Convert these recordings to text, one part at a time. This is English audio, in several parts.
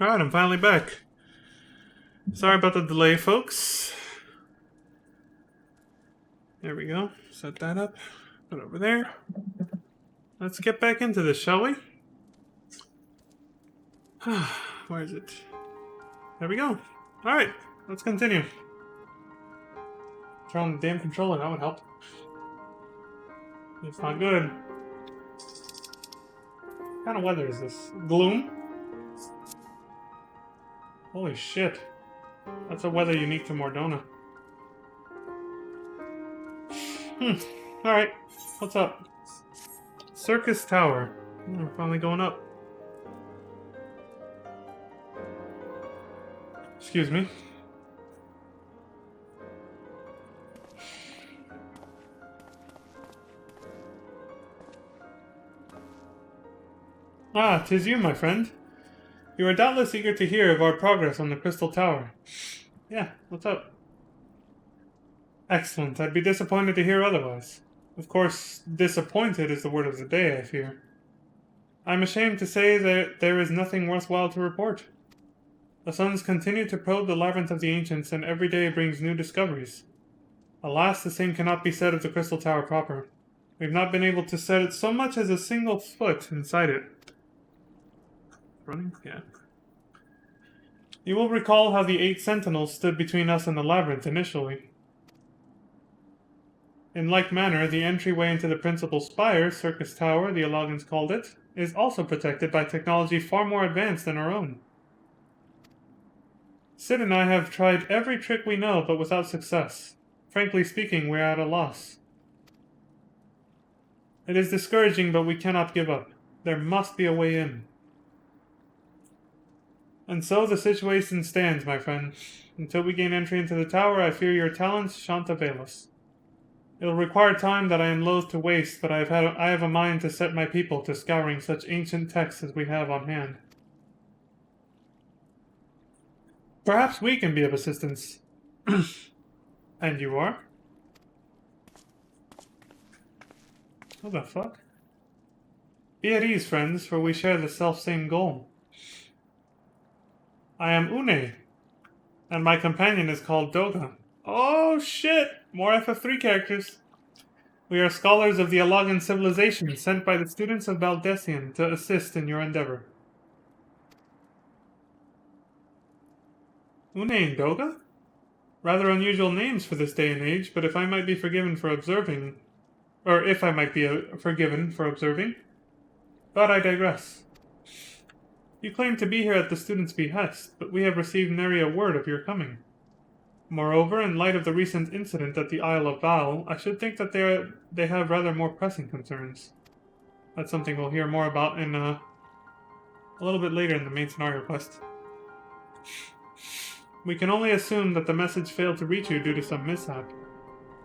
Alright, I'm finally back. Sorry about the delay, folks. There we go. Set that up. Put it over there. Let's get back into this, shall we? Where is it? There we go. Alright, let's continue. Turn on the damn controller, that would help. It's not good. What kind of weather is this? Gloom? Holy shit. That's a weather unique to Mordona. Alright, what's up? Circus Tower. We're finally going up. Excuse me. Ah, 'tis you, my friend. You are doubtless eager to hear of our progress on the Crystal Tower. Yeah, what's up? Excellent. I'd be disappointed to hear otherwise. Of course, disappointed is the word of the day, I fear. I'm ashamed to say that there is nothing worthwhile to report. The suns continue to probe the labyrinth of the ancients, and every day brings new discoveries. Alas, the same cannot be said of the Crystal Tower proper. We've not been able to set it so much as a single foot inside it. Running? Yeah. You will recall how the 8 sentinels stood between us and the labyrinth initially. In like manner, the entryway into the principal spire, Circus Tower, the Alogans called it, is also protected by technology far more advanced than our own. Sid and I have tried every trick we know, but without success. Frankly speaking, we are at a loss. It is discouraging, but we cannot give up. There must be a way in. And so the situation stands, my friend. Until we gain entry into the tower, I fear your talents shan't avail us. It'll require time that I am loath to waste, but I have a mind to set my people to scouring such ancient texts as we have on hand. Perhaps we can be of assistance. And you are? What the fuck? Be at ease, friends, for we share the self-same goal. I am Une, and my companion is called Doga. Oh shit! More FF3 characters. We are scholars of the Alogan civilization sent by the students of Baldessian to assist in your endeavor. Une and Doga? Rather unusual names for this day and age, but if I might be forgiven for observing... Or if I might be forgiven for observing. But I digress. You claim to be here at the students' behest, but we have received nary a word of your coming. Moreover, in light of the recent incident at the Isle of Val, I should think that they have rather more pressing concerns. That's something we'll hear more about in a little bit later in the main scenario quest. We can only assume that the message failed to reach you due to some mishap.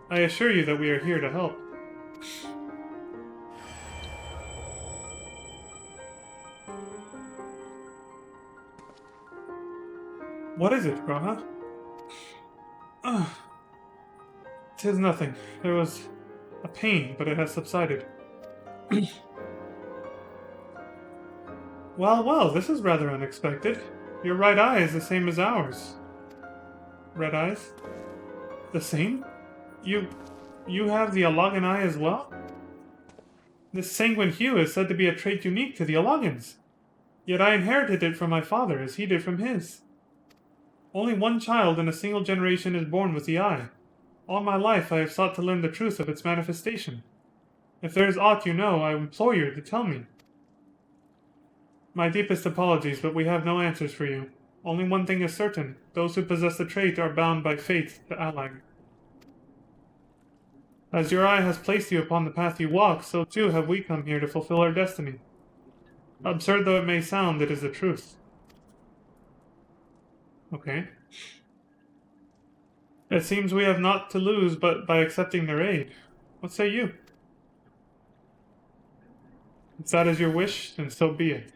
I assure you that we are here to help. What is it, Graha? Tis nothing. There was a pain, but it has subsided. Well, this is rather unexpected. Your right eye is the same as ours. Red eyes? The same? You have the Alogan eye as well? This sanguine hue is said to be a trait unique to the Alogans. Yet I inherited it from my father, as he did from his. Only one child in a single generation is born with the eye. All my life I have sought to learn the truth of its manifestation. If there is aught you know, I implore you to tell me. My deepest apologies, but we have no answers for you. Only one thing is certain. Those who possess the trait are bound by fate to Alag. As your eye has placed you upon the path you walk, so too have we come here to fulfill our destiny. Absurd though it may sound, it is the truth. Okay. It seems we have naught to lose but by accepting their aid. What say you? If that is your wish, then so be it.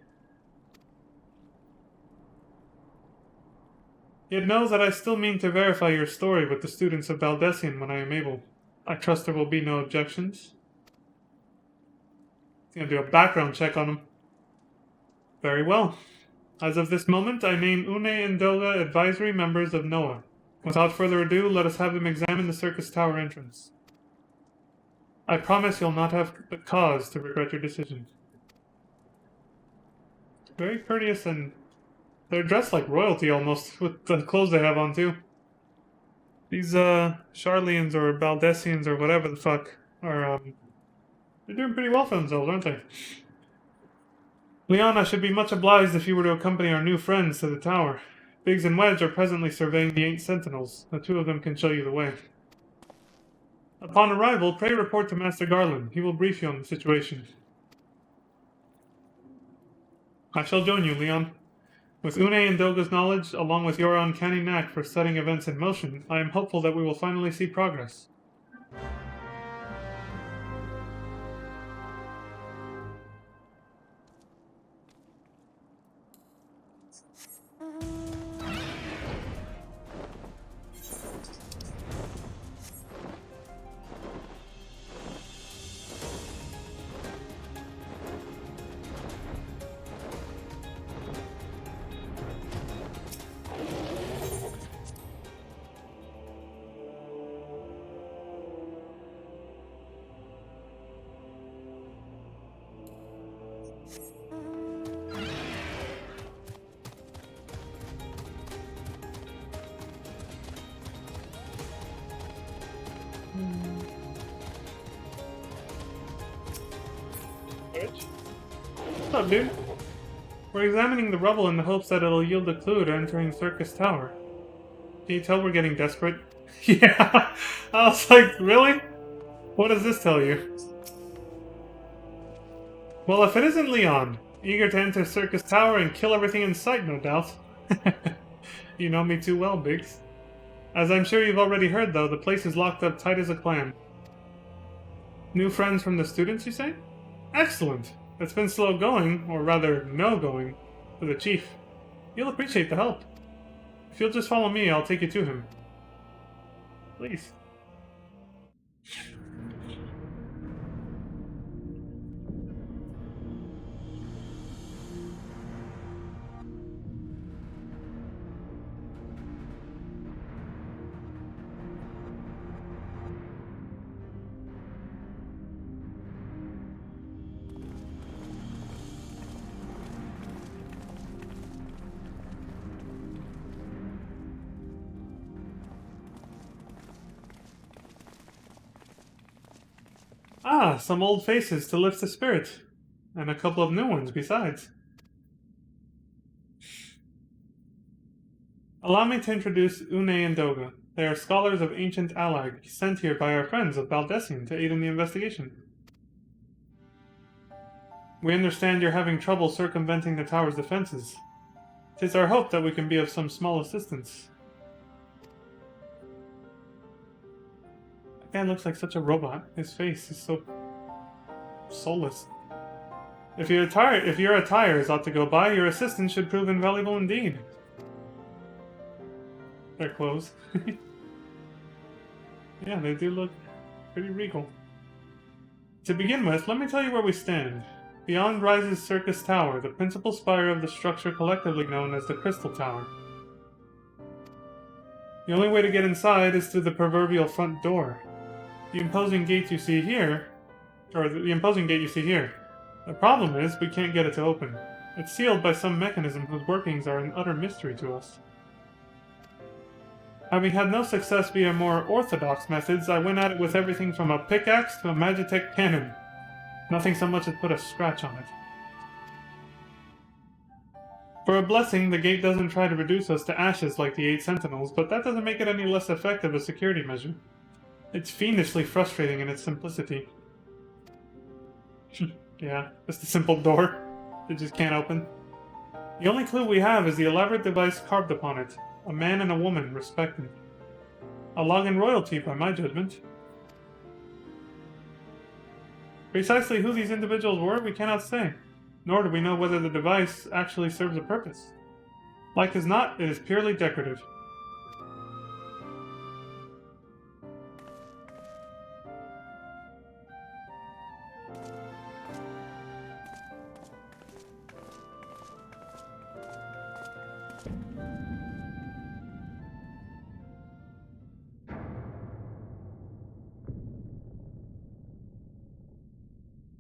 Yet know that I still mean to verify your story with the students of Baldessian when I am able. I trust there will be no objections. I'm gonna do a background check on them. Very well. As of this moment, I name Une and Doga advisory members of NOAA. Without further ado, let us have them examine the circus tower entrance. I promise you'll not have cause to regret your decision. Very courteous, and they're dressed like royalty almost, with the clothes they have on too. These, Charlians or Baldessians or whatever the fuck are, they're doing pretty well for themselves, aren't they? Leon, I should be much obliged if you were to accompany our new friends to the tower. Biggs and Wedge are presently surveying the 8 sentinels. The 2 of them can show you the way. Upon arrival, pray report to Master Garland. He will brief you on the situation. I shall join you, Leon. With Une and Doga's knowledge, along with your uncanny knack for setting events in motion, I am hopeful that we will finally see progress. What's up, dude? We're examining the rubble in the hopes that it'll yield a clue to entering Circus Tower. Can you tell we're getting desperate? Yeah! I was like, really? What does this tell you? Well, if it isn't Leon, eager to enter Circus Tower and kill everything in sight, no doubt. You know me too well, Biggs. As I'm sure you've already heard, though, the place is locked up tight as a clam. New friends from the students, you say? Excellent! It's been slow going, or rather, no going, for the chief. You'll appreciate the help. If you'll just follow me, I'll take you to him. Please. Ah, some old faces to lift the spirit. And a couple of new ones besides. Allow me to introduce Une and Doga. They are scholars of ancient Allag, sent here by our friends of Baldessian to aid in the investigation. We understand you're having trouble circumventing the tower's defenses. 'Tis our hope that we can be of some small assistance. That guy looks like such a robot. His face is so soulless. If your attire is ought to go by, your assistance should prove invaluable indeed. Their clothes. Yeah, they do look pretty regal. To begin with, let me tell you where we stand. Beyond rises Circus Tower, the principal spire of the structure collectively known as the Crystal Tower. The only way to get inside is through the proverbial front door. The imposing gate you see here. The problem is, we can't get it to open. It's sealed by some mechanism whose workings are an utter mystery to us. Having had no success via more orthodox methods, I went at it with everything from a pickaxe to a Magitech cannon. Nothing so much as put a scratch on it. For a blessing, the gate doesn't try to reduce us to ashes like the 8 sentinels, but that doesn't make it any less effective a security measure. It's fiendishly frustrating in its simplicity. Yeah, just a simple door that just can't open. The only clue we have is the elaborate device carved upon it. A man and a woman, respected. A Logan royalty, by my judgment. Precisely who these individuals were, we cannot say, nor do we know whether the device actually serves a purpose. Like as not, it is purely decorative.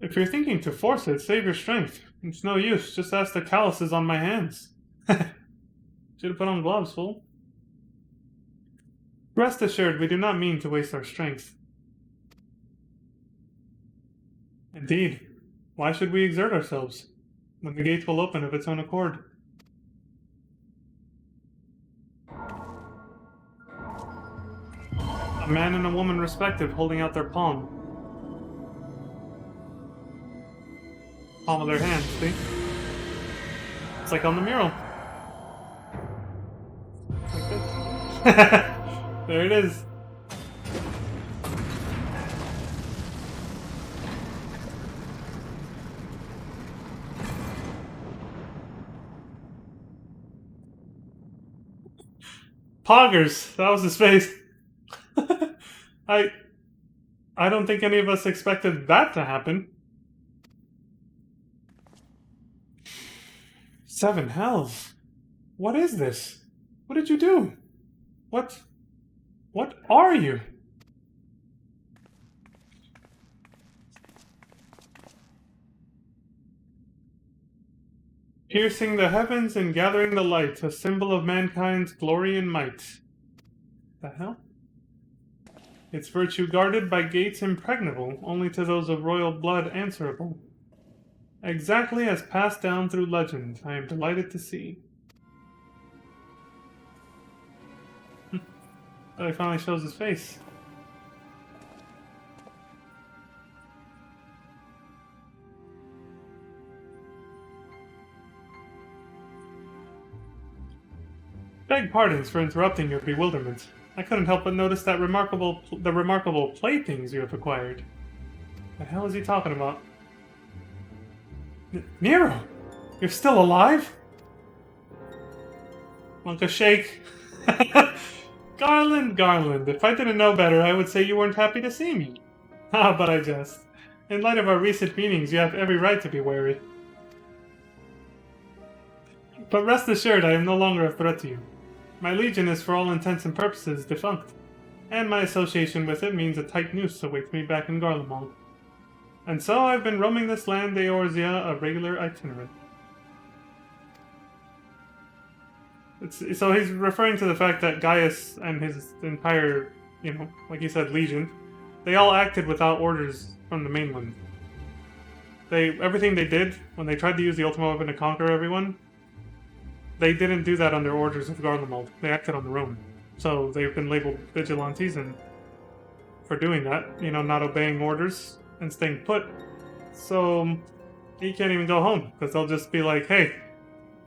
If you're thinking to force it, save your strength. It's no use. Just ask the calluses on my hands. Should have put on gloves, fool. Rest assured, we do not mean to waste our strength. Indeed. Why should we exert ourselves, when the gates will open of its own accord? A man and a woman respective holding out their palm. Palm of their hand, see? It's like on the mural. Like this. There it is. Poggers! That was his face. I don't think any of us expected that to happen. 7 hells. What is this? What did you do? What are you? Piercing the heavens and gathering the light, a symbol of mankind's glory and might. The hell? Its virtue guarded by gates impregnable, only to those of royal blood answerable. Exactly as passed down through legend, I am delighted to see. Oh, he finally shows his face. Beg pardons for interrupting your bewilderment. I couldn't help but notice that the remarkable playthings you have acquired. The hell is he talking about? Nero! You're still alive? Monka shake. Garland, if I didn't know better, I would say you weren't happy to see me. Ah, but I jest. In light of our recent meetings, you have every right to be wary. But rest assured, I am no longer a threat to you. My legion is for all intents and purposes defunct, and my association with it means a tight noose awaits me back in Garlemald. And so I've been roaming this land Eorzea, a regular itinerant. So he's referring to the fact that Gaius and his entire, like you said, legion, they all acted without orders from the mainland. Everything they did, when they tried to use the Ultima Weapon to conquer everyone, they didn't do that under orders of Garlemald. They acted on their own. So they've been labeled vigilantes, and for doing that, not obeying orders and staying put. So he can't even go home, because they'll just be like, hey,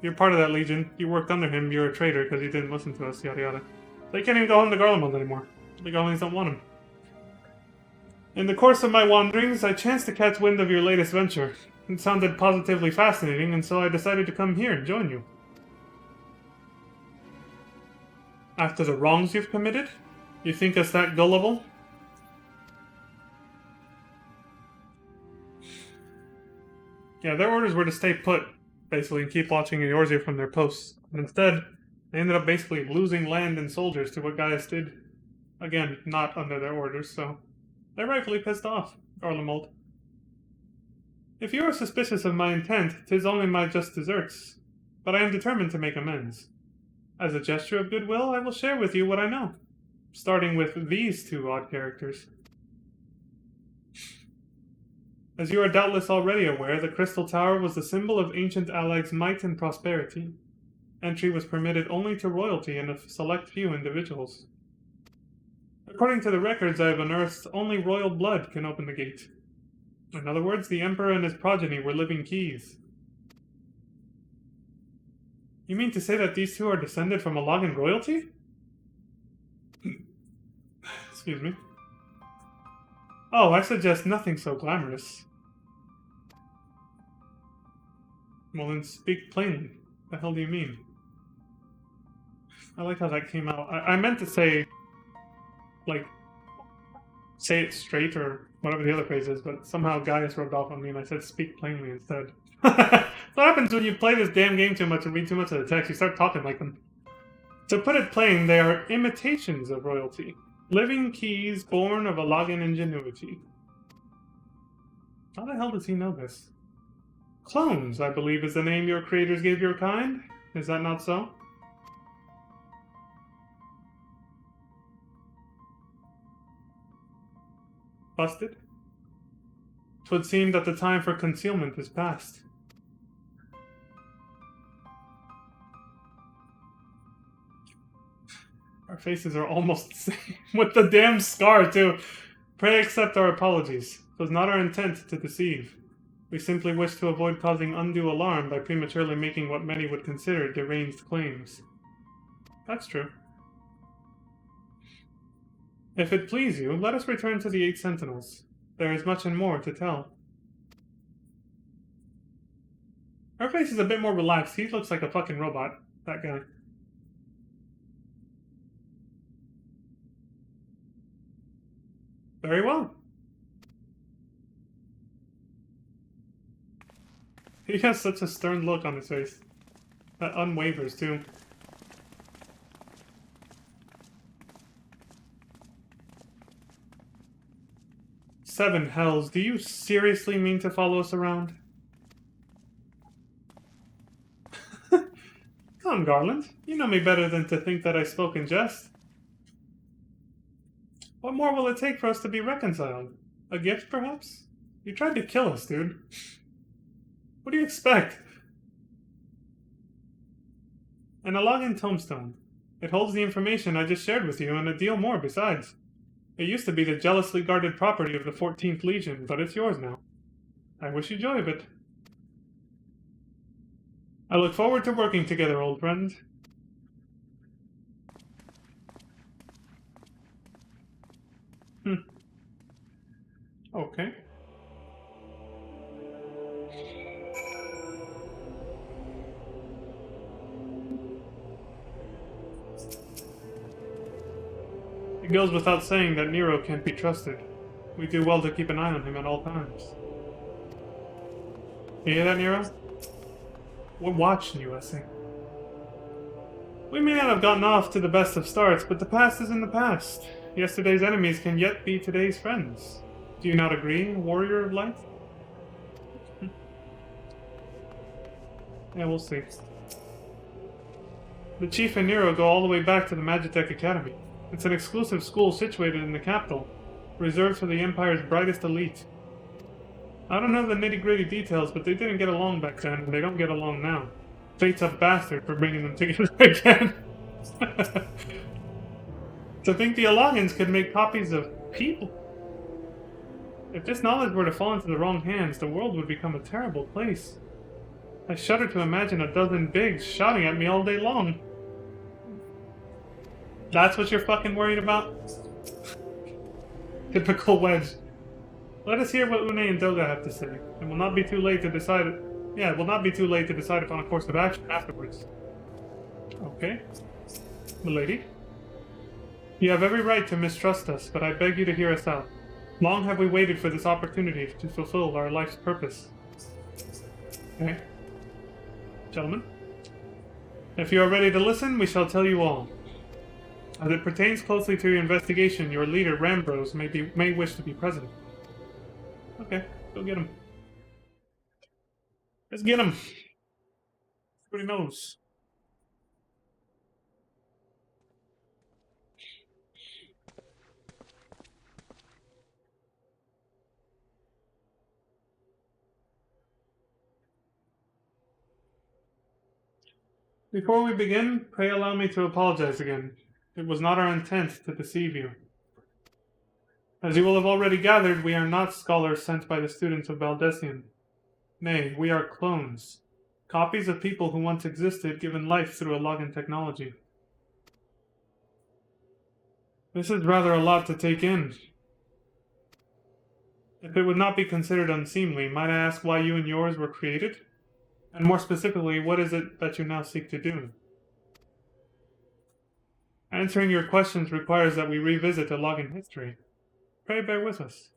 you're part of that legion, you worked under him, you're a traitor because you didn't listen to us, yada yada. So he can't even go home to Garlemald anymore. The Garlands don't want him. In the course of my wanderings, I chanced to catch wind of your latest venture. It sounded positively fascinating, and so I decided to come here and join you. After the wrongs you've committed? You think us that gullible? Yeah, their orders were to stay put, basically, and keep watching Eorzea from their posts. And instead, they ended up basically losing land and soldiers to what Gaius did. Again, not under their orders, so they're rightfully pissed off, Garlemald. If you are suspicious of my intent, 'tis only my just deserts, but I am determined to make amends. As a gesture of goodwill, I will share with you what I know, starting with these 2 odd characters. As you are doubtless already aware, the Crystal Tower was the symbol of ancient Alag's might and prosperity. Entry was permitted only to royalty and a select few individuals. According to the records I have unearthed, only royal blood can open the gate. In other words, the Emperor and his progeny were living keys. You mean to say that these 2 are descended from Alagan royalty? Excuse me. Oh, I suggest nothing so glamorous. Well, then speak plainly. The hell do you mean? I like how that came out. I meant to say, say it straight or whatever the other phrase is, but somehow Gaius rubbed off on me and I said speak plainly instead. What happens when you play this damn game too much and read too much of the text? You start talking like them. To put it plain, they are imitations of royalty. Living keys born of Alagan ingenuity. How the hell does he know this? Clones, I believe, is the name your creators gave your kind. Is that not so? Busted? 'Twould seem that the time for concealment is past. Our faces are almost the same, with the damn scar, too. Pray accept our apologies. It was not our intent to deceive. We simply wish to avoid causing undue alarm by prematurely making what many would consider deranged claims. That's true. If it please you, let us return to the 8 Sentinels. There is much and more to tell. Her face is a bit more relaxed. He looks like a fucking robot, that guy. Very well. He has such a stern look on his face. That unwavers, too. Seven hells, do you seriously mean to follow us around? Come, Garland. You know me better than to think that I spoke in jest. What more will it take for us to be reconciled? A gift, perhaps? You tried to kill us, dude. What do you expect? An Alagan tombstone. It holds the information I just shared with you and a deal more besides. It used to be the jealously guarded property of the 14th Legion, but it's yours now. I wish you joy of it. I look forward to working together, old friend. Okay. It goes without saying that Nero can't be trusted. We do well to keep an eye on him at all times. You hear that, Nero? We're watching you, I say. We may not have gotten off to the best of starts, but the past is in the past. Yesterday's enemies can yet be today's friends. Do you not agree, warrior of light? Yeah, we'll see. The Chief and Nero go all the way back to the Magitech Academy. It's an exclusive school situated in the capital, reserved for the Empire's brightest elite. I don't know the nitty-gritty details, but they didn't get along back then, and they don't get along now. Fate's a bastard for bringing them together again. To think the Alagans could make copies of people. If this knowledge were to fall into the wrong hands, the world would become a terrible place. I shudder to imagine a dozen bigs shouting at me all day long. That's what you're fucking worried about? Typical Wedge. Let us hear what Une and Doga have to say. It will not be too late to decide it. Yeah, it will not be too late to decide upon a course of action afterwards. Okay. Milady? You have every right to mistrust us, but I beg you to hear us out. Long have we waited for this opportunity to fulfill our life's purpose. Okay. Gentlemen? If you are ready to listen, we shall tell you all. As it pertains closely to your investigation, your leader, Rambros, may wish to be present. Okay, go get him. Let's get him. See what he knows. Before we begin, pray allow me to apologize again. It was not our intent to deceive you. As you will have already gathered, we are not scholars sent by the students of Baldessian. Nay, we are clones. Copies of people who once existed given life through Alagan technology. This is rather a lot to take in. If it would not be considered unseemly, might I ask why you and yours were created? And more specifically, what is it that you now seek to do? Answering your questions requires that we revisit Alagan history. Pray bear with us.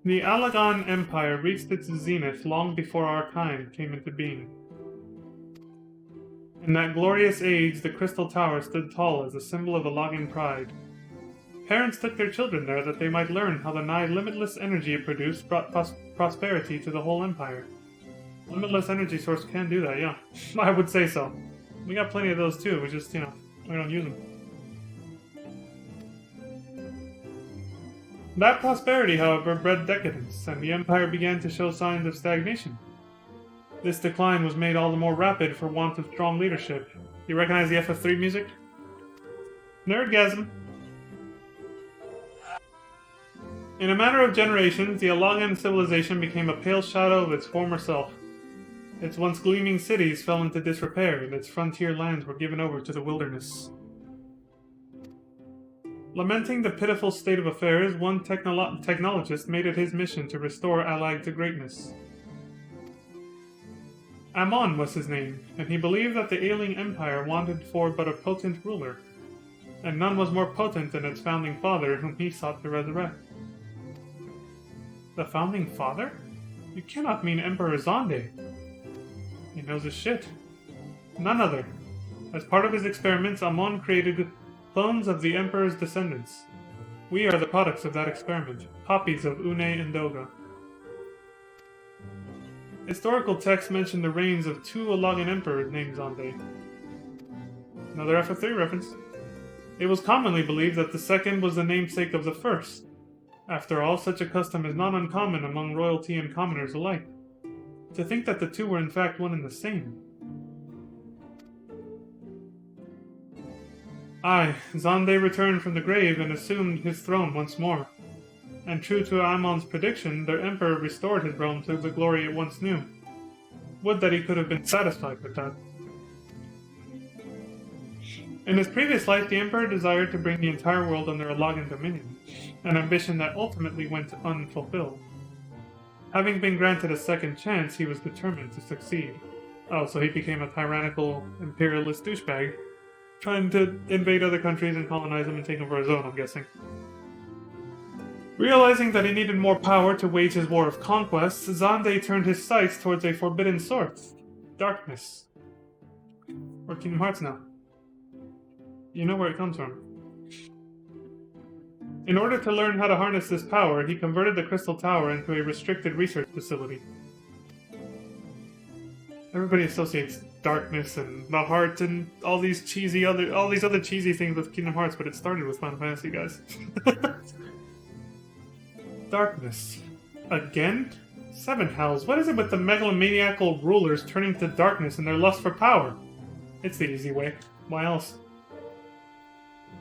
The Alagan Empire reached its zenith long before our kind came into being. In that glorious age, the Crystal Tower stood tall as a symbol of Alagan pride. Parents took their children there that they might learn how the nigh limitless energy it produced brought prosperity to the whole empire. Limitless energy source can do that, yeah. I would say so. We got plenty of those too, we just, we don't use them. That prosperity, however, bred decadence, and the empire began to show signs of stagnation. This decline was made all the more rapid for want of strong leadership. You recognize the FF3 music? Nerdgasm. In a matter of generations, the Alagan civilization became a pale shadow of its former self. Its once gleaming cities fell into disrepair, and its frontier lands were given over to the wilderness. Lamenting the pitiful state of affairs, one technologist made it his mission to restore Alag to greatness. Amon was his name, and he believed that the ailing empire wanted for but a potent ruler, and none was more potent than its founding father, whom he sought to resurrect. The founding father? You cannot mean Emperor Zonde. He knows his shit. None other. As part of his experiments, Amon created clones of the Emperor's descendants. We are the products of that experiment, copies of Une and Doga. Historical texts mention the reigns of two Alagan emperors named Zonde. Another FF3 reference. It was commonly believed that the second was the namesake of the first. After all, such a custom is not uncommon among royalty and commoners alike. To think that the two were in fact one and the same. Aye, Zonde returned from the grave and assumed his throne once more. And true to Amon's prediction, their emperor restored his realm to the glory it once knew. Would that he could have been satisfied with that. In his previous life, the emperor desired to bring the entire world under Alagan dominion, an ambition that ultimately went unfulfilled. Having been granted a second chance, he was determined to succeed. Oh, so he became a tyrannical, imperialist douchebag, trying to invade other countries and colonize them and take them for his own, I'm guessing. Realizing that he needed more power to wage his war of conquest, Zonde turned his sights towards a forbidden source, darkness. Or Kingdom Hearts now. You know where it comes from. In order to learn how to harness this power, he converted the Crystal Tower into a restricted research facility. Everybody associates darkness and the heart and all these other cheesy things with Kingdom Hearts, but it started with Final Fantasy, guys. Darkness. Again? Seven hells. What is it with the megalomaniacal rulers turning to darkness and their lust for power? It's the easy way. Why else?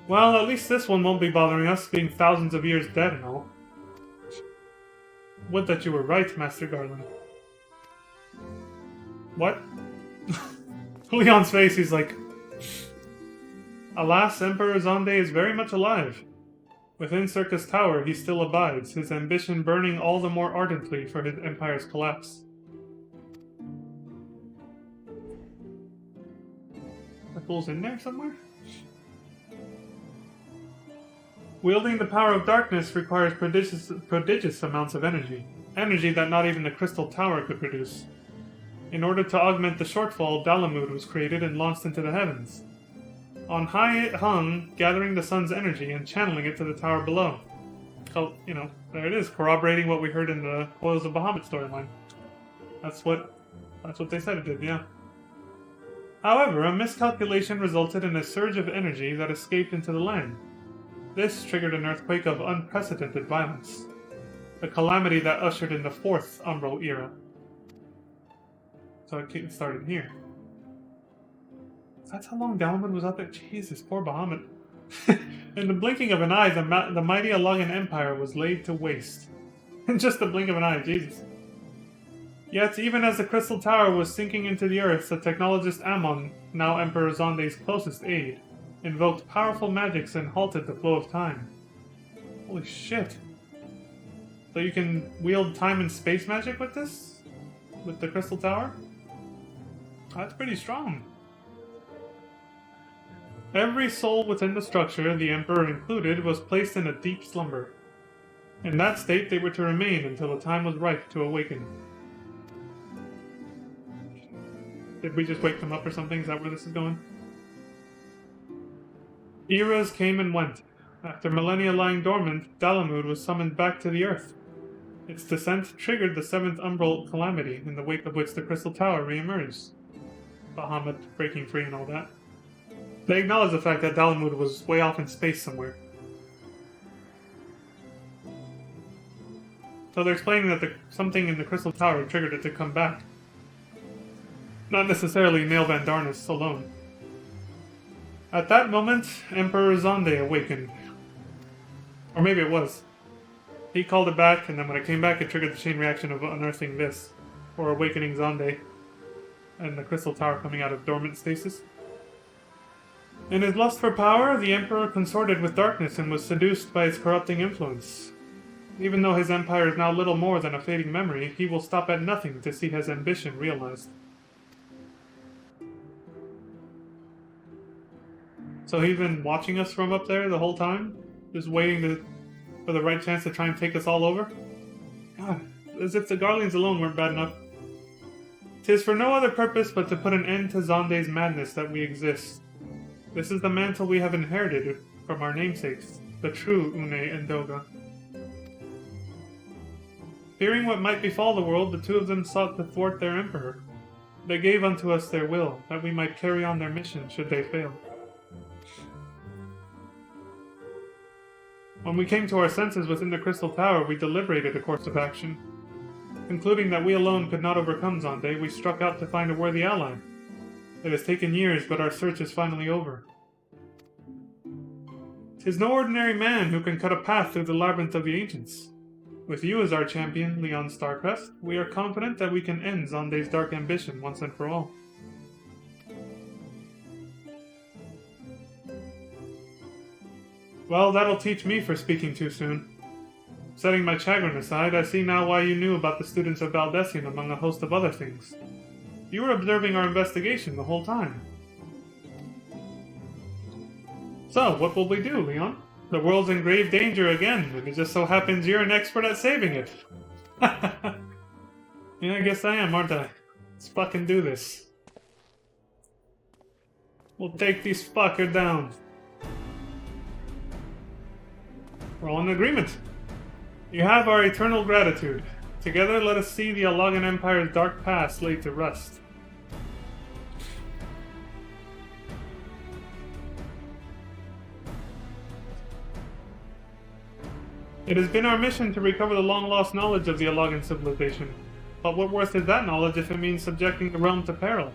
Well, at least this one won't be bothering us, being thousands of years dead and all. Would that you were right, Master Garland. What? Leon's face, he's like... Alas, Emperor Zonde is very much alive. Within Circus Tower, he still abides, his ambition burning all the more ardently for his empire's collapse. That fool's in there somewhere? Wielding the power of darkness requires prodigious amounts of energy. Energy that not even the Crystal Tower could produce. In order to augment the shortfall, Dalamud was created and launched into the heavens. On high it hung, gathering the sun's energy and channeling it to the tower below. So, there it is, corroborating what we heard in the Coils of Bahamut storyline. That's what they said it did, yeah. However, a miscalculation resulted in a surge of energy that escaped into the land. This triggered an earthquake of unprecedented violence. A calamity that ushered in the fourth Umbral era. So it started here. That's how long Dalamud was out there? Jesus, poor Bahamut. In the blinking of an eye, the mighty Alagan Empire was laid to waste. In just the blink of an eye, Jesus. Yet, even as the Crystal Tower was sinking into the earth, the technologist Amon, now Emperor Zonde's closest aide, invoked powerful magics and halted the flow of time. Holy shit. So you can wield time and space magic with this? With the Crystal Tower? That's pretty strong. Every soul within the structure, the Emperor included, was placed in a deep slumber. In that state, they were to remain until the time was ripe to awaken. Did we just wake them up or something? Is that where this is going? Eras came and went. After millennia lying dormant, Dalamud was summoned back to the Earth. Its descent triggered the 7th Umbral Calamity, in the wake of which the Crystal Tower re-emerged. Bahamut breaking free and all that. They acknowledge the fact that Dalamud was way off in space somewhere. So they're explaining that something in the Crystal Tower triggered it to come back. Not necessarily Nail Van Darnus alone. At that moment, Emperor Zonde awakened. Or maybe it was. He called it back, and then when it came back, it triggered the chain reaction of unearthing this, or awakening Zonde, and the Crystal Tower coming out of dormant stasis. In his lust for power, the Emperor consorted with darkness and was seduced by its corrupting influence. Even though his empire is now little more than a fading memory, he will stop at nothing to see his ambition realized. So he's been watching us from up there the whole time? Just waiting for the right chance to try and take us all over? God, as if the Garleans alone weren't bad enough. 'Tis for no other purpose but to put an end to Zonde's madness that we exist. This is the mantle we have inherited from our namesakes, the true Une and Doga. Fearing what might befall the world, the two of them sought to thwart their emperor. They gave unto us their will, that we might carry on their mission should they fail. When we came to our senses within the Crystal Tower, we deliberated a course of action. Concluding that we alone could not overcome Zonde, we struck out to find a worthy ally. It has taken years, but our search is finally over. 'Tis no ordinary man who can cut a path through the labyrinth of the ancients. With you as our champion, Leon Starcrest, we are confident that we can end Zonde's dark ambition once and for all. Well, that'll teach me for speaking too soon. Setting my chagrin aside, I see now why you knew about the students of Valdesian among a host of other things. You were observing our investigation the whole time. So, what will we do, Leon? The world's in grave danger again, and it just so happens you're an expert at saving it. Yeah, I guess I am, aren't I? Let's fucking do this. We'll take this fucker down. We're all in agreement. You have our eternal gratitude. Together, let us see the Allagan Empire's dark past laid to rest. It has been our mission to recover the long-lost knowledge of the Allagan civilization. But what worth is that knowledge if it means subjecting the realm to peril?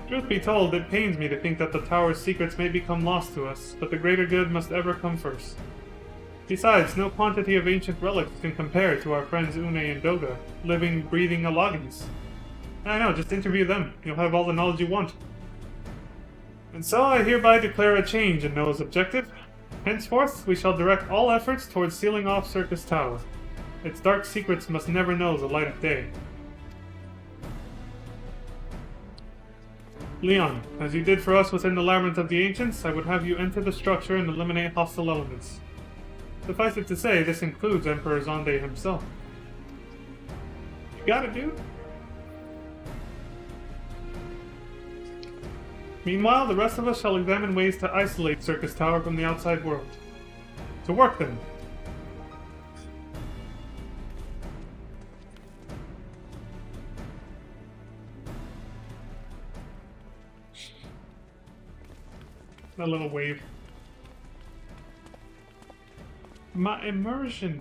Truth be told, it pains me to think that the Tower's secrets may become lost to us, but the greater good must ever come first. Besides, no quantity of ancient relics can compare to our friends Une and Doga, living, breathing Allagans. I know, just interview them. You'll have all the knowledge you want. And so I hereby declare a change in Noah's objective. Henceforth, we shall direct all efforts towards sealing off Circus Tower. Its dark secrets must never know the light of day. Leon, as you did for us within the Labyrinth of the Ancients, I would have you enter the structure and eliminate hostile elements. Suffice it to say, this includes Emperor Zonde himself. You got it, dude? Meanwhile, the rest of us shall examine ways to isolate Circus Tower from the outside world. To work, then! A little wave. My immersion.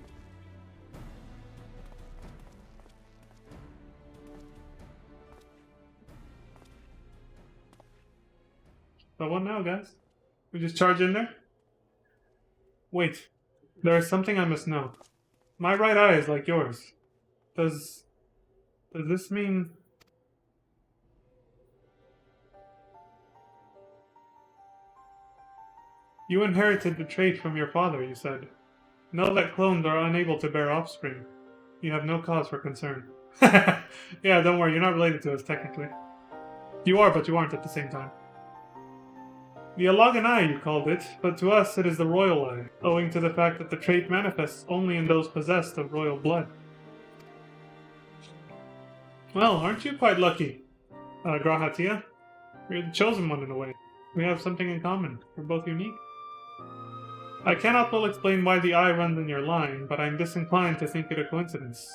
So what now, guys? We just charge in there? Wait. There is something I must know. My right eye is like yours. Does this mean... You inherited the trait from your father, you said. Know that clones are unable to bear offspring. You have no cause for concern. Yeah, don't worry, you're not related to us, technically. You are, but you aren't at the same time. The Allagan Eye, you called it, but to us it is the Royal Eye, owing to the fact that the trait manifests only in those possessed of royal blood. Well, aren't you quite lucky, Grahatia? You're the chosen one in a way. We have something in common. We're both unique. I cannot well explain why the eye runs in your line, but I'm disinclined to think it a coincidence.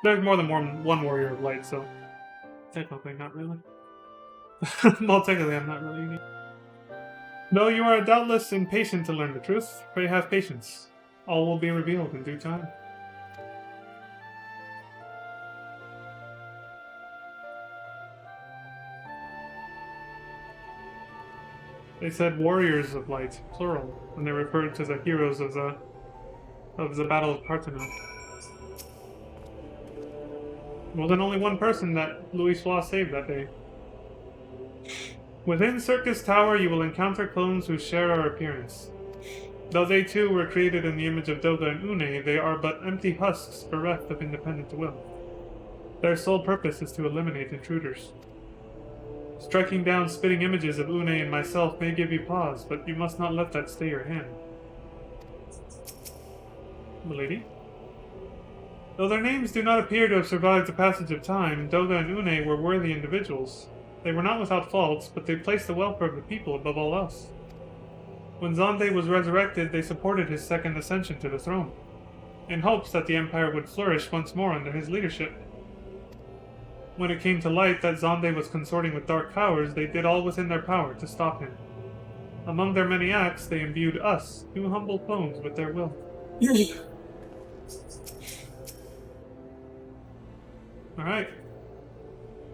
There's more than one warrior of light, so technically not really. Well, technically I'm not really unique. Though you are doubtless impatient to learn the truth, pray have patience. All will be revealed in due time. They said warriors of light, plural, when they referred to the heroes of the Battle of Parthenon. Well, then only one person that Louis Schwa saved that day. Within Circus Tower, you will encounter clones who share our appearance. Though they too were created in the image of Doga and Une, they are but empty husks bereft of independent will. Their sole purpose is to eliminate intruders. Striking down spitting images of Une and myself may give you pause, but you must not let that stay your hand. Milady? Though their names do not appear to have survived the passage of time, Doga and Une were worthy individuals. They were not without faults, but they placed the welfare of the people above all else. When Zande was resurrected, they supported his second ascension to the throne, in hopes that the Empire would flourish once more under his leadership. When it came to light that Zande was consorting with dark powers, they did all within their power to stop him. Among their many acts, they imbued us, two humble clones, with their will. Alright.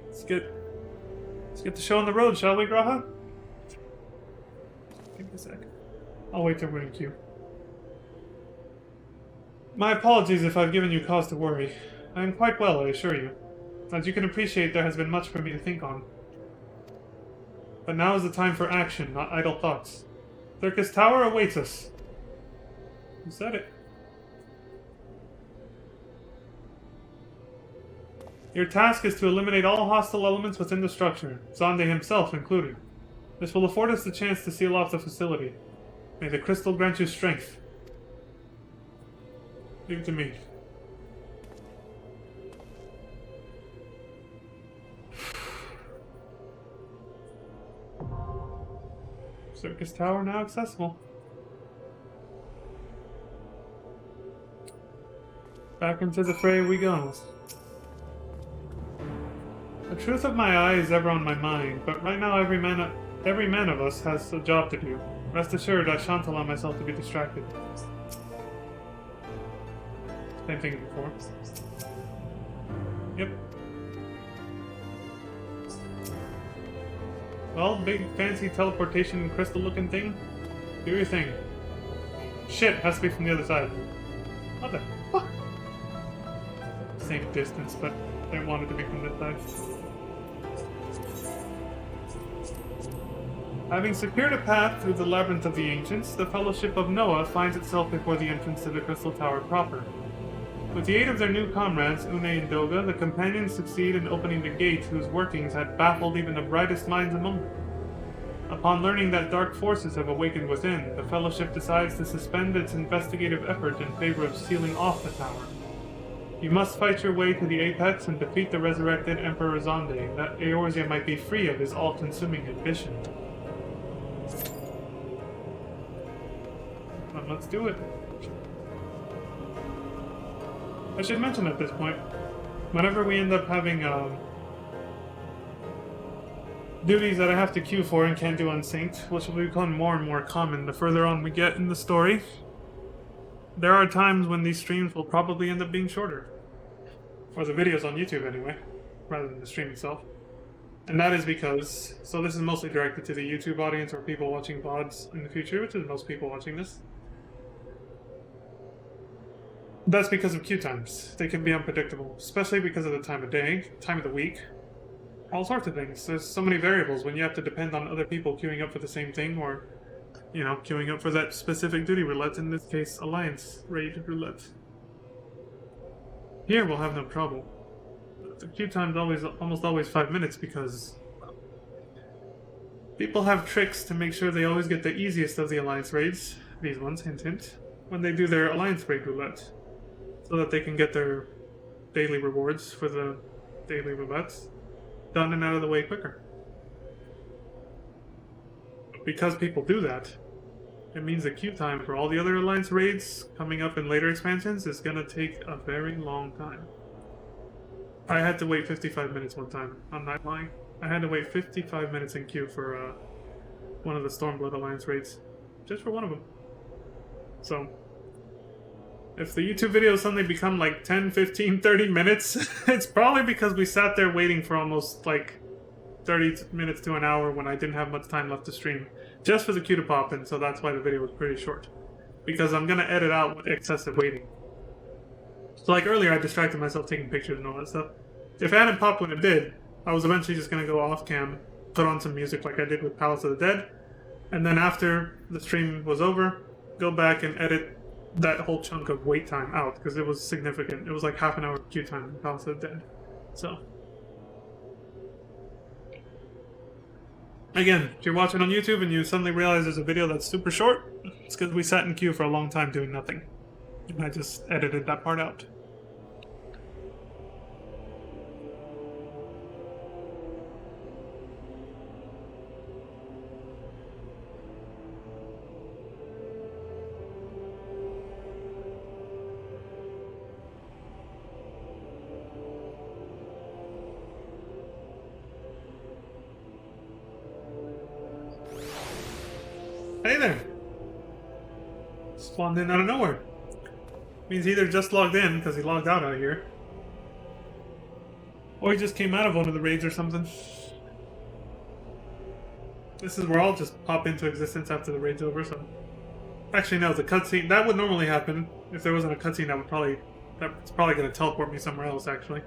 Let's get the show on the road, shall we, Graha? Give me a sec. I'll wait till we're in queue. My apologies if I've given you cause to worry. I am quite well, I assure you. As you can appreciate, there has been much for me to think on. But now is the time for action, not idle thoughts. Circus Tower awaits us. You said it. Your task is to eliminate all hostile elements within the structure, Zande himself included. This will afford us the chance to seal off the facility. May the crystal grant you strength. Leave it to me. Circus Tower now accessible. Back into the fray we go. The truth of my eye is ever on my mind, but right now every man of us has a job to do. Rest assured, I shan't allow myself to be distracted. Same thing as before. Yep. Well, big fancy teleportation crystal looking thing. Do your thing. Shit, has to be from the other side. What the fuck? Same distance, but I want it to be from this side. Having secured a path through the labyrinth of the ancients, the Fellowship of Noah finds itself before the entrance to the Crystal Tower proper. With the aid of their new comrades, Une and Doga, the companions succeed in opening the gate whose workings had baffled even the brightest minds among them. Upon learning that dark forces have awakened within, the Fellowship decides to suspend its investigative effort in favor of sealing off the tower. You must fight your way to the apex and defeat the resurrected Emperor Zande, that Eorzea might be free of his all-consuming ambition. Well, let's do it. I should mention at this point, whenever we end up having duties that I have to queue for and can't do unsynced, which will become more and more common the further on we get in the story, there are times when these streams will probably end up being shorter. Or the videos on YouTube anyway, rather than the stream itself. And that is because, so this is mostly directed to the YouTube audience or people watching VODs in the future, which is most people watching this. That's because of queue times. They can be unpredictable, especially because of the time of day, time of the week, all sorts of things. There's so many variables when you have to depend on other people queuing up for the same thing, or, you know, queuing up for that specific duty roulette, in this case, Alliance Raid Roulette. Here we'll have no trouble. The queue time's almost always 5 minutes because people have tricks to make sure they always get the easiest of the Alliance raids, these ones, hint hint, when they do their Alliance Raid Roulette, so that they can get their daily rewards for the daily roulettes done and out of the way quicker. because people do that, it means the queue time for all the other Alliance raids coming up in later expansions is gonna take a very long time. I had to wait 55 minutes one time. I'm not lying. I had to wait 55 minutes in queue for one of the Stormblood Alliance raids. Just for one of them. So, if the YouTube videos suddenly become like 10, 15, 30 minutes, it's probably because we sat there waiting for almost like 30 minutes to an hour when I didn't have much time left to stream. Just for the queue to pop in, so that's why the video was pretty short. Because I'm gonna edit out excessive waiting. So like earlier, I distracted myself taking pictures and all that stuff. If it hadn't popped when it did, I was eventually just gonna go off cam, put on some music like I did with Palace of the Dead, and then after the stream was over, go back and edit that whole chunk of wait time out, because it was significant. It was like half an hour queue time in Palace of the Dead. So, again, if you're watching on YouTube and you suddenly realize there's a video that's super short, it's because we sat in queue for a long time doing nothing. And I just edited that part out. Hey there! Spawned in out of nowhere. Means he either just logged in, because he logged out here. Or he just came out of one of the raids or something. This is where I'll just pop into existence after the raid's over, so... Actually, no, the cutscene... That would normally happen. If there wasn't a cutscene, that would probably... That's probably going to teleport me somewhere else, actually.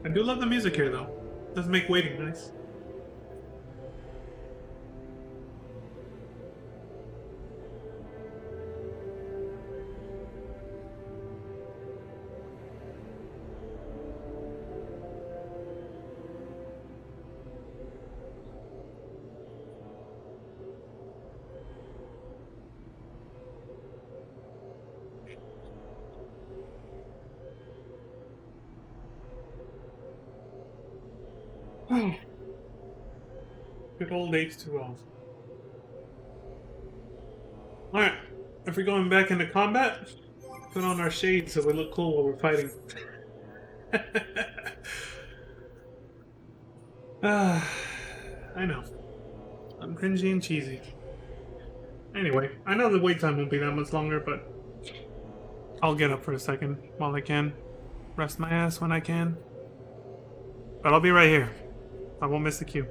I do love the music here, though. It does make waiting nice. Good old H2O. Alright, if we're going back into combat, put on our shades so we look cool while we're fighting. I know. I'm cringy and cheesy. Anyway, I know the wait time won't be that much longer, but I'll get up for a second while I can. Rest my ass when I can. But I'll be right here. I won't miss the queue.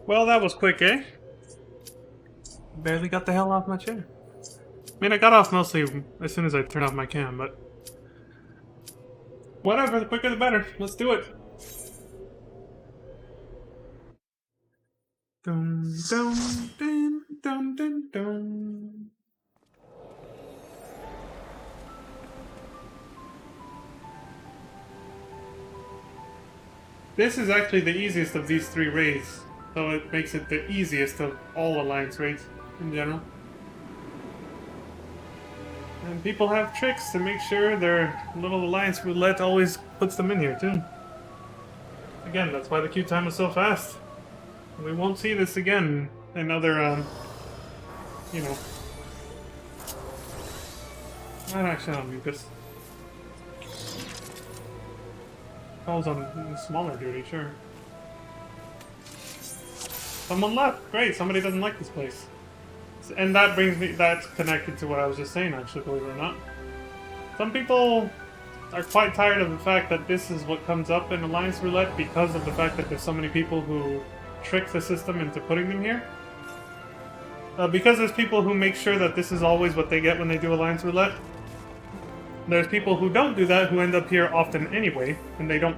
Well, that was quick, eh? Barely got the hell off my chair. I mean, I got off mostly as soon as I turned off my cam, but... Whatever, the quicker the better. Let's do it. Dun, dun, dun, dun, dun, dun. This is actually the easiest of these 3 raids, so it makes it the easiest of all Alliance raids in general. And people have tricks to make sure their little Alliance roulette always puts them in here, too. Again, that's why the queue time is so fast. We won't see this again in other, you know... Actually, I'll mute this. Calls on smaller duty, sure. Someone left! Great, somebody doesn't like this place. And that brings me... that's connected to what I was just saying, actually, believe it or not. Some people are quite tired of the fact that this is what comes up in Alliance Roulette because of the fact that there's so many people who trick the system into putting them here. Because there's people who make sure that this is always what they get when they do Alliance Roulette. There's people who don't do that, who end up here often anyway, and they don't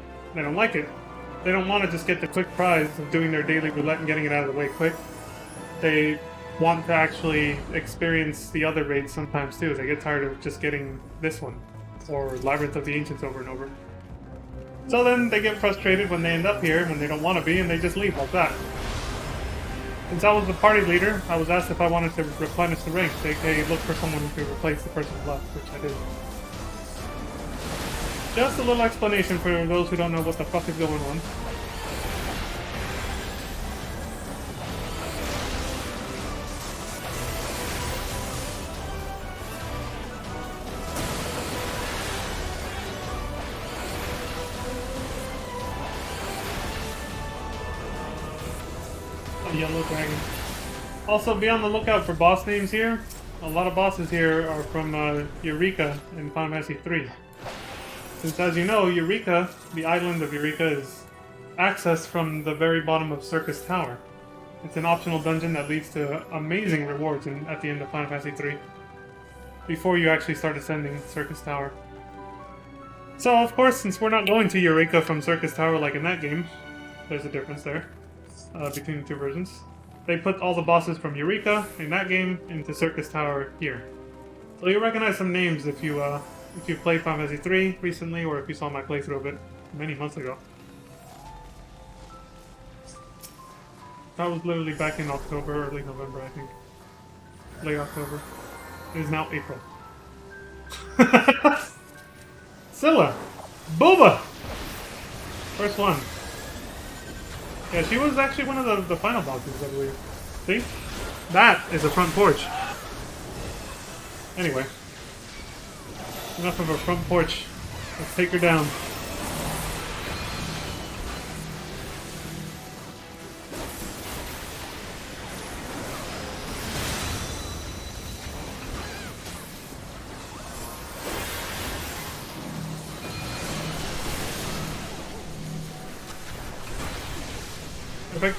like it. They don't want to just get the quick prize of doing their daily roulette and getting it out of the way quick. They want to actually experience the other raids sometimes too. They get tired of just getting this one, or Labyrinth of the Ancients over and over. So then they get frustrated when they end up here, when they don't want to be, and they just leave like that. Since I was the party leader, I was asked if I wanted to replenish the ranks. They look for someone to replace the person left, which I did. Just a little explanation for those who don't know what the fuck is going on. A yellow dragon. Also, be on the lookout for boss names here. A lot of bosses here are from Eureka in Final Fantasy III. Since, as you know, Eureka, the island of Eureka, is accessed from the very bottom of Circus Tower. It's an optional dungeon that leads to amazing rewards at the end of Final Fantasy III, before you actually start ascending Circus Tower. So, of course, since we're not going to Eureka from Circus Tower like in that game, there's a difference there between the 2 versions. They put all the bosses from Eureka in that game into Circus Tower here. So you'll recognize some names if you played Final Fantasy III recently, or if you saw my playthrough of it many months ago. That was literally back in October, early November, I think. Late October. It is now April. Scylla! Booba! First one. Yeah, she was actually one of the final bosses, I believe. See? That is a front porch. Anyway. Enough of a front porch. Let's take her down.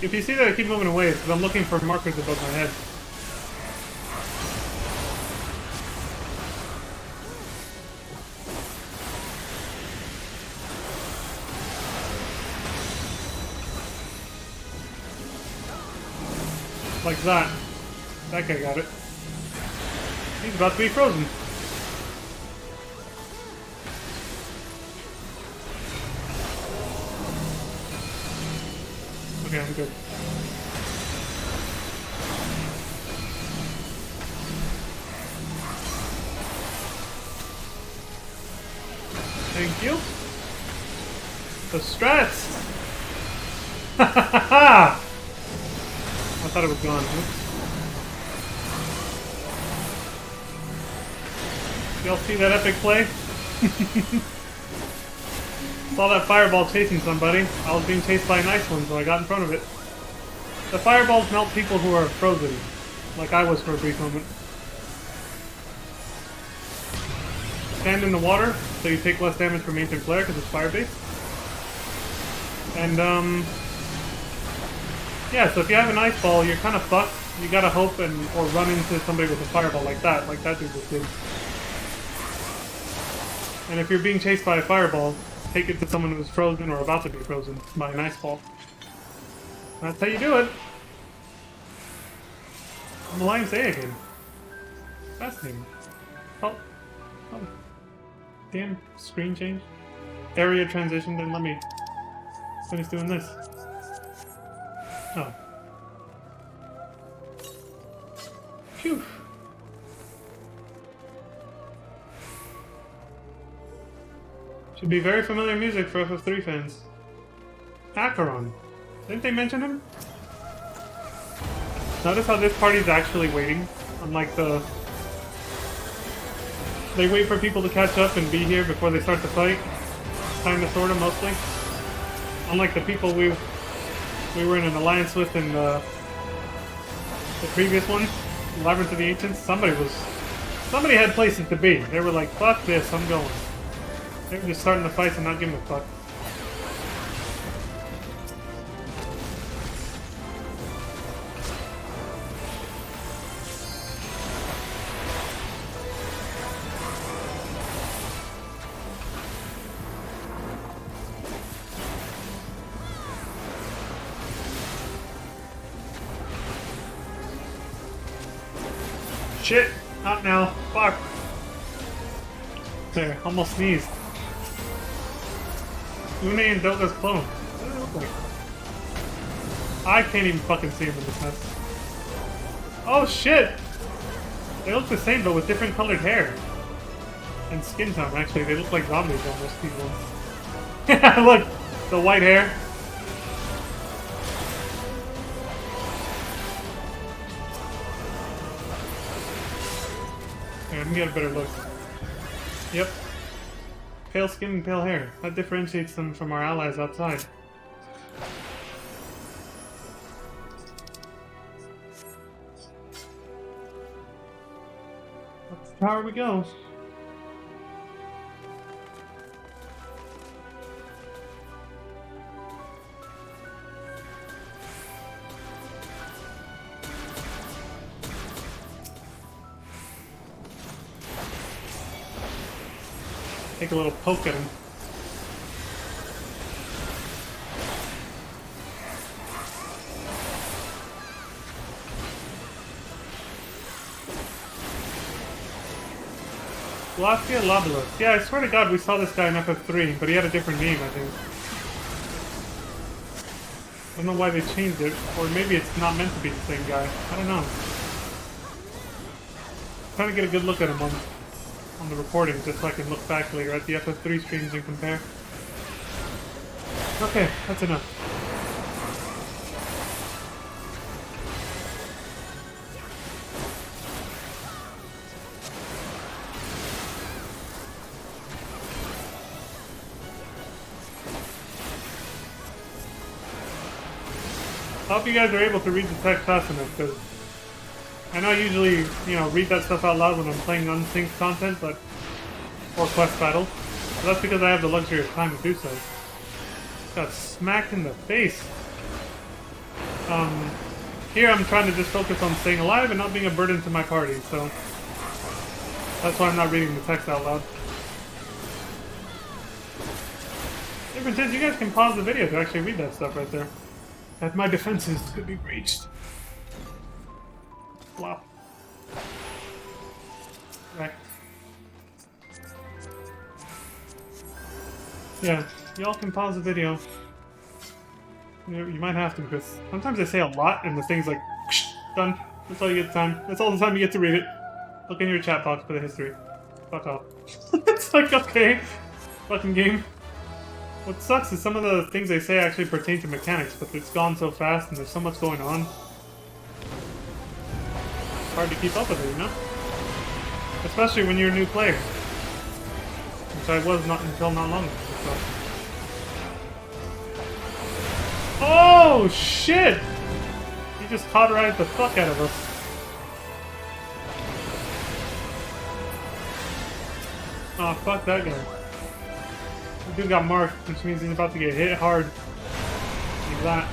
If you see that I keep moving away, it's because I'm looking for markers above my head. Like that. That guy got it. He's about to be frozen. Okay, I'm good. Thank you. The strats! Ha ha ha ha! I thought it was gone. Oops. Y'all see that epic play? Saw that fireball chasing somebody. I was being chased by an ice one, so I got in front of it. The fireballs melt people who are frozen, like I was for a brief moment. Stand in the water, so you take less damage from Ancient Flare because it's fire-based. And, yeah, so if you have an ice ball, you're kind of fucked. You gotta hope or run into somebody with a fireball like that dude just did. And if you're being chased by a fireball, take it to someone who's frozen or about to be frozen by an ice ball. That's how you do it. I'm Alliance A again. Fascinating. Oh. Damn, screen change. Area transition, then let me Finish doing this. Oh. Phew. Should be very familiar music for FF3 fans. Acheron. Didn't they mention him? Notice how this party's actually waiting? Unlike the... They wait for people to catch up and be here before they start the fight. Kinda, sorta, mostly. Unlike the people we were in an alliance with in the previous one, Labyrinth of the Ancients. Somebody had places to be. They were like, fuck this, I'm going. They were just starting the fights and not giving a fuck. Shit! Not now. Fuck. There, almost sneezed. Une and Doga's clone. What do they look like? I can't even fucking see them in this mess. Oh shit! They look the same but with different colored hair. And skin tone, actually. They look like zombies almost, these ones. Yeah, look! The white hair. Here, let me get a better look. Yep. Pale skin and pale hair. That differentiates them from our allies outside. Up the tower we go. Take a little poke at him. Glacia Lobulos. Yeah, I swear to God we saw this guy in FF3, but he had a different name, I think. I don't know why they changed it, or maybe it's not meant to be the same guy. I don't know. I'm trying to get a good look at him on the recording, just so I can look back later at the FF3 streams and compare. Okay, that's enough. I hope you guys are able to read the text fast enough, because I know I usually, read that stuff out loud when I'm playing unsynced content, or quest battles. But that's because I have the luxury of time to do so. Got smacked in the face. Here I'm trying to just focus on staying alive and not being a burden to my party, so that's why I'm not reading the text out loud. Difference is, you guys can pause the video to actually read that stuff right there. That my defenses could be breached. Wow. Right. Yeah, y'all can pause the video. You might have to, because sometimes I say a lot and the thing's like, done. That's all you get time. That's all the time you get to read it. Look in your chat box for the history. Fuck off. It's like, okay. Fucking game. What sucks is some of the things they say actually pertain to mechanics, but it's gone so fast and there's so much going on. It's hard to keep up with it, Especially when you're a new player. Which I was not until not long ago. So. Oh, shit! He just cauterized the fuck out of us. Oh, fuck that guy. The dude got marked, which means he's about to get hit hard. Like that.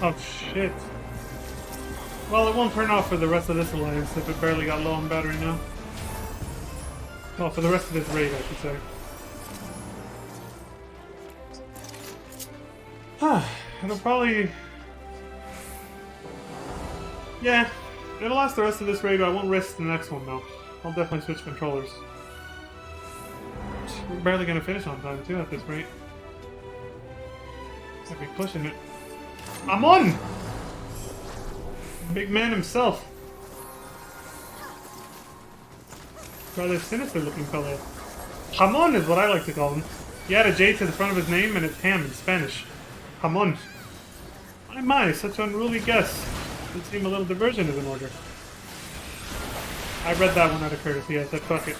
Oh shit. Well, it won't turn off for the rest of this alliance if it barely got low on battery now. Well, for the rest of this raid, I should say. It'll probably... Yeah, it'll last the rest of this raid, but I won't risk the next one, though. I'll definitely switch controllers. We're barely gonna finish on time, too, at this rate. I'll be pushing it. I'm on! Big man himself. Rather sinister looking fellow. Jamon is what I like to call him. He had a J to the front of his name and it's ham in Spanish. Jamon. My, such unruly guess. Would seem a little diversion is in order. I read that one out of courtesy. I said, fuck it.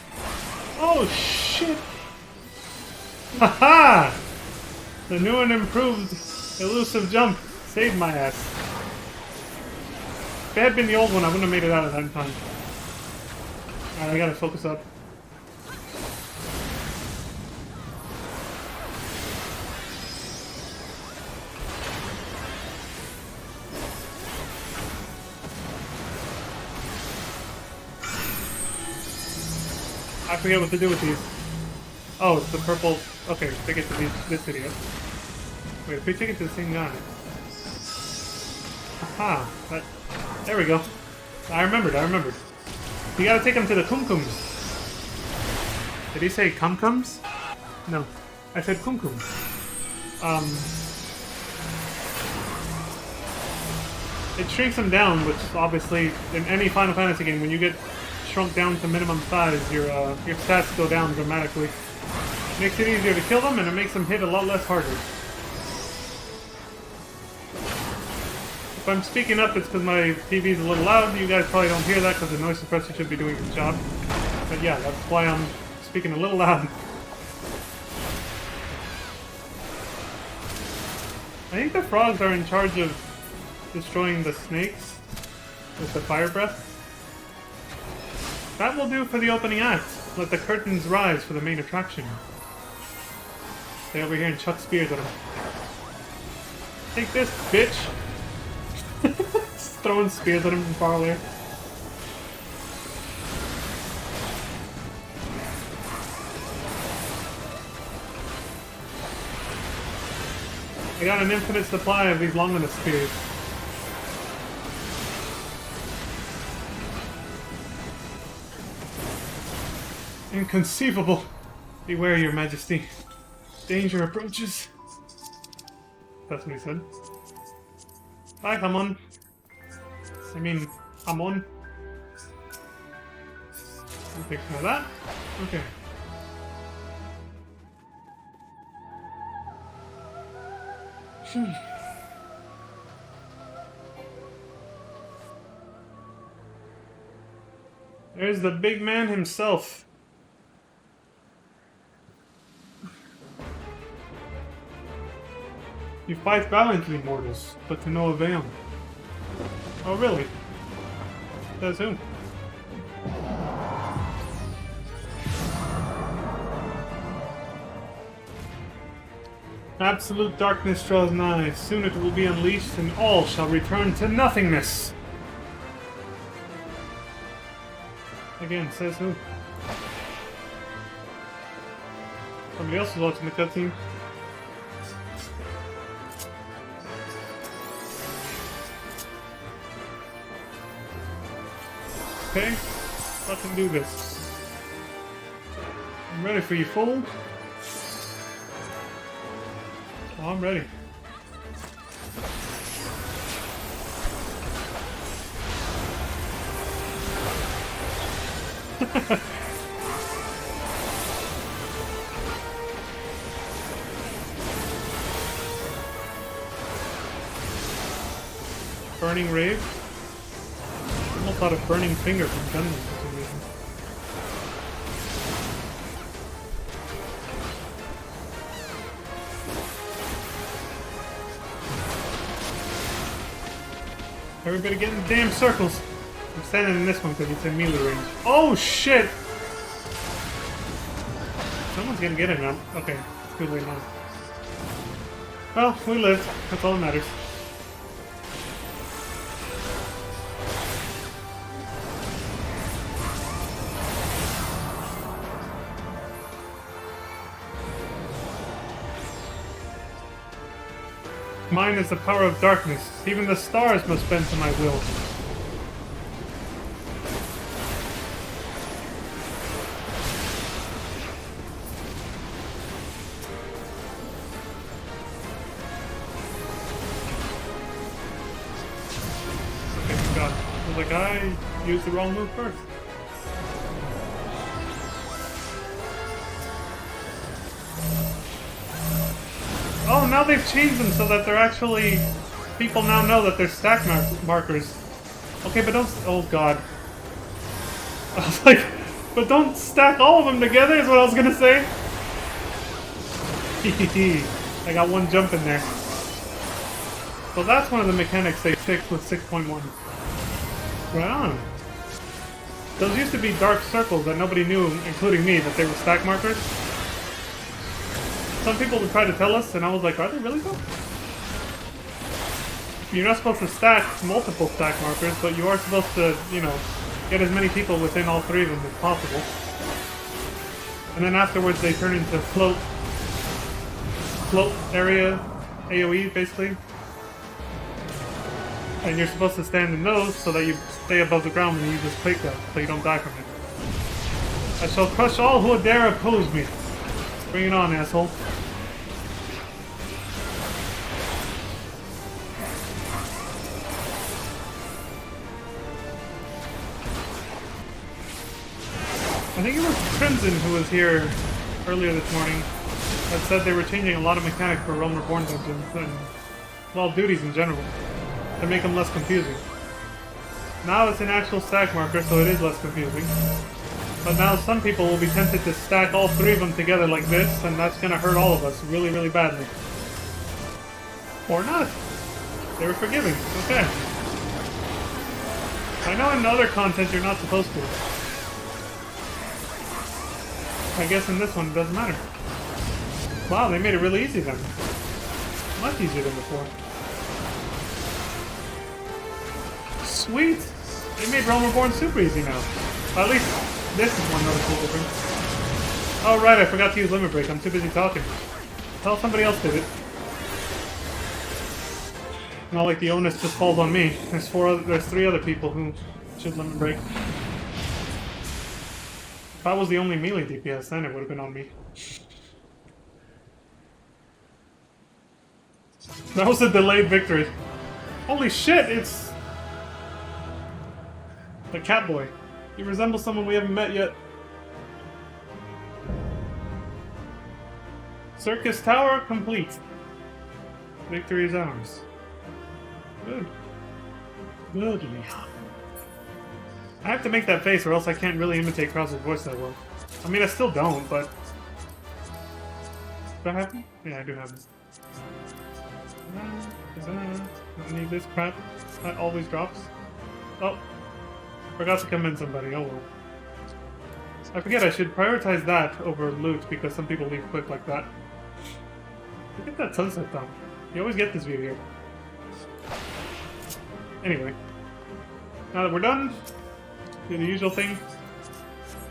Oh, shit! Haha! The new and improved elusive jump saved my ass. If it had been the old one, I wouldn't have made it out of that in time. Alright, I gotta focus up. I forget what to do with these. Oh, it's the purple... Okay, take it to this video. Wait, if we take it to the same guy... Aha! There we go. I remembered. You gotta take him to the kumkums. Did he say kumkums? No. I said kumkums. It shrinks him down, which obviously, in any Final Fantasy game, when you get shrunk down to minimum size, your stats go down dramatically. Makes it easier to kill them, and it makes them hit a lot less harder. If I'm speaking up, it's because my TV's a little loud. You guys probably don't hear that because the noise suppressor should be doing its job. But yeah, that's why I'm speaking a little loud. I think the frogs are in charge of destroying the snakes with the fire breath. That will do for the opening act. Let the curtains rise for the main attraction. Stay over here and chuck spears at him. Take this, bitch! Just throwing spears at him from far away. I got an infinite supply of these Longinus spears. Inconceivable! Beware, your majesty. Danger approaches. That's what he said. Bye, Hamon. I mean, Hamon. I'll take some of that. Okay. There's the big man himself. You fight valiantly, mortals, but to no avail. Oh, really? Says who? Absolute darkness draws nigh. Soon it will be unleashed, and all shall return to nothingness. Again, says who? Somebody else is watching the cutscene. Okay, fucking do this. I'm ready for you, fool. Oh, I'm ready. Burning Rave? I almost thought of Burning Finger from Gunman for some reason. Everybody get in the damn circles! I'm standing in this one because it's in melee range. Oh shit! Someone's gonna get it now. Okay, it's too late now. Well, we lived. That's all that matters. Mine is the power of darkness. Even the stars must bend to my will. Okay, God. I was like, I used the wrong move first. Oh, now they've changed them so that they're actually... People now know that they're stack markers. Okay, but don't... Oh, God. I was like... But don't stack all of them together is what I was gonna say. I got one jump in there. So that's one of the mechanics they fixed with 6.1. Right on. Those used to be dark circles that nobody knew, including me, that they were stack markers. Some people would try to tell us, and I was like, are they really though? You're not supposed to stack multiple stack markers, but you are supposed to, you know, get as many people within all three of them as possible. And then afterwards they turn into float area AoE, basically. And you're supposed to stand in those so that you stay above the ground when you just click them, so you don't die from it. I shall crush all who dare oppose me. Bring it on, asshole. I think it was Crimson who was here earlier this morning that said they were changing a lot of mechanics for Realm Reborn dungeons and, well, duties in general to make them less confusing. Now it's an actual stack marker, so it is less confusing. But now some people will be tempted to stack all three of them together like this, and that's gonna hurt all of us really, really badly. Or not. They were forgiving. Okay. I know in other content you're not supposed to. I guess in this one it doesn't matter. Wow, they made it really easy then. Much easier than before. Sweet! They made Realm Reborn super easy now. At least this is one noticeable difference. Oh right, I forgot to use Limit Break. I'm too busy talking. Tell somebody else did it. Not like the onus just falls on me. There's three other people who should Limit Break. If I was the only melee DPS, then it would have been on me. That was a delayed victory. Holy shit, it's... the Catboy. He resembles someone we haven't met yet. Circus Tower complete. Victory is ours. Good. Good, Leon. I have to make that face or else I can't really imitate Krauser's voice that well. I mean, I still don't, but... Do I have him? Yeah, I do have him. I need this crap. That always drops. Oh. Forgot to commend somebody. Oh well. I forget I should prioritize that over loot because some people leave quick like that. Look at that sunset though. You always get this view here. Anyway. Now that we're done, do the usual thing.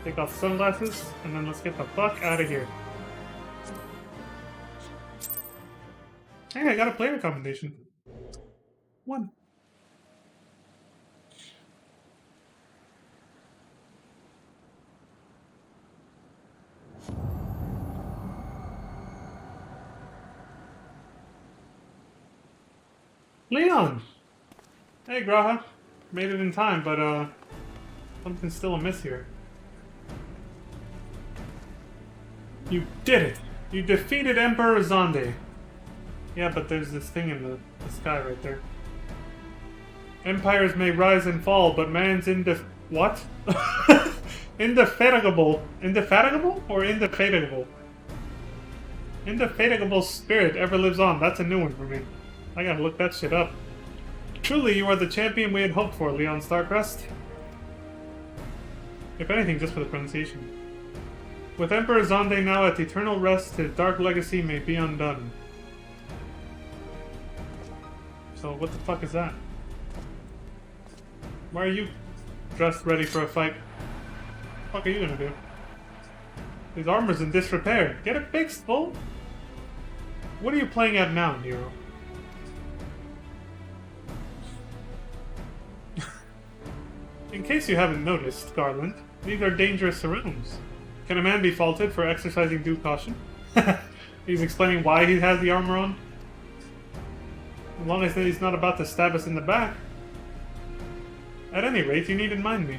Take off the sunglasses, and then let's get the fuck out of here. Hey, I got a player recommendation. 1. Leon! Hey, Graha. Made it in time, but, something's still amiss here. You did it! You defeated Emperor Zonde. Yeah, but there's this thing in the sky right there. Empires may rise and fall, but man's what? Indefatigable. Indefatigable? Or indefatigable? Indefatigable spirit ever lives on. That's a new one for me. I gotta look that shit up. Truly, you are the champion we had hoped for, Leon Starcrest. If anything, just for the pronunciation. With Emperor Zonde now at eternal rest, his dark legacy may be undone. So, what the fuck is that? Why are you dressed ready for a fight? What the fuck are you gonna do? His armor's in disrepair. Get it fixed, fool! What are you playing at now, Nero? In case you haven't noticed, Garland, these are dangerous rooms. Can a man be faulted for exercising due caution? He's explaining why he has the armor on. As long as he's not about to stab us in the back. At any rate, you needn't mind me.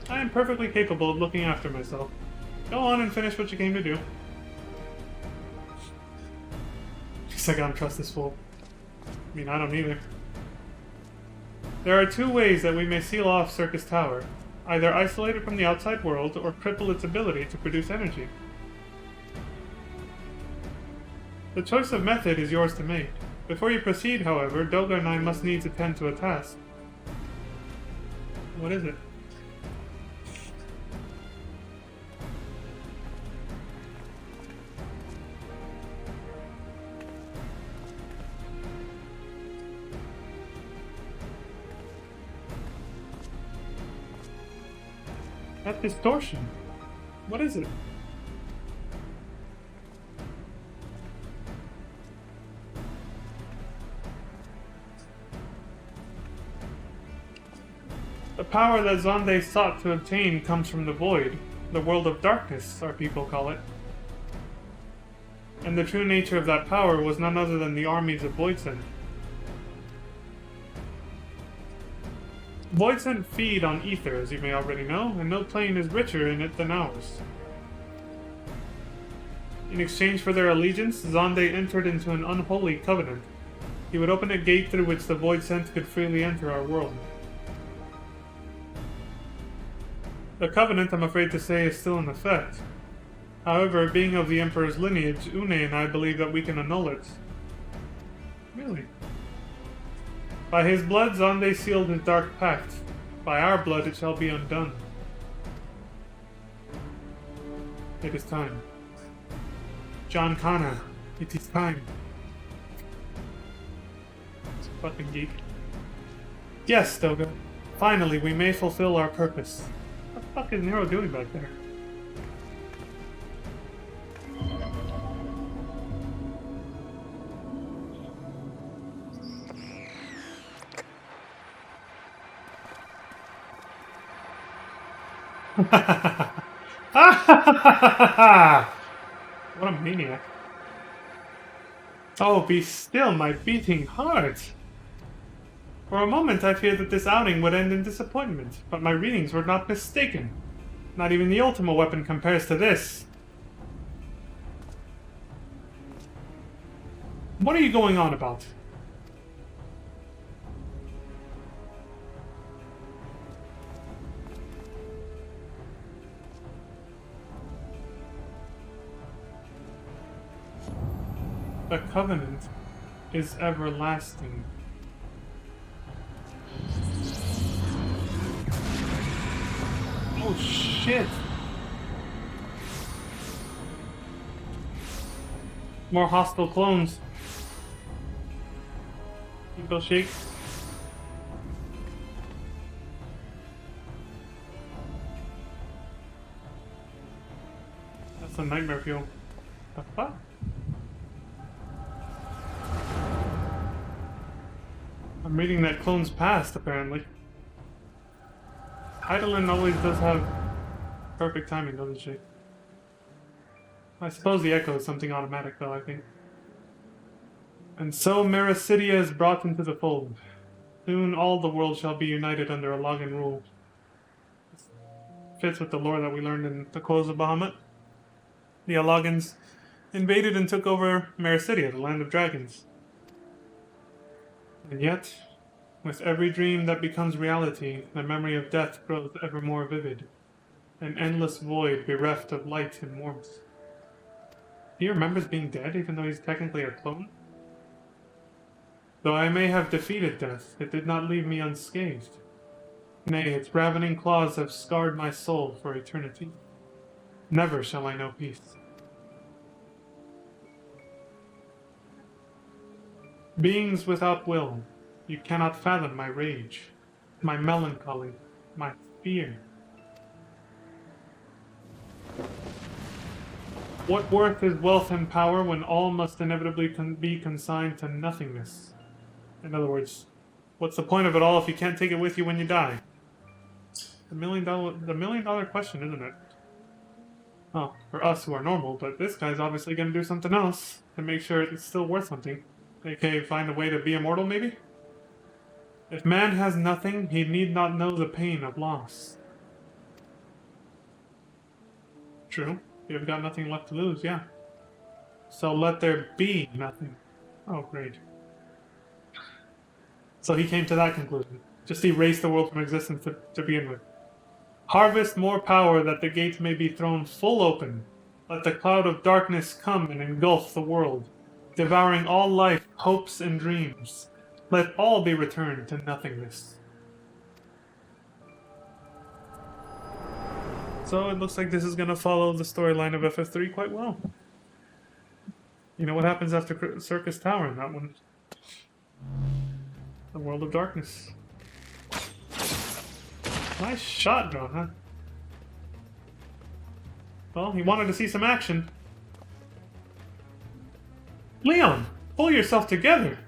I am perfectly capable of looking after myself. Go on and finish what you came to do. Guess I don't trust this fool. I mean, I don't either. There are two ways that we may seal off Circus Tower. Either isolate it from the outside world, or cripple its ability to produce energy. The choice of method is yours to make. Before you proceed, however, Doga and I must needs attend to a task. What is it? That distortion. What is it? The power that Zonde sought to obtain comes from the Void, the world of darkness, our people call it. And the true nature of that power was none other than the armies of Voidsent. Voidsent feed on ether, as you may already know, and no plane is richer in it than ours. In exchange for their allegiance, Zonde entered into an unholy covenant. He would open a gate through which the Voidsent could freely enter our world. The covenant, I'm afraid to say, is still in effect. However, being of the Emperor's lineage, Une and I believe that we can annul it. Really? By his blood, Zonde sealed his dark pact. By our blood, it shall be undone. It is time. John Connor, it is time. It's a fucking geek. Yes, Doga. Finally, we may fulfill our purpose. What the fuck is Nero doing back there? What a maniac. Oh, be still, my beating heart! For a moment I feared that this outing would end in disappointment, but my readings were not mistaken. Not even the Ultima weapon compares to this. What are you going on about? The covenant is everlasting. Oh shit! More hostile clones. People shake. That's a nightmare fuel. The fuck? I'm reading that clone's past, apparently. Heidelin always does have perfect timing, doesn't she? I suppose the echo is something automatic, though, I think. And so Mericidia is brought into the fold. Soon all the world shall be united under a Logan rule. This fits with the lore that we learned in the Close of Bahamut. The Alogans invaded and took over Mericidia, the land of dragons. And yet, with every dream that becomes reality, the memory of death grows ever more vivid. An endless void bereft of light and warmth. He remembers being dead, even though he's technically a clone? Though I may have defeated death, it did not leave me unscathed. Nay, its ravening claws have scarred my soul for eternity. Never shall I know peace. Beings without will, you cannot fathom my rage, my melancholy, my fear. What worth is wealth and power when all must inevitably be consigned to nothingness? In other words, what's the point of it all if you can't take it with you when you die? The million dollar question, isn't it? Oh, for us who are normal, but this guy's obviously gonna do something else to make sure it's still worth something. AKA find a way to be immortal, maybe? If man has nothing, he need not know the pain of loss. True. You've got nothing left to lose, yeah. So let there be nothing. Oh, great. So he came to that conclusion. Just erase the world from existence to begin with. Harvest more power that the gates may be thrown full open. Let the cloud of darkness come and engulf the world, devouring all life, hopes, and dreams. Let all be returned to nothingness. So it looks like this is going to follow the storyline of FF3 quite well. You know what happens after Circus Tower in that one? The World of Darkness. Nice shot, John, huh? Well, he wanted to see some action. Leon, pull yourself together!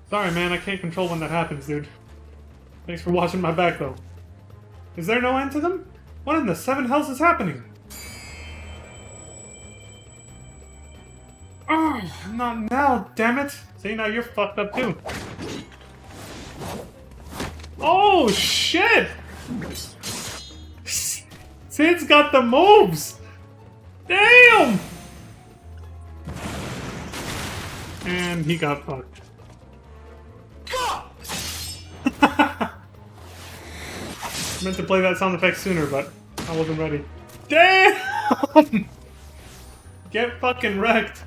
Sorry, man, I can't control when that happens, dude. Thanks for watching my back, though. Is there no end to them? What in the seven hells is happening? Oh, not now, damn it! See, now you're fucked up, too. Oh, shit! Sid's got the moves! Damn! And he got fucked. Meant to play that sound effect sooner, but I wasn't ready. Damn! Get fucking wrecked.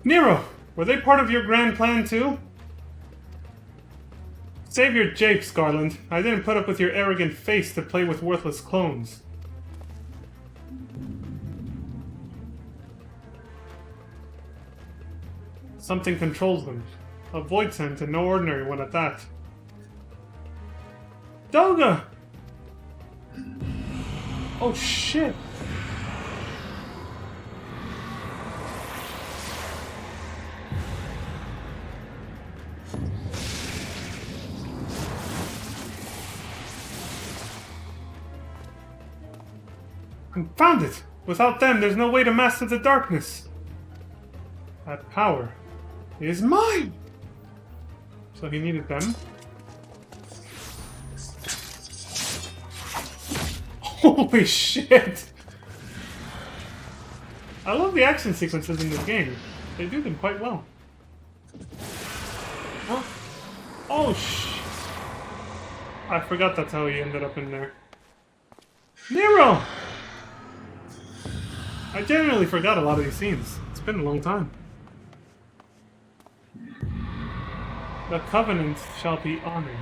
Nero, were they part of your grand plan too? Save your japes, Garland. I didn't put up with your arrogant face to play with worthless clones. Something controls them. A void scent and no ordinary one at that. Doga! Oh shit! Confound it! Without them, there's no way to master the darkness! That power is mine! So he needed them. Holy shit! I love the action sequences in this game. They do them quite well. Huh? Oh I forgot that's how he ended up in there. Nero! I genuinely forgot a lot of these scenes. It's been a long time. The Covenant shall be honored.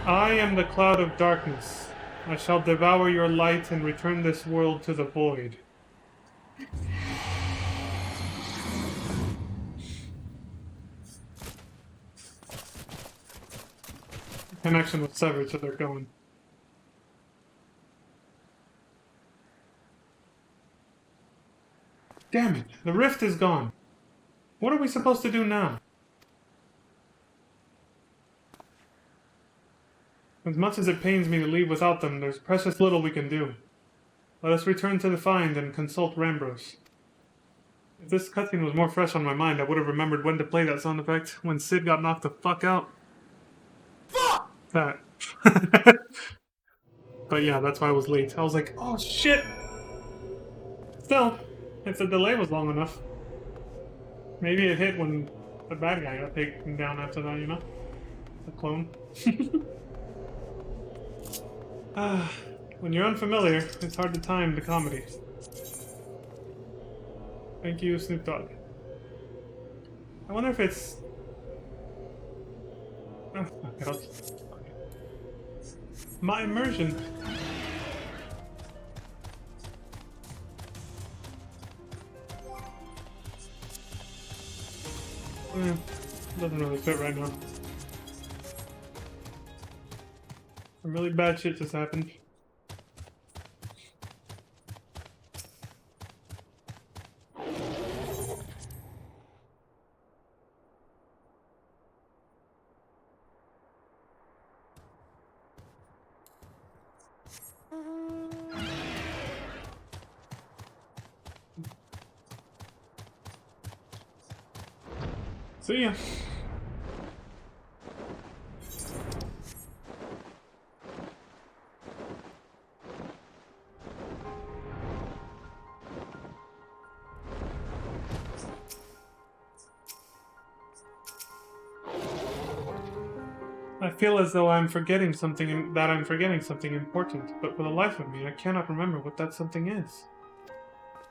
I am the cloud of darkness. I shall devour your light and return this world to the void. The connection was severed, so they're going. Damn it, the rift is gone. What are we supposed to do now? As much as it pains me to leave without them, there's precious little we can do. Let us return to the Find and consult Rambros. If this cutscene was more fresh on my mind, I would have remembered when to play that sound effect when Sid got knocked the fuck out. Fuck! That. But yeah, that's why I was late. I was like, oh shit! Still, if the delay was long enough, maybe it hit when the bad guy got taken down after that, you know? The clone. When you're unfamiliar, it's hard to time the comedy. Thank you, Snoop Dogg. I wonder if it's... Oh, okay. My immersion. Doesn't really fit right now. Some really bad shit just happened. See ya. I feel as though I'm forgetting something important, but for the life of me, I cannot remember what that something is.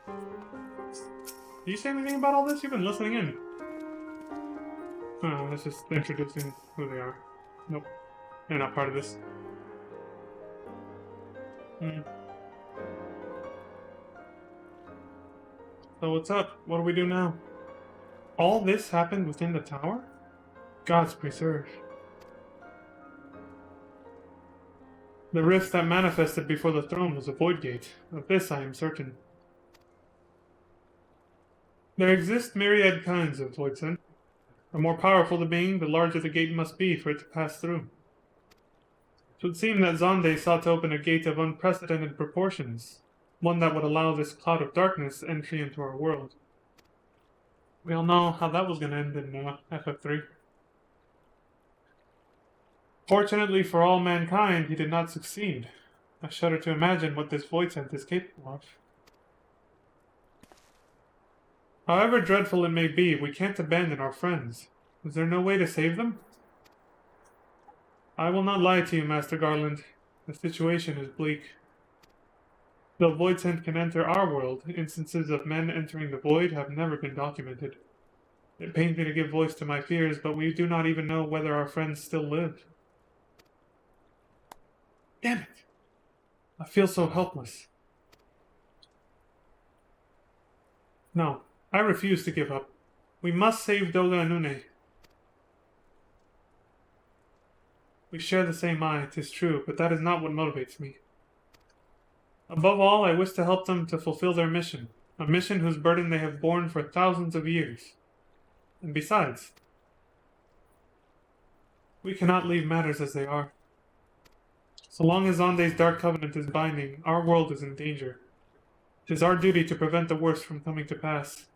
Do you say anything about all this? You've been listening in. Oh, that's just introducing who they are. Nope. They're not part of this. So what's up? What do we do now? All this happened within the tower? Gods preserve. The rift that manifested before the throne was a void gate. Of this I am certain. There exist myriad kinds of void scent. The more powerful the being, the larger the gate must be for it to pass through. It would seem that Zonde sought to open a gate of unprecedented proportions, one that would allow this cloud of darkness entry into our world. We all know how that was going to end in FF3. Fortunately for all mankind, he did not succeed. I shudder to imagine what this void scent is capable of. However dreadful it may be, we can't abandon our friends. Is there no way to save them? I will not lie to you, Master Garland. The situation is bleak. Though void scent can enter our world, instances of men entering the void have never been documented. It pains me to give voice to my fears, but we do not even know whether our friends still live. Damn it! I feel so helpless. No, I refuse to give up. We must save Doga and Une. We share the same eye, 'tis true, but that is not what motivates me. Above all, I wish to help them to fulfill their mission, a mission whose burden they have borne for thousands of years. And besides, we cannot leave matters as they are. So long as Zonde's Dark Covenant is binding, our world is in danger. It is our duty to prevent the worst from coming to pass.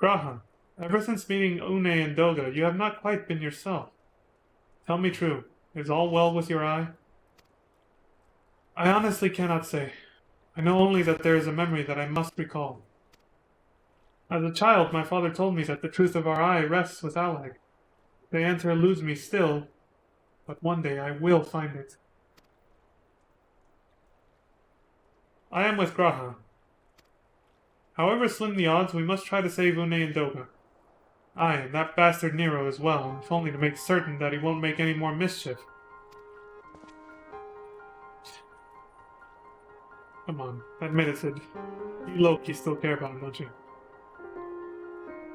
Graha, ever since meeting Une and Doga, you have not quite been yourself. Tell me true, is all well with your eye? I honestly cannot say. I know only that there is a memory that I must recall. As a child, my father told me that the truth of our eye rests with Allag. The answer eludes me still, but one day I will find it. I am with Graha. However slim the odds, we must try to save Une and Doga. Aye, and that bastard Nero as well, if only to make certain that he won't make any more mischief. Come on, admit it, Sid. You low-key still care about him, don't you?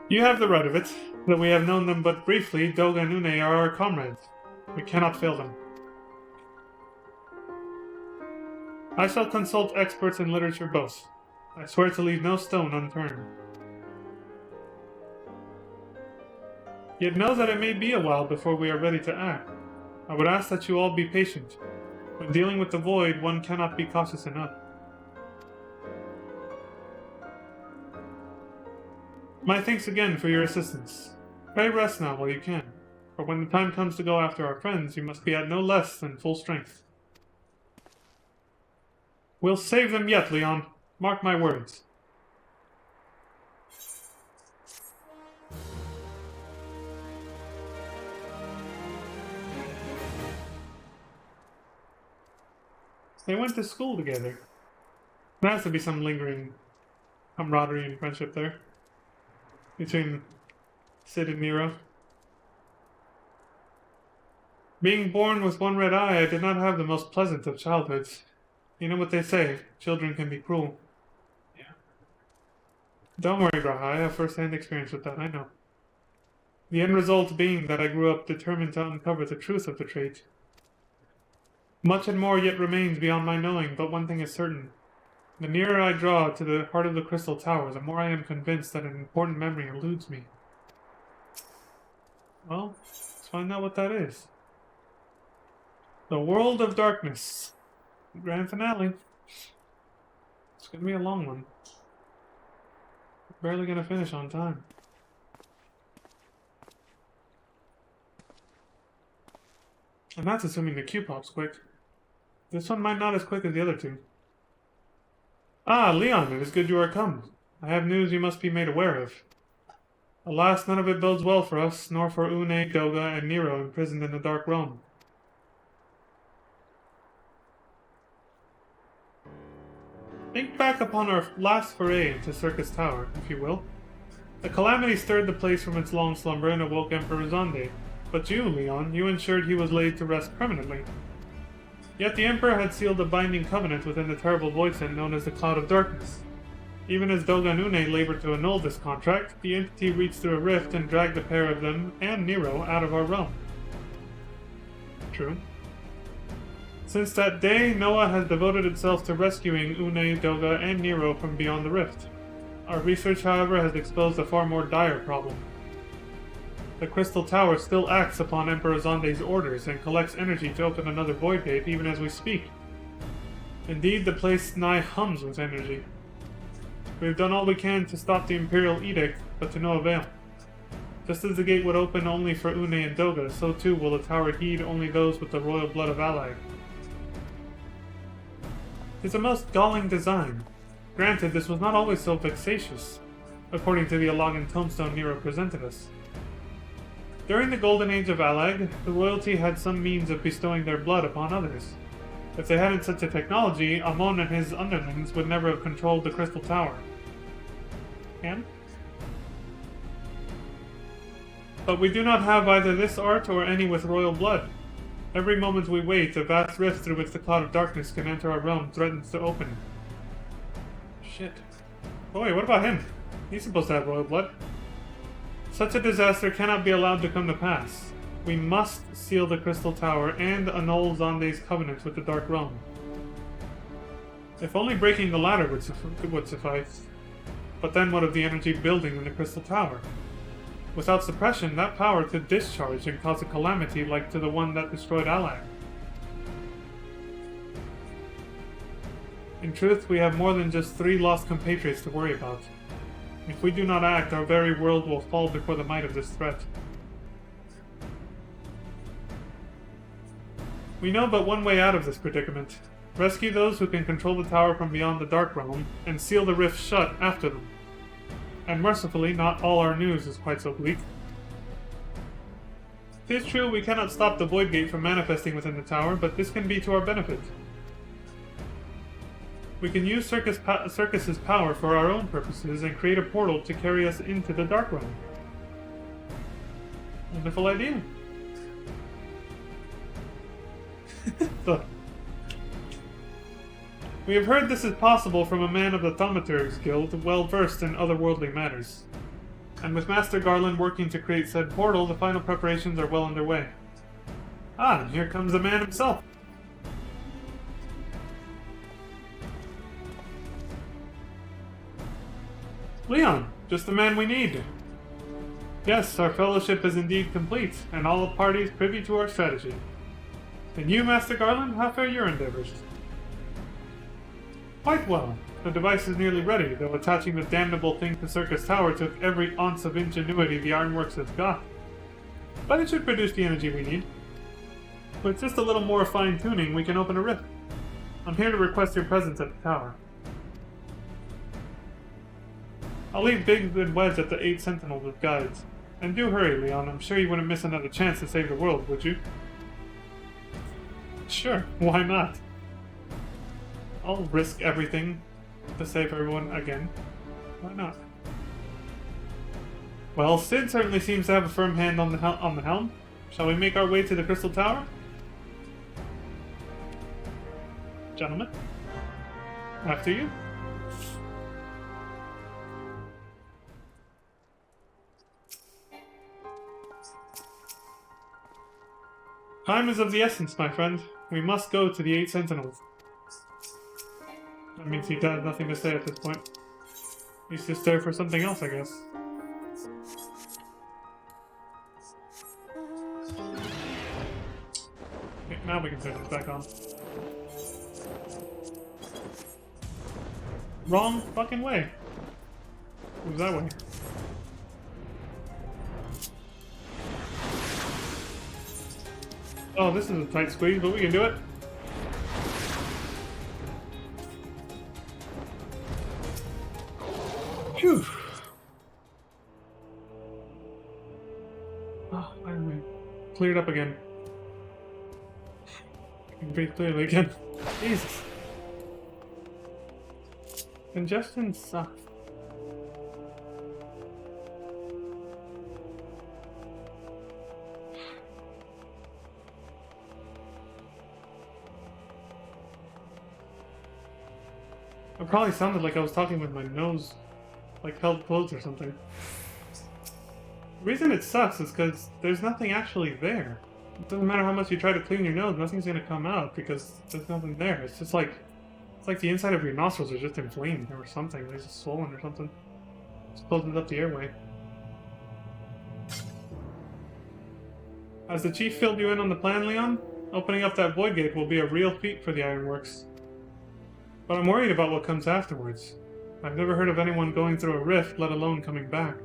You have the right of it. Though we have known them but briefly, Doga and Une are our comrades. We cannot fail them. I shall consult experts in literature both. I swear to leave no stone unturned. Yet know that it may be a while before we are ready to act. I would ask that you all be patient. When dealing with the void, one cannot be cautious enough. My thanks again for your assistance. Pray rest now while you can, for when the time comes to go after our friends, you must be at no less than full strength. We'll save them yet, Leon. Mark my words. They went to school together. There has to be some lingering camaraderie and friendship there between Sid and Nero. Being born with one red eye, I did not have the most pleasant of childhoods. You know what they say, children can be cruel. Yeah. Don't worry, Graha, I have first-hand experience with that, I know. The end result being that I grew up determined to uncover the truth of the trait. Much and more yet remains beyond my knowing, but one thing is certain. The nearer I draw to the heart of the Crystal Tower, the more I am convinced that an important memory eludes me. Well, let's find out what that is. The World of Darkness. Grand finale. It's gonna be a long one. Barely gonna finish on time. And that's assuming the Q pop's quick. This one might not as quick as the other two. Ah, Leon, it is good you are come. I have news you must be made aware of. Alas, none of it bodes well for us, nor for Une, Doga, and Nero imprisoned in the Dark Realm. Think back upon our last foray into Circus Tower, if you will. A calamity stirred the place from its long slumber and awoke Emperor Zonde. But you, Leon, you ensured he was laid to rest permanently. Yet the Emperor had sealed a binding covenant within the terrible voidsent known as the Cloud of Darkness. Even as Doga and Une labored to annul this contract, the entity reached through a rift and dragged the pair of them, and Nero, out of our realm. True. Since that day, Noah has devoted itself to rescuing Une, Doga, and Nero from beyond the rift. Our research, however, has exposed a far more dire problem. The Crystal Tower still acts upon Emperor Zonde's orders and collects energy to open another void gate even as we speak. Indeed, the place nigh hums with energy. We have done all we can to stop the Imperial Edict, but to no avail. Just as the gate would open only for Une and Doga, so too will the tower heed only those with the royal blood of Allied. It's a most galling design. Granted, this was not always so vexatious, according to the Allagan tombstone Nero presented us. During the Golden Age of Allag, the royalty had some means of bestowing their blood upon others. If they hadn't such a technology, Amon and his underlings would never have controlled the Crystal Tower. And? But we do not have either this art or any with royal blood. Every moment we wait, a vast rift through which the Cloud of Darkness can enter our realm threatens to open. Shit. Oh wait, what about him? He's supposed to have royal blood. Such a disaster cannot be allowed to come to pass. We must seal the Crystal Tower and annul Zonde's covenant with the Dark Realm. If only breaking the latter would suffice. But then what of the energy building in the Crystal Tower? Without suppression, that power could discharge and cause a calamity like to the one that destroyed Allag. In truth, we have more than just 3 lost compatriots to worry about. If we do not act, our very world will fall before the might of this threat. We know but one way out of this predicament. Rescue those who can control the tower from beyond the Dark Realm, and seal the rift shut after them. And mercifully, not all our news is quite so bleak. It is true we cannot stop the Void Gate from manifesting within the tower, but this can be to our benefit. We can use Circus's power for our own purposes and create a portal to carry us into the Dark Realm. Wonderful idea. We have heard this is possible from a man of the Thaumaturgs Guild, well versed in otherworldly matters. And with Master Garland working to create said portal, the final preparations are well underway. Ah, and here comes the man himself. Leon, just the man we need. Yes, our fellowship is indeed complete, and all parties privy to our strategy. And you, Master Garland, how fare your endeavors? Quite well. The device is nearly ready, though attaching the damnable thing to Circus Tower took every ounce of ingenuity the Ironworks has got. But it should produce the energy we need. With just a little more fine-tuning, we can open a rift. I'm here to request your presence at the tower. I'll leave Biggs and Wedge at the 8 Sentinels with guides. And do hurry, Leon. I'm sure you wouldn't miss another chance to save the world, would you? Sure, why not? I'll risk everything to save everyone again. Why not? Well, Sid certainly seems to have a firm hand on the helm. Shall we make our way to the Crystal Tower? Gentlemen, after you. Time is of the essence, my friend. We must go to the 8 Sentinels. That means he has nothing to say at this point. He's just there for something else, I guess. Okay. Now we can turn this back on. Wrong fucking way. It was that way. Oh, this is a tight squeeze, but we can do it. Phew. Oh, finally. Cleared up again. I can breathe clearly again. Jesus. Congestion sucks. It probably sounded like I was talking with my nose, like, held closed or something. The reason it sucks is because there's nothing actually there. It doesn't matter how much you try to clean your nose, nothing's gonna come out because there's nothing there. It's just like, it's like the inside of your nostrils are just inflamed or something. They're just swollen or something. Just closes up the airway. Has the chief filled you in on the plan, Leon? Opening up that void gate will be a real feat for the Ironworks. But I'm worried about what comes afterwards. I've never heard of anyone going through a rift, let alone coming back.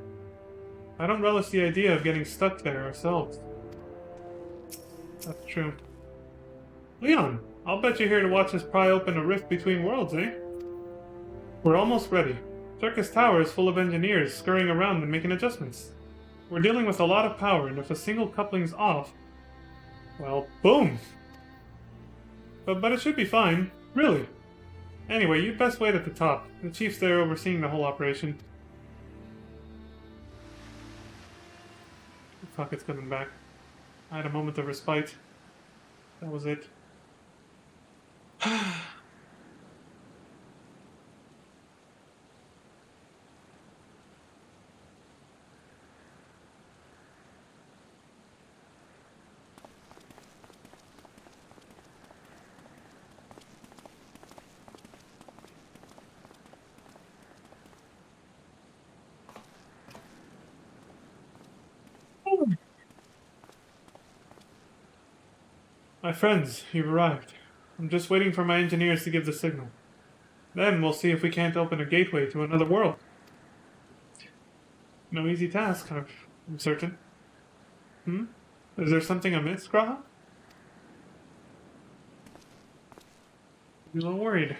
I don't relish the idea of getting stuck there ourselves. That's true. Leon, I'll bet you're here to watch us pry open a rift between worlds, eh? We're almost ready. Circus Tower is full of engineers scurrying around and making adjustments. We're dealing with a lot of power, and if a single coupling's off, well, boom! But it should be fine, really. Anyway, you'd best wait at the top. The chief's there overseeing the whole operation. Fuck, it's coming back. I had a moment of respite. That was it. My friends, you've arrived. I'm just waiting for my engineers to give the signal. Then we'll see if we can't open a gateway to another world. No easy task, I'm certain. Is there something amiss, Graha? I'm a little worried.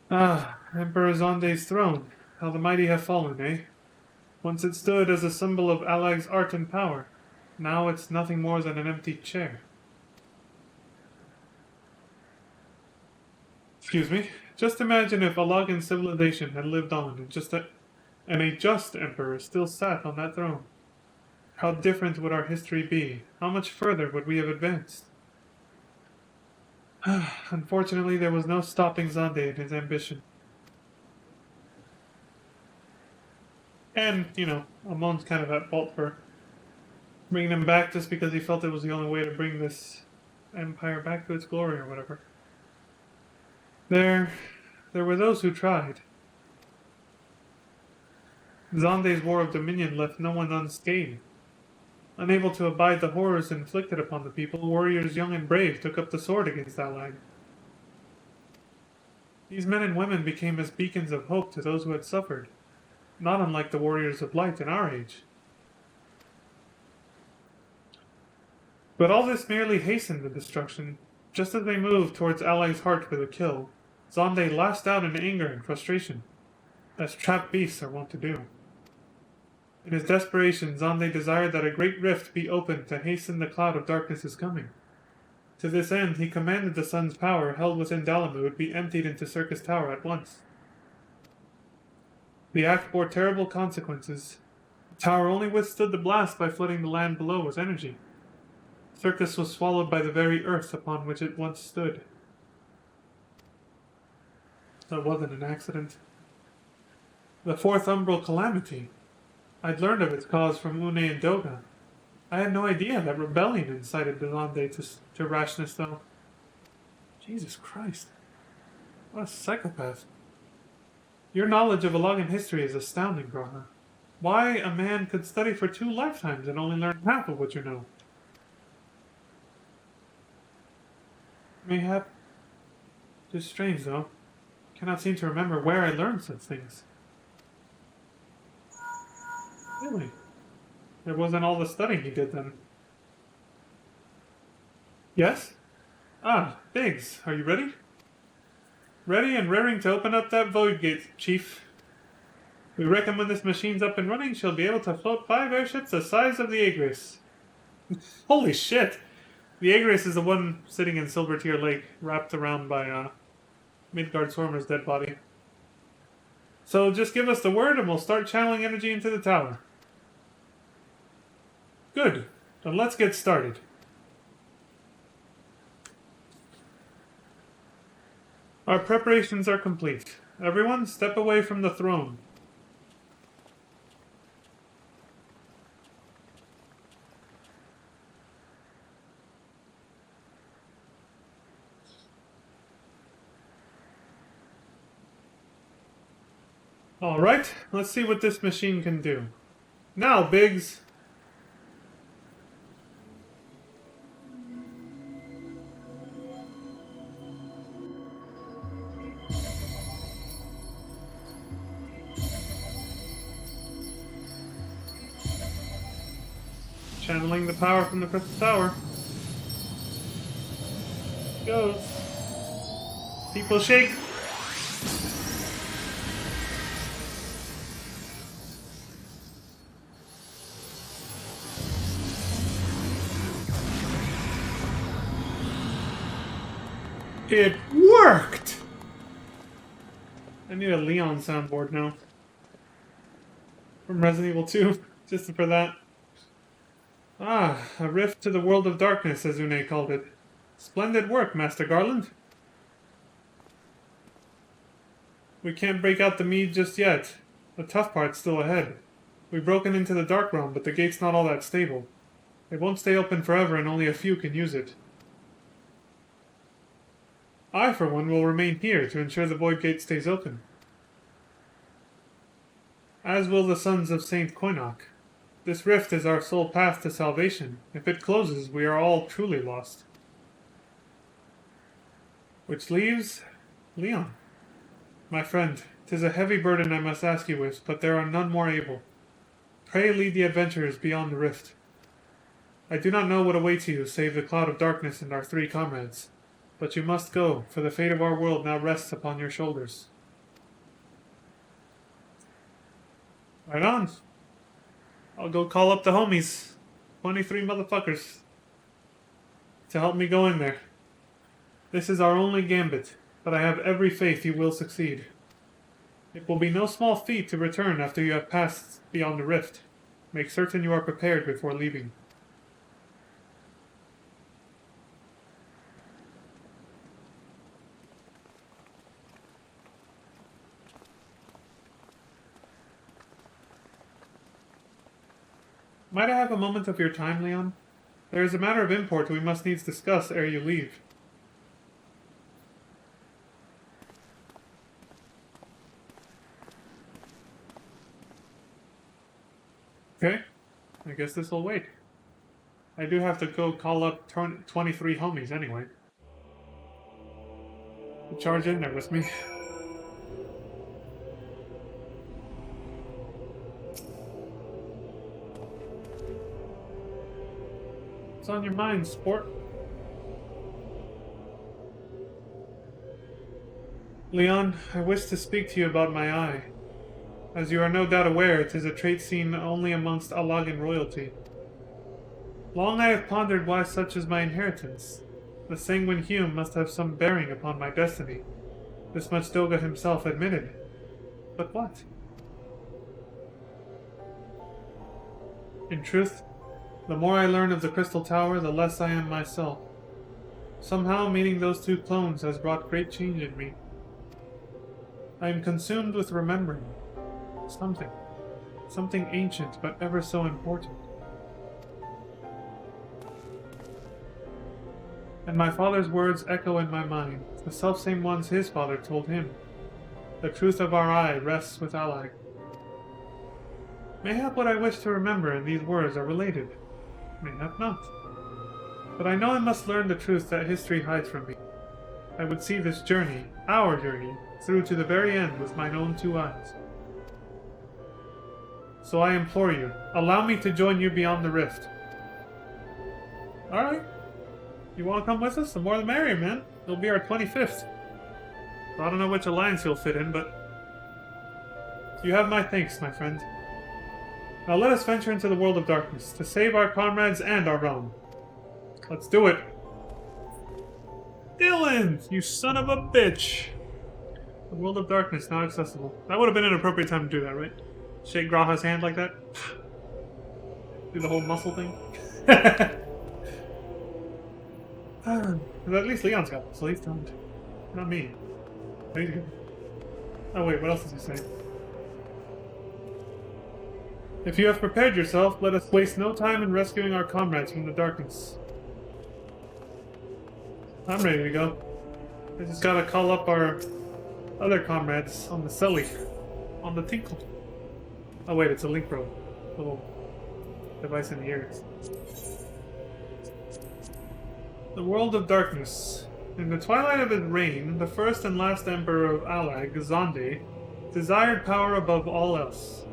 Ah, Emperor Zonde's throne. How the mighty have fallen, eh? Once it stood as a symbol of Alag's art and power. Now it's nothing more than an empty chair. Excuse me. Just imagine if Alagan civilization had lived on and a just emperor still sat on that throne. How different would our history be? How much further would we have advanced? Unfortunately, there was no stopping Zonde in his ambition. And, Amon's kind of at fault for bringing him back just because he felt it was the only way to bring this empire back to its glory or whatever. There were those who tried. Zonde's War of Dominion left no one unscathed. Unable to abide the horrors inflicted upon the people, warriors young and brave took up the sword against Alag. These men and women became as beacons of hope to those who had suffered, not unlike the warriors of light in our age. But all this merely hastened the destruction. Just as they moved towards Alag's heart for the kill, Zonde lashed out in anger and frustration, as trapped beasts are wont to do. In his desperation, Zonde desired that a great rift be opened to hasten the cloud of darkness's coming. To this end, he commanded the sun's power held within Dalamud be emptied into Circus Tower at once. The act bore terrible consequences. The tower only withstood the blast by flooding the land below with energy. Circus was swallowed by the very earth upon which it once stood. That wasn't an accident. The fourth umbral calamity. I'd learned of its cause from Une and Doga. I had no idea that rebellion incited Delande to rashness, though. Jesus Christ. What a psychopath. Your knowledge of Alagan history is astounding, Graha. Why a man could study for 2 lifetimes and only learn half of what you know? Mayhap. It is strange, though. Cannot seem to remember where I learned such things. Really? It wasn't all the studying he did then. Yes? Ah, Biggs, are you ready? Ready and raring to open up that void gate, Chief. We reckon when this machine's up and running, she'll be able to float 5 airships the size of the Aegris. Holy shit! The Aegris is the one sitting in Silver Tear Lake, wrapped around by Midgard Swarmer's dead body. So just give us the word and we'll start channeling energy into the tower. Good. Then let's get started. Our preparations are complete. Everyone, step away from the throne. Alright, let's see what this machine can do. Now, Biggs! Channeling the power from the Crystal Tower. Goes. People shake. It worked! I need a Leon soundboard now. From Resident Evil 2, just for that. Ah, a rift to the world of darkness, as Une called it. Splendid work, Master Garland. We can't break out the mead just yet. The tough part's still ahead. We've broken into the Dark Realm, but the gate's not all that stable. It won't stay open forever and only a few can use it. I, for one, will remain here to ensure the Void Gate stays open. As will the sons of Saint Koinok. This rift is our sole path to salvation. If it closes, we are all truly lost. Which leaves Leon. My friend, 'tis a heavy burden I must ask you with, but there are none more able. Pray lead the adventurers beyond the rift. I do not know what awaits you save the cloud of darkness and our 3 comrades. But you must go, for the fate of our world now rests upon your shoulders. Right on. I'll go call up the homies. 23 motherfuckers. To help me go in there. This is our only gambit, but I have every faith you will succeed. It will be no small feat to return after you have passed beyond the rift. Make certain you are prepared before leaving. Might I have a moment of your time, Leon? There is a matter of import we must needs discuss ere you leave. Okay, I guess this will wait. I do have to go call up 23 homies anyway. Charge in there with me. What's on your mind, sport? Leon, I wish to speak to you about my eye. As you are no doubt aware, it is a trait seen only amongst Alagan royalty. Long I have pondered why such is my inheritance. The sanguine Hume must have some bearing upon my destiny. This much Doga himself admitted. But what? In truth, the more I learn of the Crystal Tower, the less I am myself. Somehow, meeting those 2 clones has brought great change in me. I am consumed with remembering something. Something ancient, but ever so important. And my father's words echo in my mind, the selfsame ones his father told him. The truth of our eye rests with Alag. Mayhap what I wish to remember in these words are related. Mayhap not. But I know I must learn the truth that history hides from me. I would see this journey, our journey, through to the very end with mine own 2 eyes. So I implore you, allow me to join you beyond the rift. Alright. You want to come with us? The more the merrier, man. It'll be our 25th. So I don't know which alliance you'll fit in, but you have my thanks, my friend. Now let us venture into the world of darkness, to save our comrades and our realm. Let's do it. Dylan! You son of a bitch! The world of darkness now accessible. That would have been an appropriate time to do that, right? Shake Graha's hand like that? Do the whole muscle thing? But at least Leon's got this, so he's don't. Not me. Oh wait, what else does he say? If you have prepared yourself, let us waste no time in rescuing our comrades from the darkness. I'm ready to go. I just gotta call up our other comrades on the Sully. On the Tinkle. Oh wait, it's a link bro. Little device in the ears. The world of darkness. In the twilight of his reign, the first and last emperor of Alag, Zonde, desired power above all else.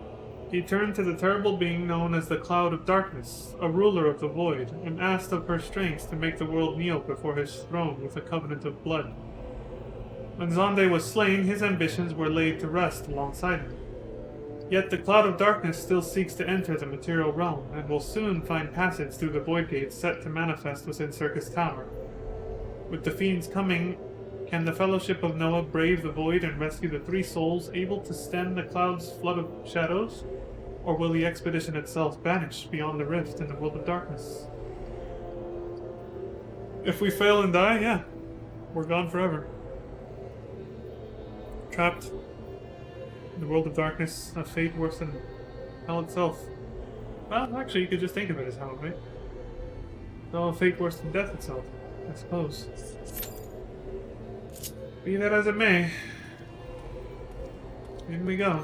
He turned to the terrible being known as the Cloud of Darkness, a ruler of the Void, and asked of her strength to make the world kneel before his throne with a covenant of blood. When Zonde was slain, his ambitions were laid to rest alongside him. Yet the Cloud of Darkness still seeks to enter the material realm, and will soon find passage through the Void Gates set to manifest within Circus Tower. With the Fiends coming, can the Fellowship of Noah brave the Void and rescue the 3 souls able to stem the Cloud's flood of shadows? Or will the expedition itself vanish beyond the rift in the world of darkness? If we fail and die, yeah, we're gone forever. Trapped in the world of darkness, a fate worse than hell itself. Well, actually, you could just think of it as hell, right? So a fate worse than death itself, I suppose. Be that as it may, in we go.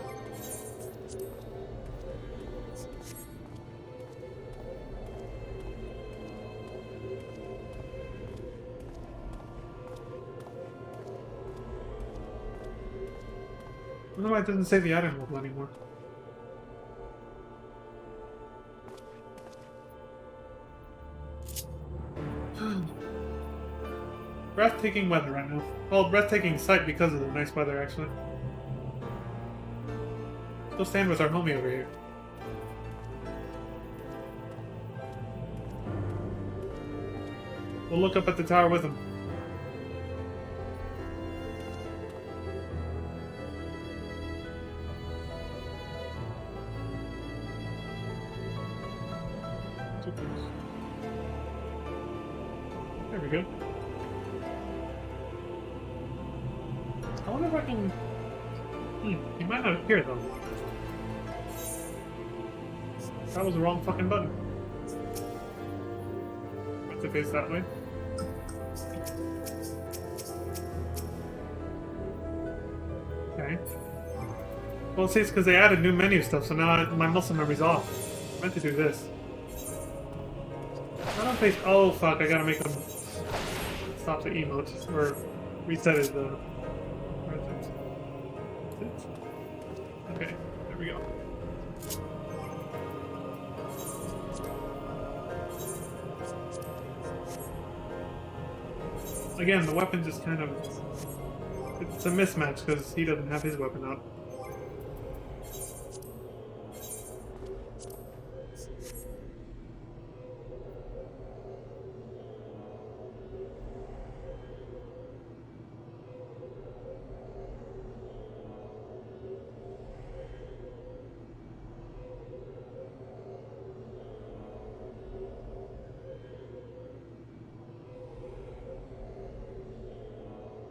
I don't know why it doesn't say the item level anymore. Breathtaking weather right now. Well, breathtaking sight because of the nice weather, actually. Go stand with our homie over here. We'll look up at the tower with him. There we go. I wonder if I can... he might not appear though. That was the wrong fucking button. Have to face that way. Okay. Well, see, it's because they added new menu stuff, so now my muscle memory's off. I meant to do this. I don't face. Oh fuck! I gotta make them stop the emote or reset his. Where is it? Okay, there we go. Again, the weapon just kind of. It's a mismatch because he doesn't have his weapon out.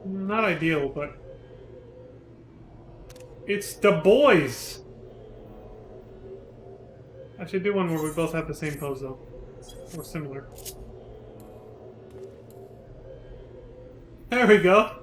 Not ideal, but it's the boys. I should do one where we both have the same pose, though, or similar. There we go.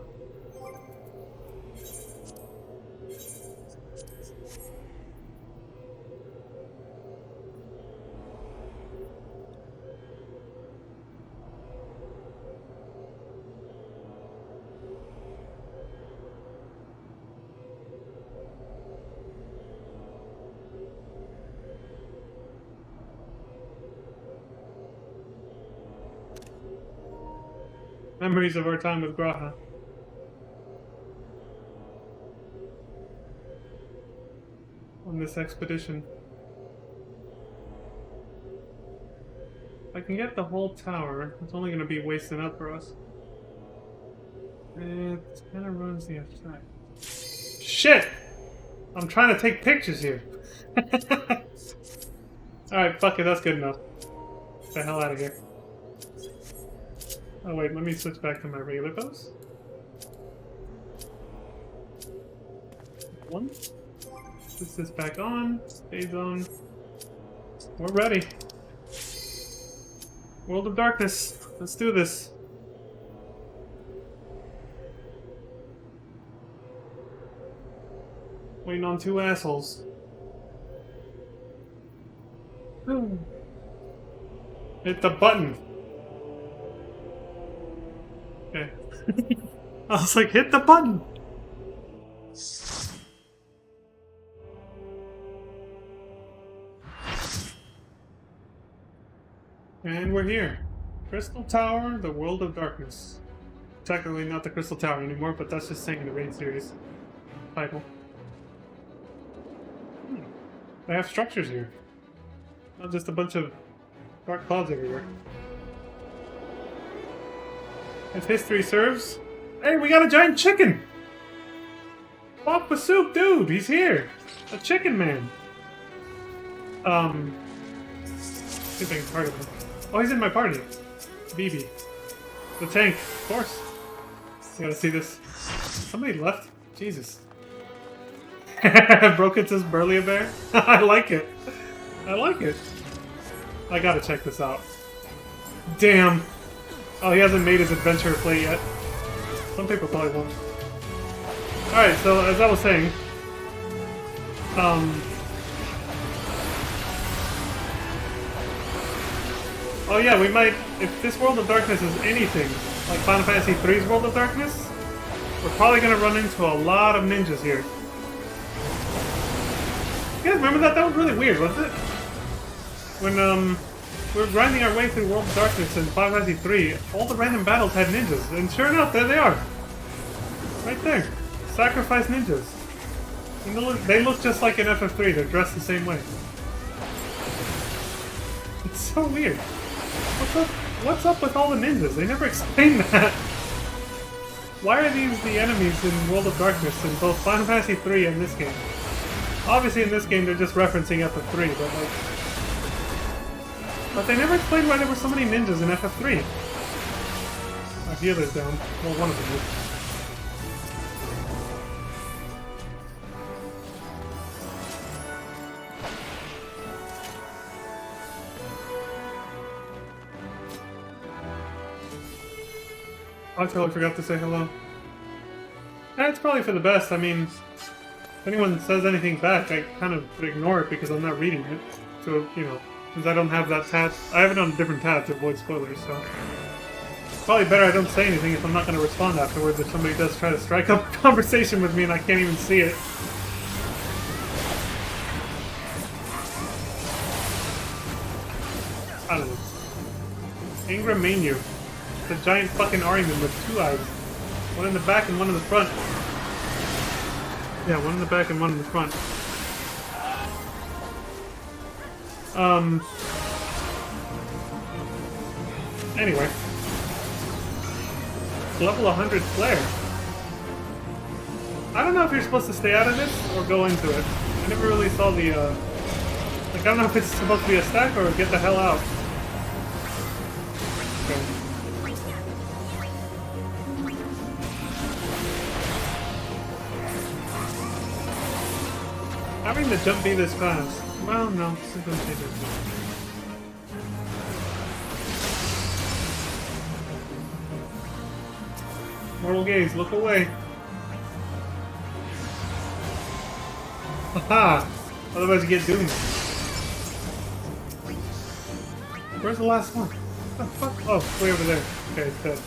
Memories of our time with Graha. On this expedition. If I can get the whole tower, it's only going to be wasting up for us. It kind of ruins the effect. Shit! I'm trying to take pictures here. Alright, fuck it, that's good enough. Get the hell out of here. Oh wait, let me switch back to my regular pose. One. Puts this back on. Stays on. We're ready. World of Darkness. Let's do this. Waiting on two assholes. Hit the button. Okay. I was like, hit the button. And we're here. Crystal Tower, the World of Darkness. Technically not the Crystal Tower anymore, but that's just saying the raid series title. They have structures here. Not just a bunch of dark clouds everywhere. If history serves... Hey, we got a giant chicken! Bok Basuk, dude, he's here! A chicken man! See if I can target him. Oh, he's in my party. BB. The tank, of course. You gotta see this. Somebody left? Jesus. Broken says Burly a Bear? I like it. I like it. I gotta check this out. Damn. Oh, he hasn't made his adventure play yet. Some people probably won't. Alright, so as I was saying, oh yeah, we might, if this World of Darkness is anything like Final Fantasy III's World of Darkness, we're probably gonna run into a lot of ninjas here. You guys remember that? That was really weird, wasn't it? When, we were grinding our way through World of Darkness in Final Fantasy III, all the random battles had ninjas, and sure enough, there they are. Right there. Sacrifice ninjas. And they look just like in FF3, they're dressed the same way. It's so weird. What's up with all the ninjas? They never explain that. Why are these the enemies in World of Darkness in both Final Fantasy III and this game? Obviously in this game they're just referencing FF3, but like... But they never explained why there were so many ninjas in FF3. My healer's down. Well, one of them is. I totally forgot to say hello. And it's probably for the best. I mean, if anyone says anything back, I kind of ignore it because I'm not reading it. So, you know, since I don't have that tab, I have it on a different tab to avoid spoilers, so... It's probably better I don't say anything if I'm not going to respond afterwards if somebody does try to strike up a conversation with me and I can't even see it. I don't know. Ingram Manu. The giant fucking Ariman with two eyes. One in the back and one in the front. Yeah, one in the back and one in the front. Anyway. Level 100 Flare. I don't know if you're supposed to stay out of this or go into it. I never really saw the, like, I don't know if it's supposed to be a stack or get the hell out. Okay. Having the jump be this fast. Well, no, it's going to take it. Mortal gaze, look away. Haha! Otherwise you get doomed. Where's the last one? What the fuck? Oh, way over there. Okay, it's dead.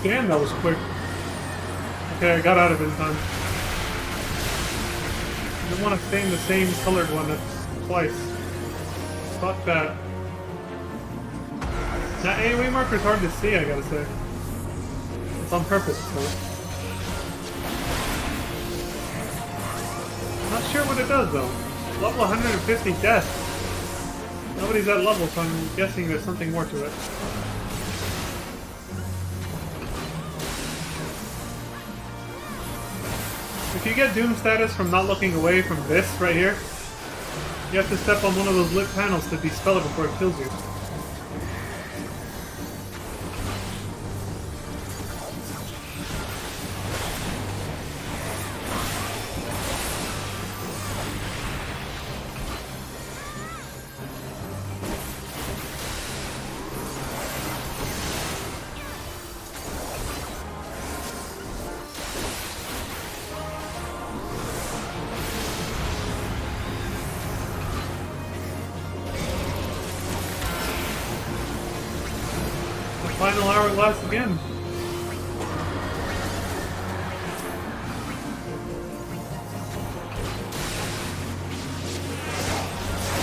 Damn, that was quick. Okay, I got out of it in time. I don't want to stay in the same colored one twice. Fuck that. That AoE marker's hard to see, I gotta say. It's on purpose, so. I'm not sure what it does, though. Level 150 death. Nobody's at level, so I'm guessing there's something more to it. If you get Doom status from not looking away from this right here, you have to step on one of those lit panels to dispel it before it kills you. Final hourglass again.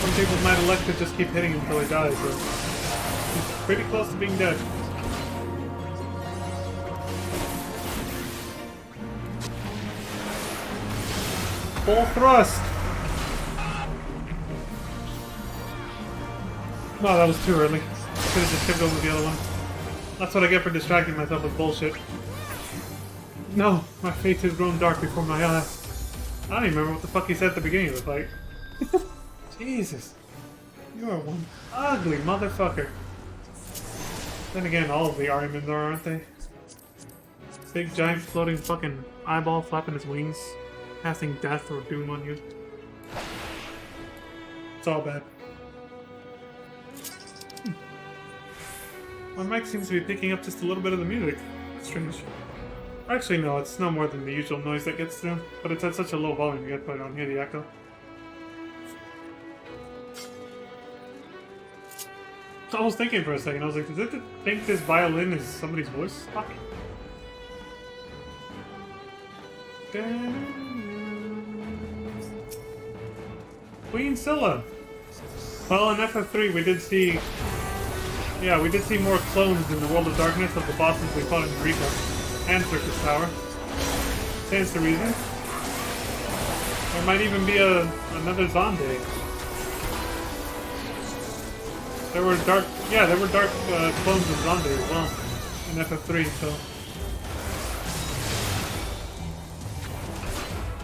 Some people might elect to just keep hitting him until he dies, but he's pretty close to being dead. Full thrust! No, that was too early. Could have just kept going with the other one. That's what I get for distracting myself with bullshit. No, my face has grown dark before my eyes. I don't even remember what the fuck he said at the beginning of the fight. Jesus. You are one ugly motherfucker. Then again, all of the Armins are, aren't they? Big, giant, floating fucking eyeball flapping his wings, casting death or doom on you. It's all bad. My mic seems to be picking up just a little bit of the music. That's strange. Actually, no, it's no more than the usual noise that gets through, but it's at such a low volume you get quite don't hear the echo. I was thinking for a second, I was like, does it think this violin is somebody's voice talking? Queen Scylla! Well, in FF3 we did see... Yeah, we did see more clones in the World of Darkness of the bosses we fought in Eureka and Circus Tower. Stands to reason. There might even be another Zonde. There were dark clones of Zonde as well in FF3, so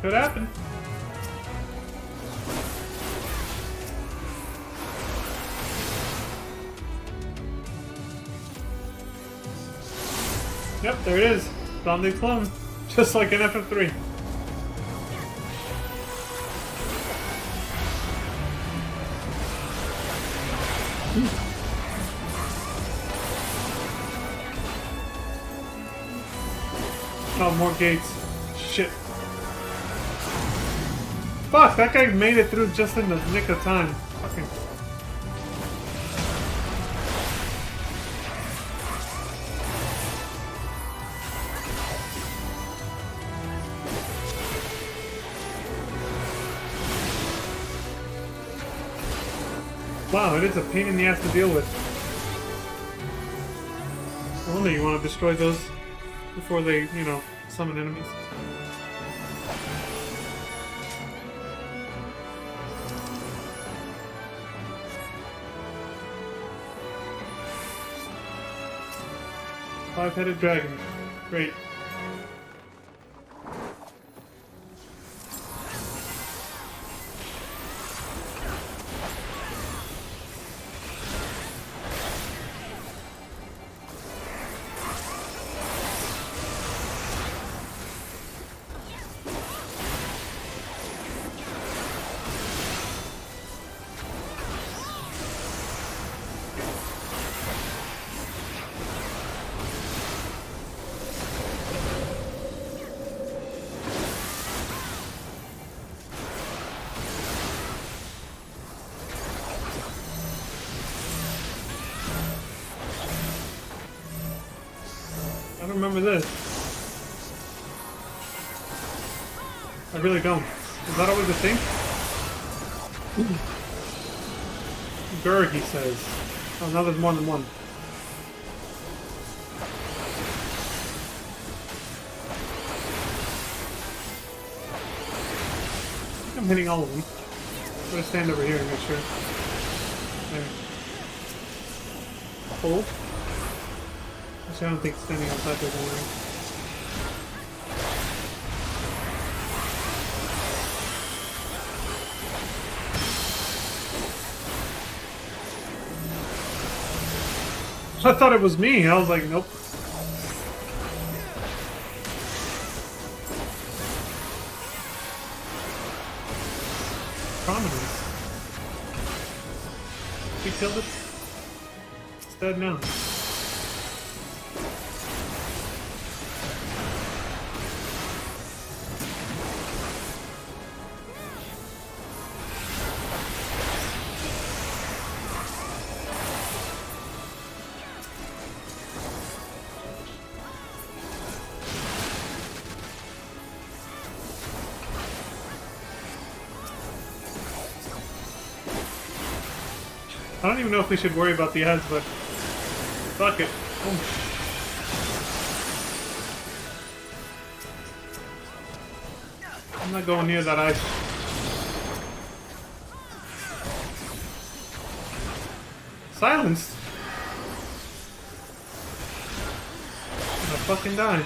could happen. Yep, there it is. Zonde clone. Just like in FF3. Oh, more gates. Shit. Fuck, that guy made it through just in the nick of time. Fucking... Wow, it is a pain in the ass to deal with. No wonder you want to destroy those before they, you know, summon enemies. Five-headed dragon. Great. remember this. I really don't. Is that always the thing? Grr, he says. Oh, now there's more than one. I think I'm hitting all of them. I'm gonna stand over here and make sure. There. Pull. Actually, I don't think standing outside does anything. I thought it was me. I was like, nope. Prominence. We killed it. It's dead now. I don't even know if we should worry about the ads, but fuck it. Oh. I'm not going near that ice. Silenced? I'm gonna fucking die.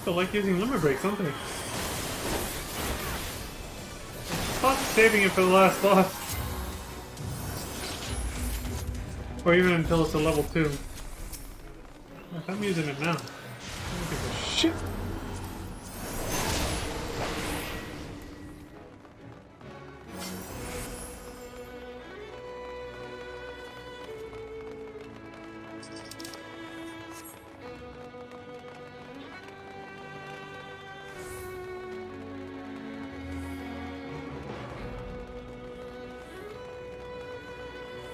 I like using limit breaks, don't they? Fuck saving it for the last boss. Or even until it's a level 2. If I'm using it now, I don't give a shit.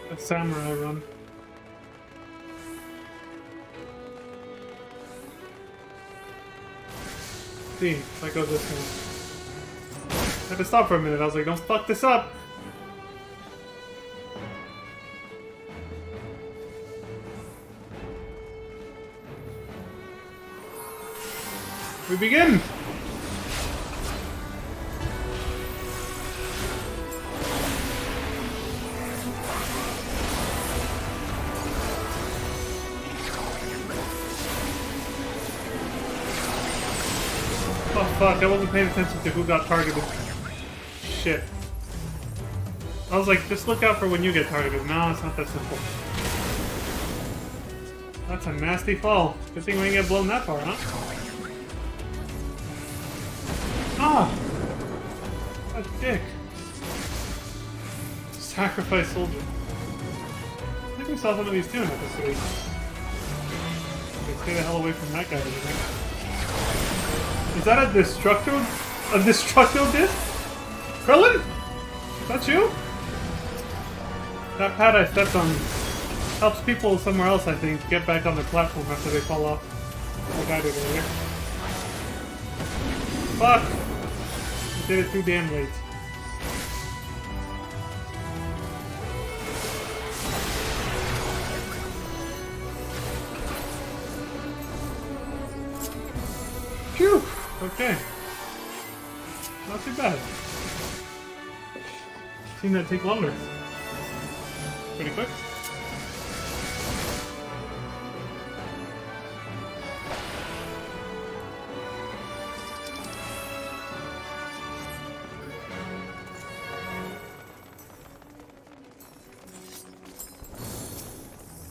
A samurai run. See, if I go this way. I had to stop for a minute. I was like, don't fuck this up. We begin. Oh fuck, I wasn't paying attention to who got targeted. Shit. I was like, just look out for when you get targeted. No, it's not that simple. That's a nasty fall. Good thing we didn't get blown that far, huh? Ah! What a dick. Sacrifice soldier. I think we saw some of these too in episode 8. Okay, stay the hell away from that guy over there. Is that a destructo? A destructo disc? Krillin? Is that you? That pad I stepped on helps people somewhere else, I think, get back on the platform after they fall off. I died over there. Fuck! I did it too damn late. Phew! Okay. Not too bad. Seen that take longer. Pretty quick.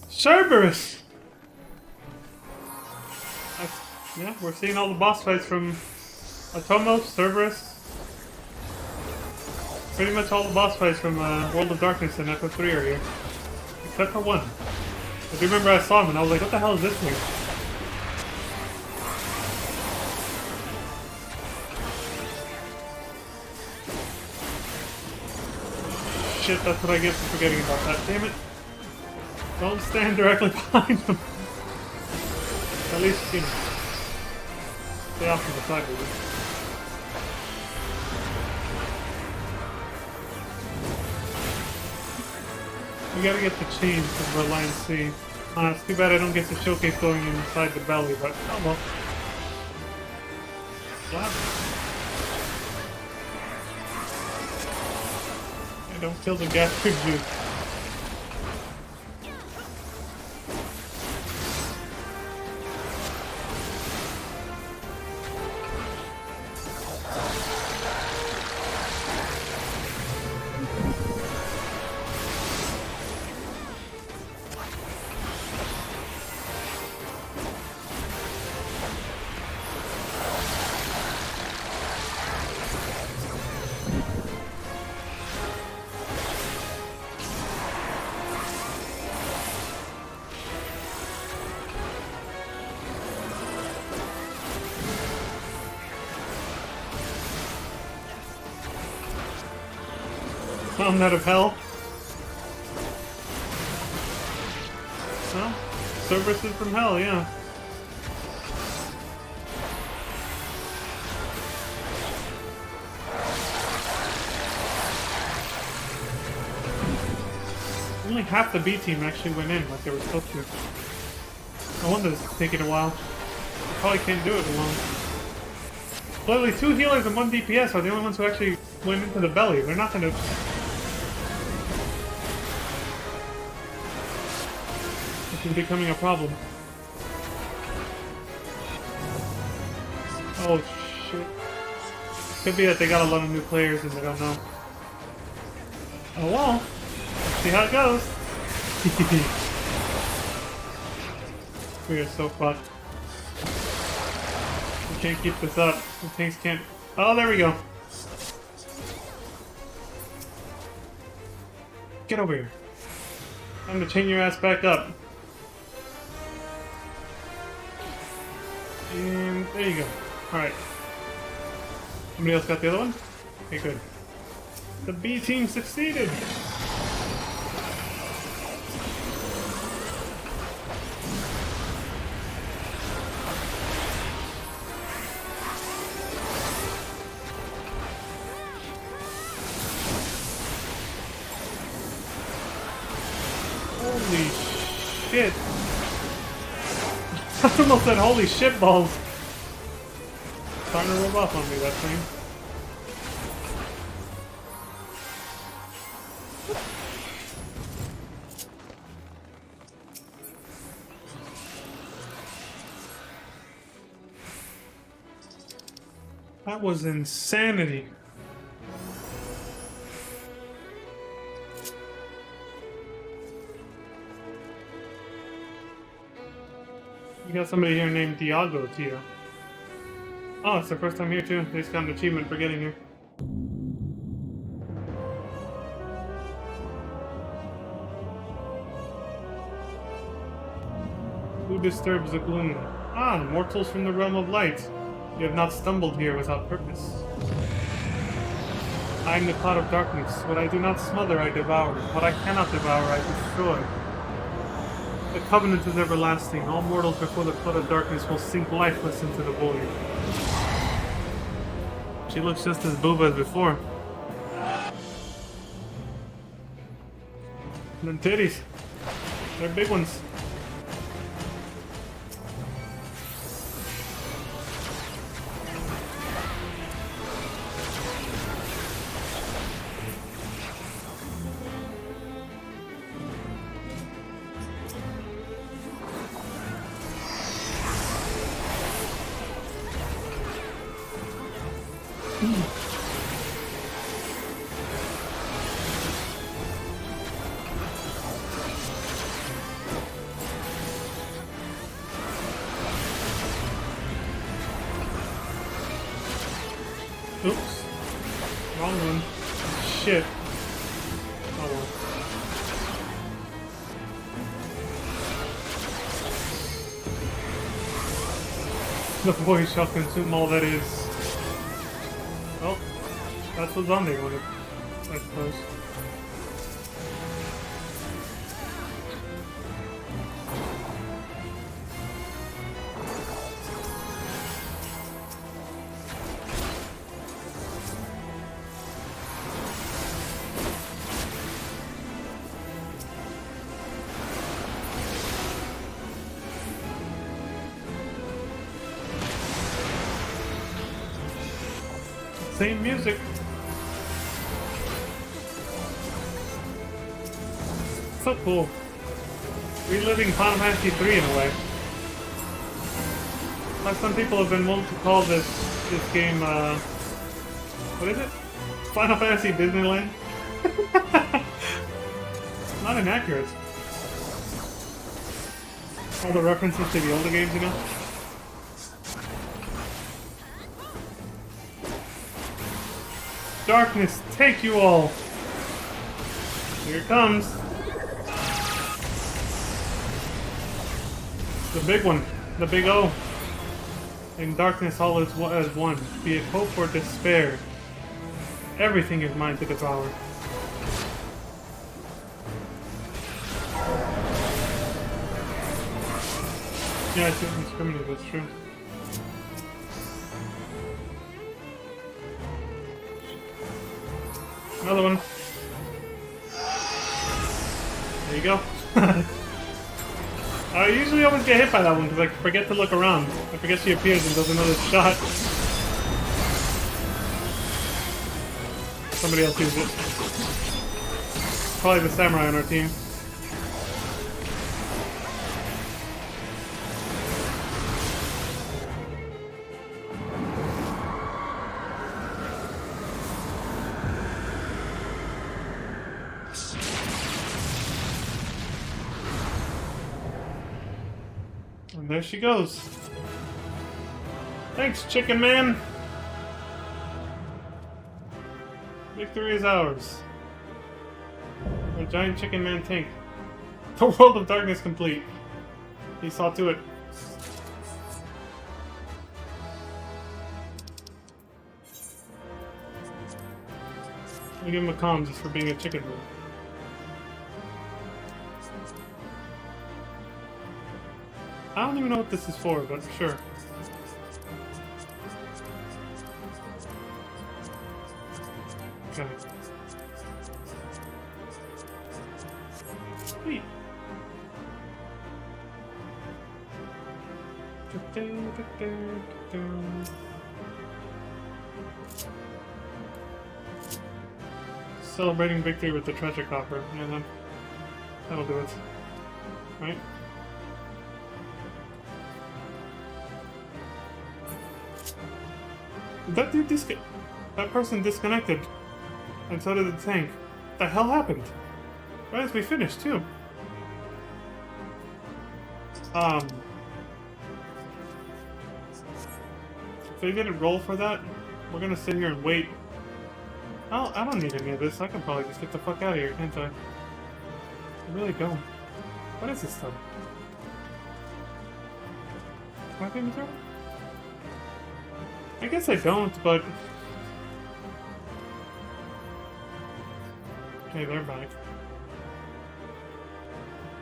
Cerberus! Yeah, we're seeing all the boss fights from Atomos, Cerberus. Pretty much all the boss fights from World of Darkness and Echo 3 are here. except for one. I do remember I saw him and I was like, what the hell is this thing? Shit, that's what I get for forgetting about that. Damn it. Don't stand directly behind them. At least, you know, stay off to the side with it. We gotta get the chains for Line C. It's too bad I don't get the showcase going inside the belly, but oh well. Slap. Yeah, don't kill the gastric juice. Found out of hell. Well, services from hell, yeah. Only half the B team actually went in like they were supposed to. No wonder this is taking a while. They probably can't do it alone. Clearly 2 healers and 1 DPS are the only ones who actually went into the belly. They're not gonna... This is becoming a problem. Oh shit. Could be that they got a lot of new players and they don't know. Oh well. Let's see how it goes. We are so fucked. We can't keep this up. The tanks can't... Oh, there we go. Get over here. Time to chain your ass back up. And there you go. Alright. Somebody else got the other one? Okay, good. The B team succeeded! Holy shit! I almost said holy shit balls! Starting to rub off on me, that thing. That was insanity. You got somebody here named Diago, Tia. Oh, it's their first time here too. They just got an achievement for getting here. Who disturbs the gloom? Ah, the mortals from the realm of light. You have not stumbled here without purpose. I am the cloud of darkness. What I do not smother, I devour. What I cannot devour, I destroy. The covenant is everlasting. All mortals before the flood of darkness will sink lifeless into the void. She looks just as booba as before. And then titties. They're big ones. Oops. Wrong one. Shit. Oh well. The voice shall consume all that is. Well, that's what zombie wanted, I suppose. Same music. So cool. Reliving Final Fantasy 3 in a way. Like some people have been wont to call this game, what is it? Final Fantasy Disneyland? Not inaccurate. All the references to the older games, you know? Darkness, take you all! Here it comes! The big one, the big O. In darkness all is as one, be it hope or despair. Everything is mine to devour. Yeah, it's indiscriminate, that's true. Another one. There you go. I usually always get hit by that one because I forget to look around. I forget she appears and does another shot. Somebody else used it. Probably the samurai on our team. And there she goes. Thanks, Chicken Man! Victory is ours. A giant Chicken Man tank. The world of darkness complete. He saw to it. I give him a calm just for being a chicken man. I don't even know what this is for, but sure. Okay. Sweet. Celebrating victory with the treasure copper. Yeah, that'll do it. Right? That dude that person disconnected. And so did the tank. What the hell happened? Right as we finished, too. If they didn't roll for that, we're gonna sit here and wait. I don't need any of this. I can probably just get the fuck out of here, can't I? I really don't. What is this stuff? Can I pay through? I guess I don't, but... Okay, they're back.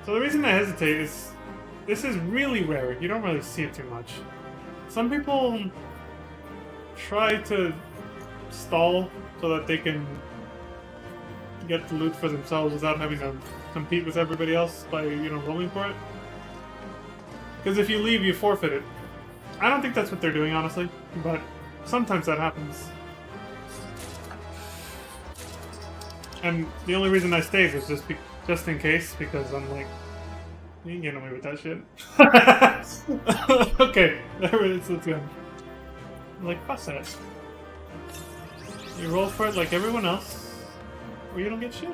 So the reason I hesitate is... This is really rare. You don't really see it too much. Some people try to stall so that they can get the loot for themselves without having to compete with everybody else by, you know, rolling for it. Because if you leave, you forfeit it. I don't think that's what they're doing, honestly, but sometimes that happens. And the only reason I stayed was just in case, because I'm like, you ain't getting away with that shit. Okay, there it is, let's go. I'm like, fuck that. You roll for it like everyone else, or you don't get shit.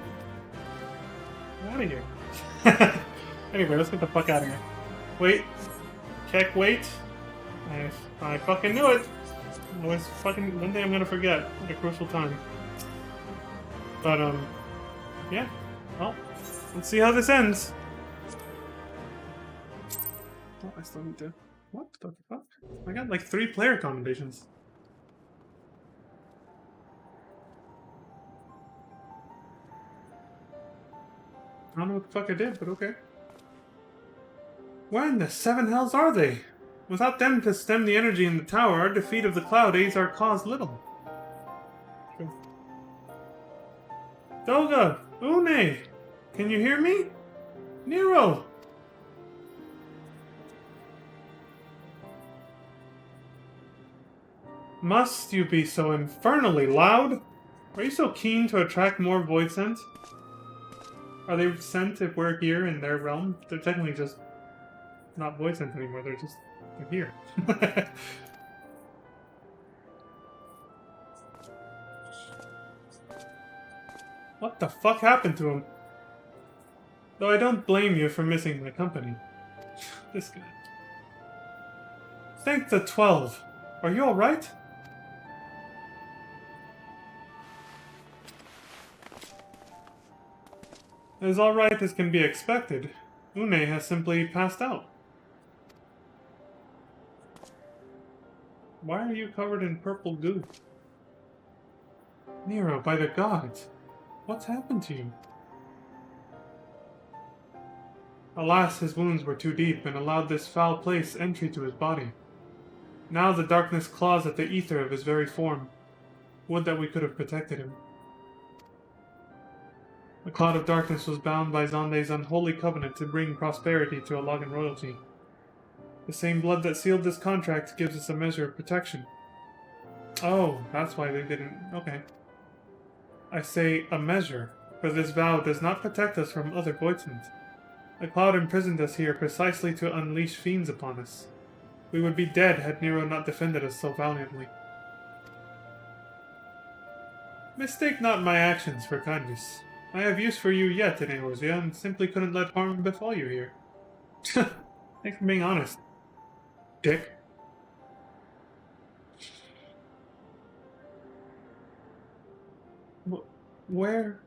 Get out of here. Anyway, let's get the fuck out of here. Wait. Check, wait. I fucking knew it. Always fucking, one day I'm gonna forget at a crucial time. But, yeah. Well, let's see how this ends. Oh, I still need to What the fuck? I got like 3 player combinations. I don't know what the fuck I did, but okay. Where in the 7 hells are they? Without them to stem the energy in the tower, our defeat of the cloud aids our cause little. Doga! Une! Can you hear me? Nero! Must you be so infernally loud? Are you so keen to attract more void scent? Are they sent if we're here in their realm? They're technically just not void scent anymore, they're here. What the fuck happened to him? Though I don't blame you for missing my company. This guy. Thank the 12. Are you alright? As alright as can be expected, Une has simply passed out. Why are you covered in purple goo? Nero, by the gods, what's happened to you? Alas, his wounds were too deep and allowed this foul place entry to his body. Now the darkness claws at the ether of his very form. Would that we could have protected him. The cloud of darkness was bound by Zonde's unholy covenant to bring prosperity to Allagan royalty. The same blood that sealed this contract gives us a measure of protection. Oh, that's why they didn't... Okay. I say a measure, for this vow does not protect us from other voidsons. The cloud imprisoned us here precisely to unleash fiends upon us. We would be dead had Nero not defended us so valiantly. Mistake not my actions for kindness. I have use for you yet in Eorzea, and simply couldn't let harm befall you here. Thanks for being honest, dick. Where?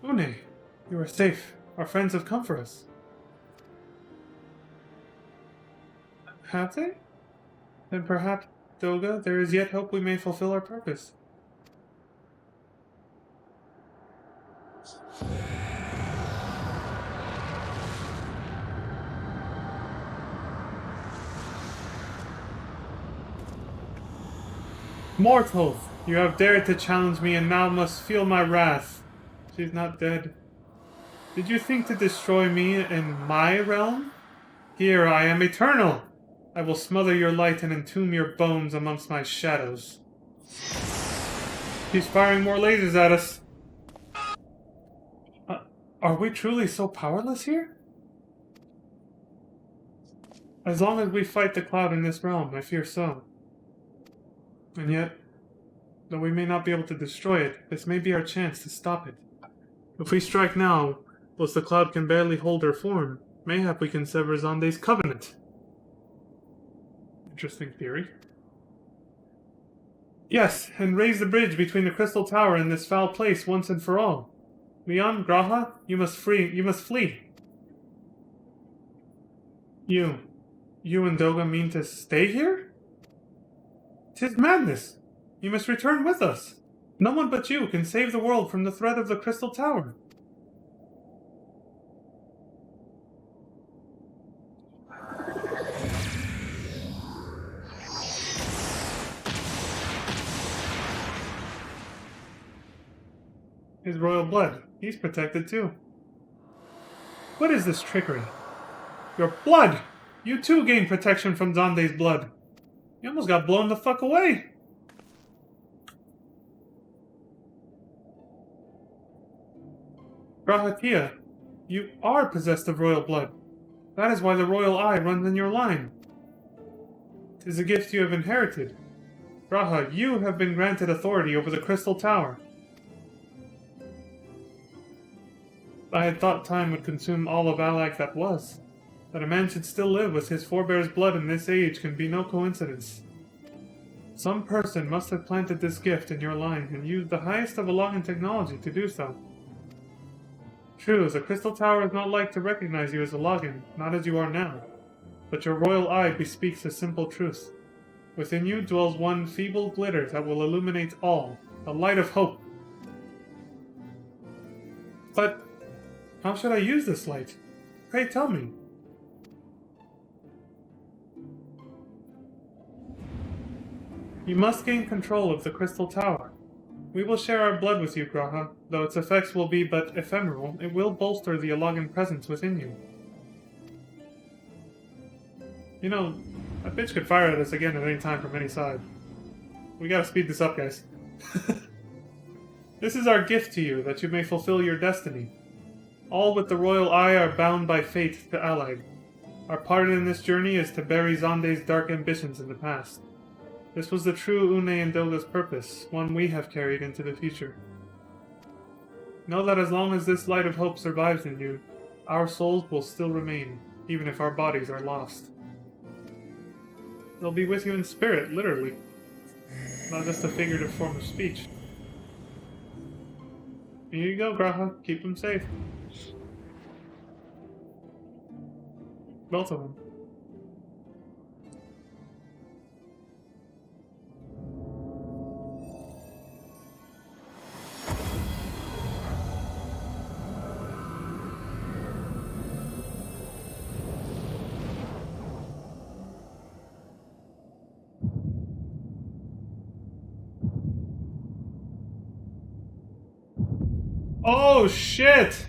Une, you are safe. Our friends have come for us. Have they? Then perhaps, Doga, there is yet hope we may fulfill our purpose. Mortals, you have dared to challenge me and now must feel my wrath. She's not dead. Did you think to destroy me in my realm? Here I am eternal! I will smother your light and entomb your bones amongst my shadows. He's firing more lasers at us. Are we truly so powerless here? As long as we fight the cloud in this realm, I fear so. And yet, though we may not be able to destroy it, this may be our chance to stop it. If we strike now, whilst the cloud can barely hold her form, mayhap we can sever Zonde's covenant. Interesting theory. Yes, and raise the bridge between the Crystal Tower and this foul place once and for all. Leon, Graha, you must flee. You and Doga mean to stay here? 'Tis madness. You must return with us. No one but you can save the world from the threat of the Crystal Tower. His royal blood. He's protected too. What is this trickery? Your blood! You too gain protection from Zonde's blood. You almost got blown the fuck away. Grahatia, you are possessed of royal blood. That is why the royal eye runs in your line. 'Tis a gift you have inherited. Graha, you have been granted authority over the Crystal Tower. I had thought time would consume all of Alak that was. That a man should still live with his forebear's blood in this age can be no coincidence. Some person must have planted this gift in your line and used the highest of Allagan technology to do so. True, the Crystal Tower is not like to recognize you as a login, not as you are now. But your royal eye bespeaks a simple truth. Within you dwells one feeble glitter that will illuminate all, a light of hope. But how should I use this light? Pray tell me. You must gain control of the Crystal Tower. We will share our blood with you, Graha. Though its effects will be but ephemeral, it will bolster the Alogan presence within you. You know, that bitch could fire at us again at any time from any side. We gotta speed this up, guys. This is our gift to you, that you may fulfill your destiny. All with the Royal Eye are bound by fate to Allag. Our part in this journey is to bury Zonde's dark ambitions in the past. This was the true Une and Doga's purpose, one we have carried into the future. Know that as long as this light of hope survives in you, our souls will still remain, even if our bodies are lost. They'll be with you in spirit, literally. Not just a figurative form of speech. Here you go, Graha. Keep them safe. Both of them. Oh, shit!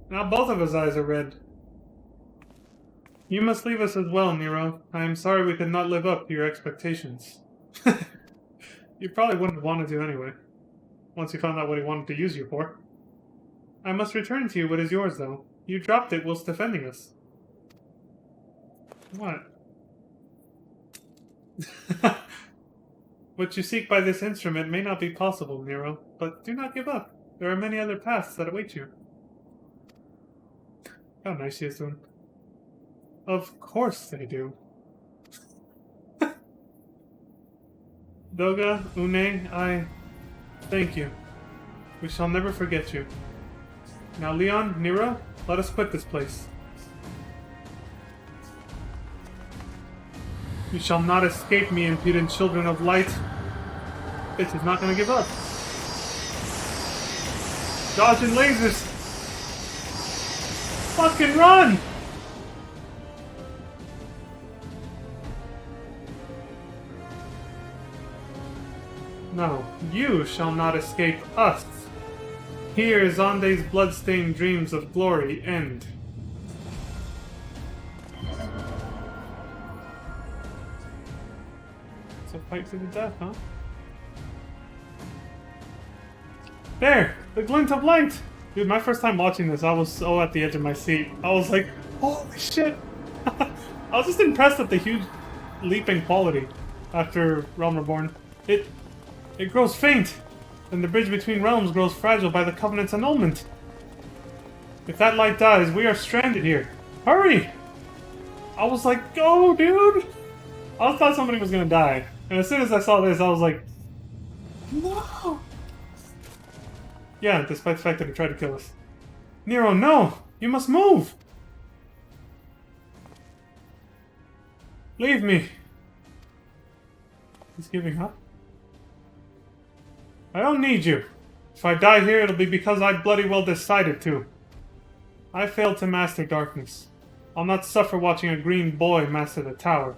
Now both of his eyes are red. You must leave us as well, Nero. I am sorry we could not live up to your expectations. You probably wouldn't have wanted to anyway, once you found out what he wanted to use you for. I must return to you what is yours, though. You dropped it whilst defending us. What? What you seek by this instrument may not be possible, Nero, but do not give up. There are many other paths that await you. How nice she is to him. Of course they do. Doga, Une, I thank you. We shall never forget you. Now, Leon, Nero, let us quit this place. You shall not escape me, impudent children of light. Bitch is not gonna give up. Dodging lasers! Fucking run! No, you shall not escape us. Here Zonde's bloodstained dreams of glory end. So fight to the death, huh? There! The glint of light! Dude, my first time watching this, I was so at the edge of my seat. I was like, holy shit! I was just impressed at the huge leap in quality after Realm Reborn. It grows faint, and the bridge between realms grows fragile by the Covenant's annulment. If that light dies, we are stranded here. Hurry! I was like, go, dude! I thought somebody was gonna die. And as soon as I saw this, I was like, no! Yeah, despite the fact that he tried to kill us. Nero, no! You must move! Leave me! He's giving up? I don't need you. If I die here, it'll be because I bloody well decided to. I failed to master darkness. I'll not suffer watching a green boy master the tower.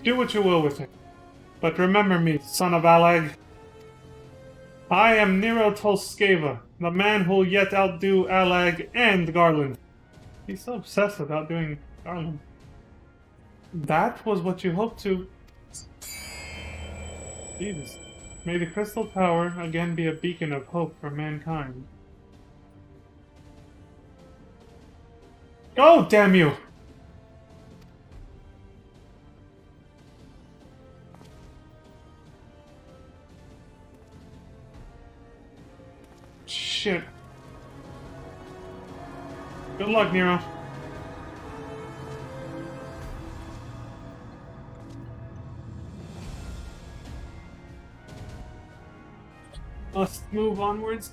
Do what you will with it. But remember me, son of Allag. I am Nero Tolskeva, the man who'll yet outdo Allag and Garland. He's so obsessed with outdoing Garland. That was what you hoped to... Jesus. May the Crystal Tower again be a beacon of hope for mankind. Go, damn you! Shit. Good luck, Nero. Must move onwards.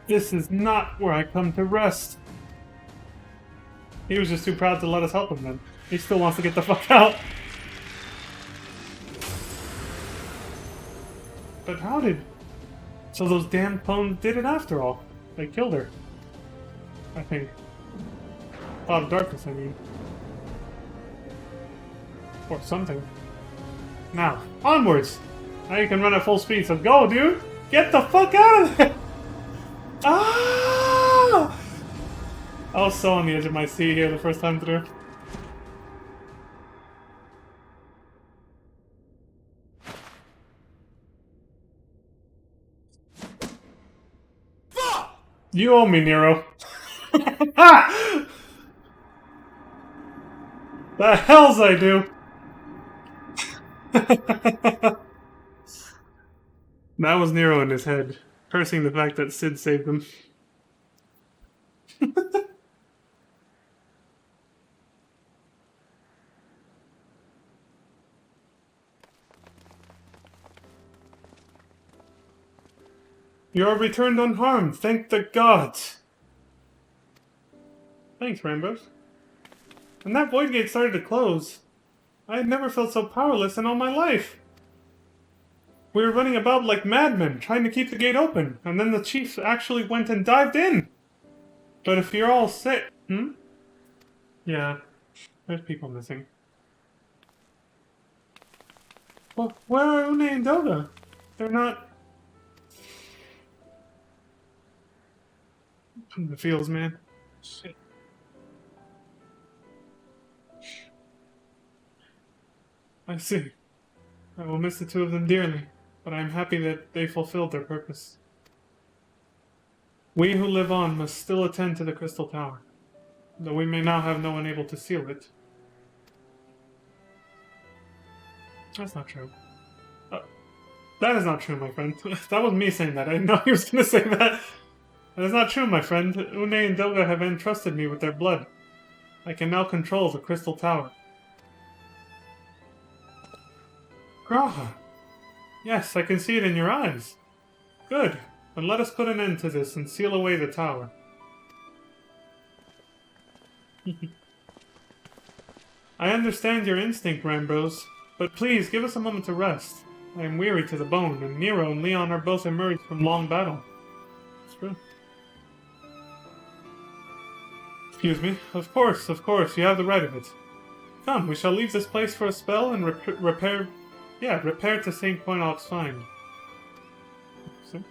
This is not where I come to rest. He was just too proud to let us help him then. He still wants to get the fuck out. But how did... So those damn clones did it after all. They killed her. I think. Cloud of Darkness, I mean. Or something. Now, onwards! Now you can run at full speed, so go, dude! Get the fuck out of there! Ah! I was so on the edge of my seat here the first time through. You owe me, Nero. Ah! The hells I do! That was Nero in his head, cursing the fact that Sid saved him. You are returned unharmed, thank the gods! Thanks, Rambos. When that void gate started to close, I had never felt so powerless in all my life. We were running about like madmen, trying to keep the gate open, and then the chief actually went and dived in. But if you're all sick... Yeah, there's people missing. Well, where are Une and Doga? They're not... The feels, man. Shit. I see. I will miss the two of them dearly, but I am happy that they fulfilled their purpose. We who live on must still attend to the Crystal Tower, though we may now have no one able to seal it. That's not true. That is not true, my friend. That was me saying that. I didn't know he was going to say that. That is not true, my friend. Une and Doga have entrusted me with their blood. I can now control the Crystal Tower. Graha! Yes, I can see it in your eyes. Good. Then let us put an end to this and seal away the tower. I understand your instinct, Rambros, but please give us a moment to rest. I am weary to the bone, and Nero and Leon are both emerged from long battle. It's true. Excuse me. Of course, you have the right of it. Come, we shall leave this place for a spell and repair to St. Quinox's find. So,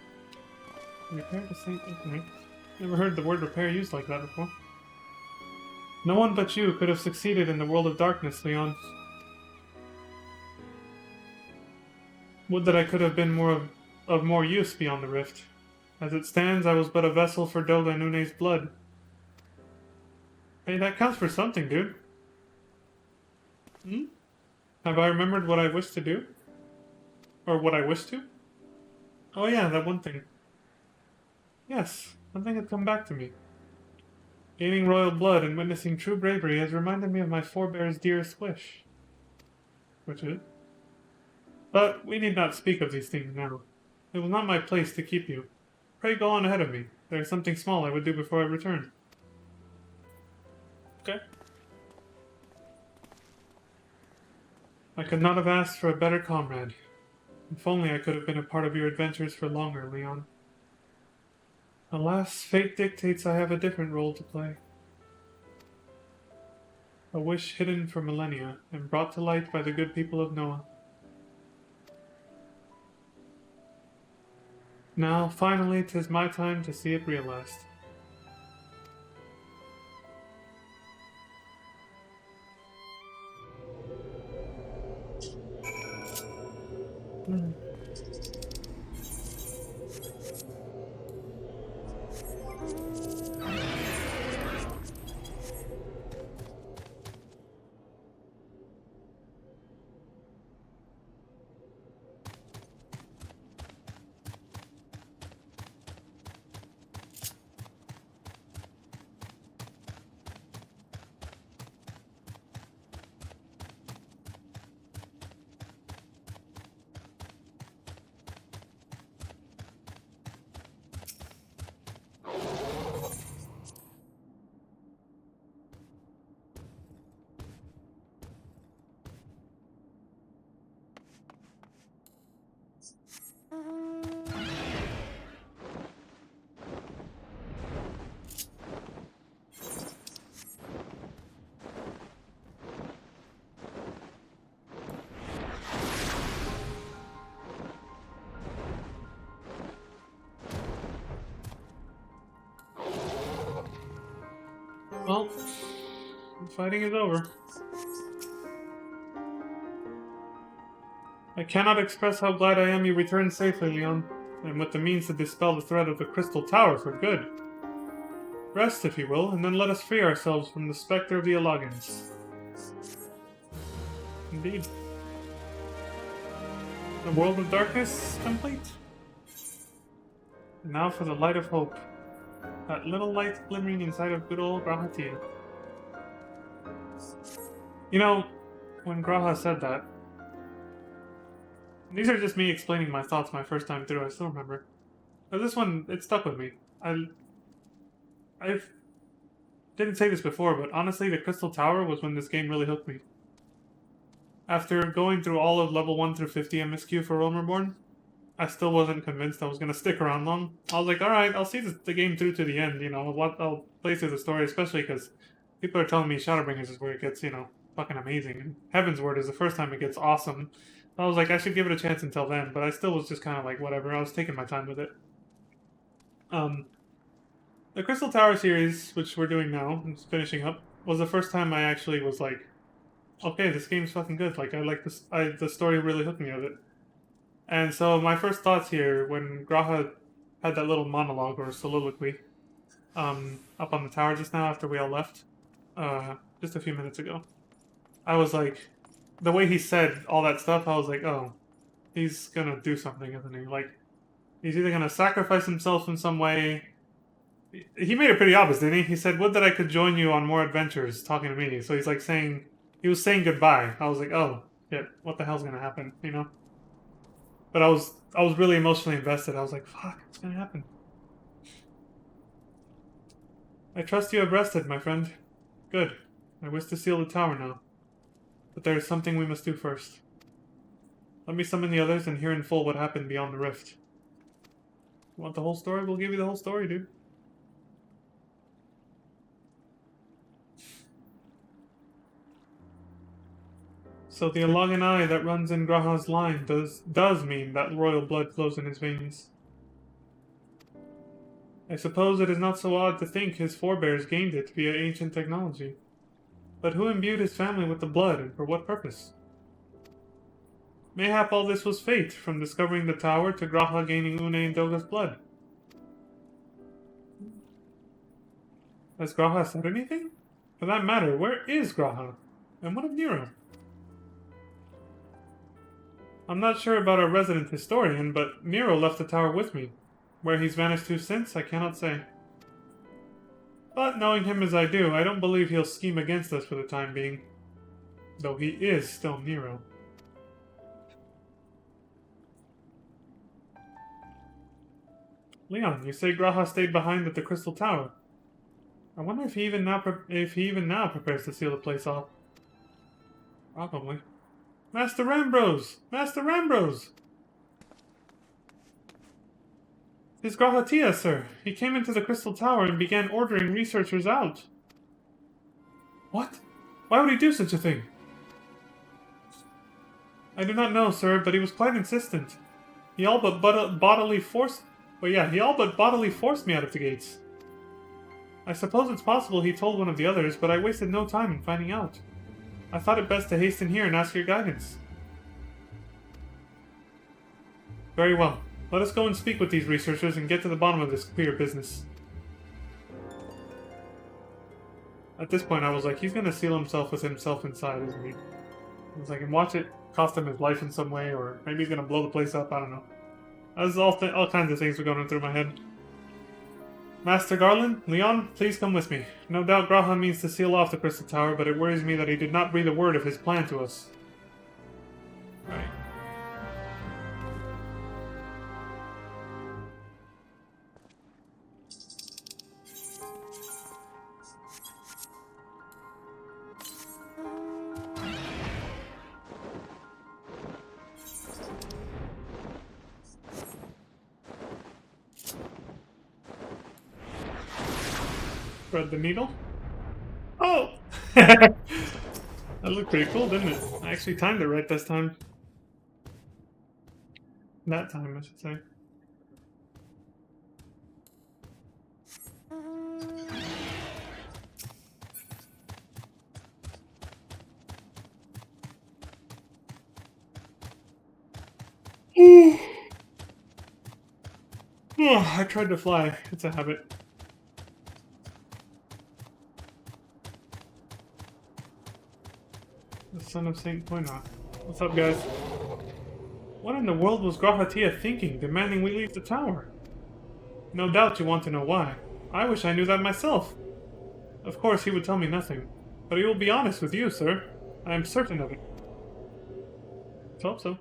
repair to St. Okay. Never heard the word repair used like that before. No one but you could have succeeded in the world of darkness, Leon. Would that I could have been of more use beyond the rift. As it stands, I was but a vessel for Doga and Une's blood. Hey, that counts for something, dude. Have I remembered what I wish to do? Or what I wish to? Oh yeah, that one thing. Yes, something had come back to me. Gaining royal blood and witnessing true bravery has reminded me of my forebear's dearest wish. Which is? But we need not speak of these things now. It was not my place to keep you. Pray go on ahead of me. There is something small I would do before I return. Okay. I could not have asked for a better comrade. If only I could have been a part of your adventures for longer, Leon. Alas, fate dictates I have a different role to play. A wish hidden for millennia and brought to light by the good people of Noah. Now, finally, 'tis my time to see it realized. Well, the fighting is over. I cannot express how glad I am you returned safely, Leon, and with the means to dispel the threat of the Crystal Tower for good. Rest, if you will, and then let us free ourselves from the specter of the Alogans. Indeed. The world of darkness complete. And now for the light of hope. That little light glimmering inside of good old Grahatia. You know, when Graha said that, these are just me explaining my thoughts my first time through, I still remember. But this one, it stuck with me. I didn't say this before, but honestly, the Crystal Tower was when this game really hooked me. After going through all of level 1 through 50 MSQ for Reborn, I still wasn't convinced I was going to stick around long. I was like, alright, I'll see the game through to the end, you know, I'll play through the story, especially because people are telling me Shadowbringers is where it gets, you know, fucking amazing. And Heaven's Word is the first time it gets awesome. I was like, I should give it a chance until then, but I still was just kind of like, whatever, I was taking my time with it. The Crystal Tower series, which we're doing now, and finishing up, was the first time I actually was like, okay, this game's fucking good. Like, I like this. The story really hooked me with it. And so my first thoughts here, when Graha had that little monologue or soliloquy, up on the tower just now after we all left, just a few minutes ago, I was like, the way he said all that stuff, I was like, oh, he's gonna do something, isn't he? Like, he's either gonna sacrifice himself in some way. He made it pretty obvious, didn't he? He said, would that I could join you on more adventures, talking to me. So he's like saying, he was saying goodbye. I was like, oh, shit, what the hell's gonna happen, you know? But I was really emotionally invested. I was like, fuck, what's gonna happen? I trust you have rested, my friend. Good. I wish to seal the tower now. But there is something we must do first. Let me summon the others and hear in full what happened beyond the rift. You want the whole story? We'll give you the whole story, dude. So the Alagan eye that runs in Graha's line does mean that royal blood flows in his veins. I suppose it is not so odd to think his forebears gained it via ancient technology. But who imbued his family with the blood, and for what purpose? Mayhap all this was fate, from discovering the tower to Graha gaining Une and Doga's blood. Has Graha said anything? For that matter, where is Graha? And what of Nero? I'm not sure about our resident historian, but Nero left the tower with me. Where he's vanished to since, I cannot say. But knowing him as I do, I don't believe he'll scheme against us for the time being. Though he is still Nero. Leon, you say Graha stayed behind at the Crystal Tower. I wonder if he even now prepares to seal the place off. Probably. Master Rambrose! Master Rambrose! It's Grahatia, sir. He came into the Crystal Tower and began ordering researchers out. What? Why would he do such a thing? I do not know, sir, but he was quite insistent. He all but bodily forced me out of the gates. I suppose it's possible he told one of the others, but I wasted no time in finding out. I thought it best to hasten here and ask your guidance. Very well. Let us go and speak with these researchers and get to the bottom of this queer business. At this point, I was like, he's gonna seal himself with himself inside, isn't he? I was like, and watch it cost him his life in some way, or maybe he's gonna blow the place up, I don't know. As all kinds of things were going through my head. Master Garland, Leon, please come with me. No doubt Graha means to seal off the Crystal Tower, but it worries me that he did not breathe a word of his plan to us. Right. Thread the needle? Oh! That looked pretty cool, didn't it? I actually timed it right this time. That time, I should say. I tried to fly. It's a habit. The son of Saint Poina. What's up, guys? What in the world was Grahatia thinking, demanding we leave the tower? No doubt you want to know why. I wish I knew that myself. Of course, he would tell me nothing. But he will be honest with you, sir. I am certain of it. Let's hope so.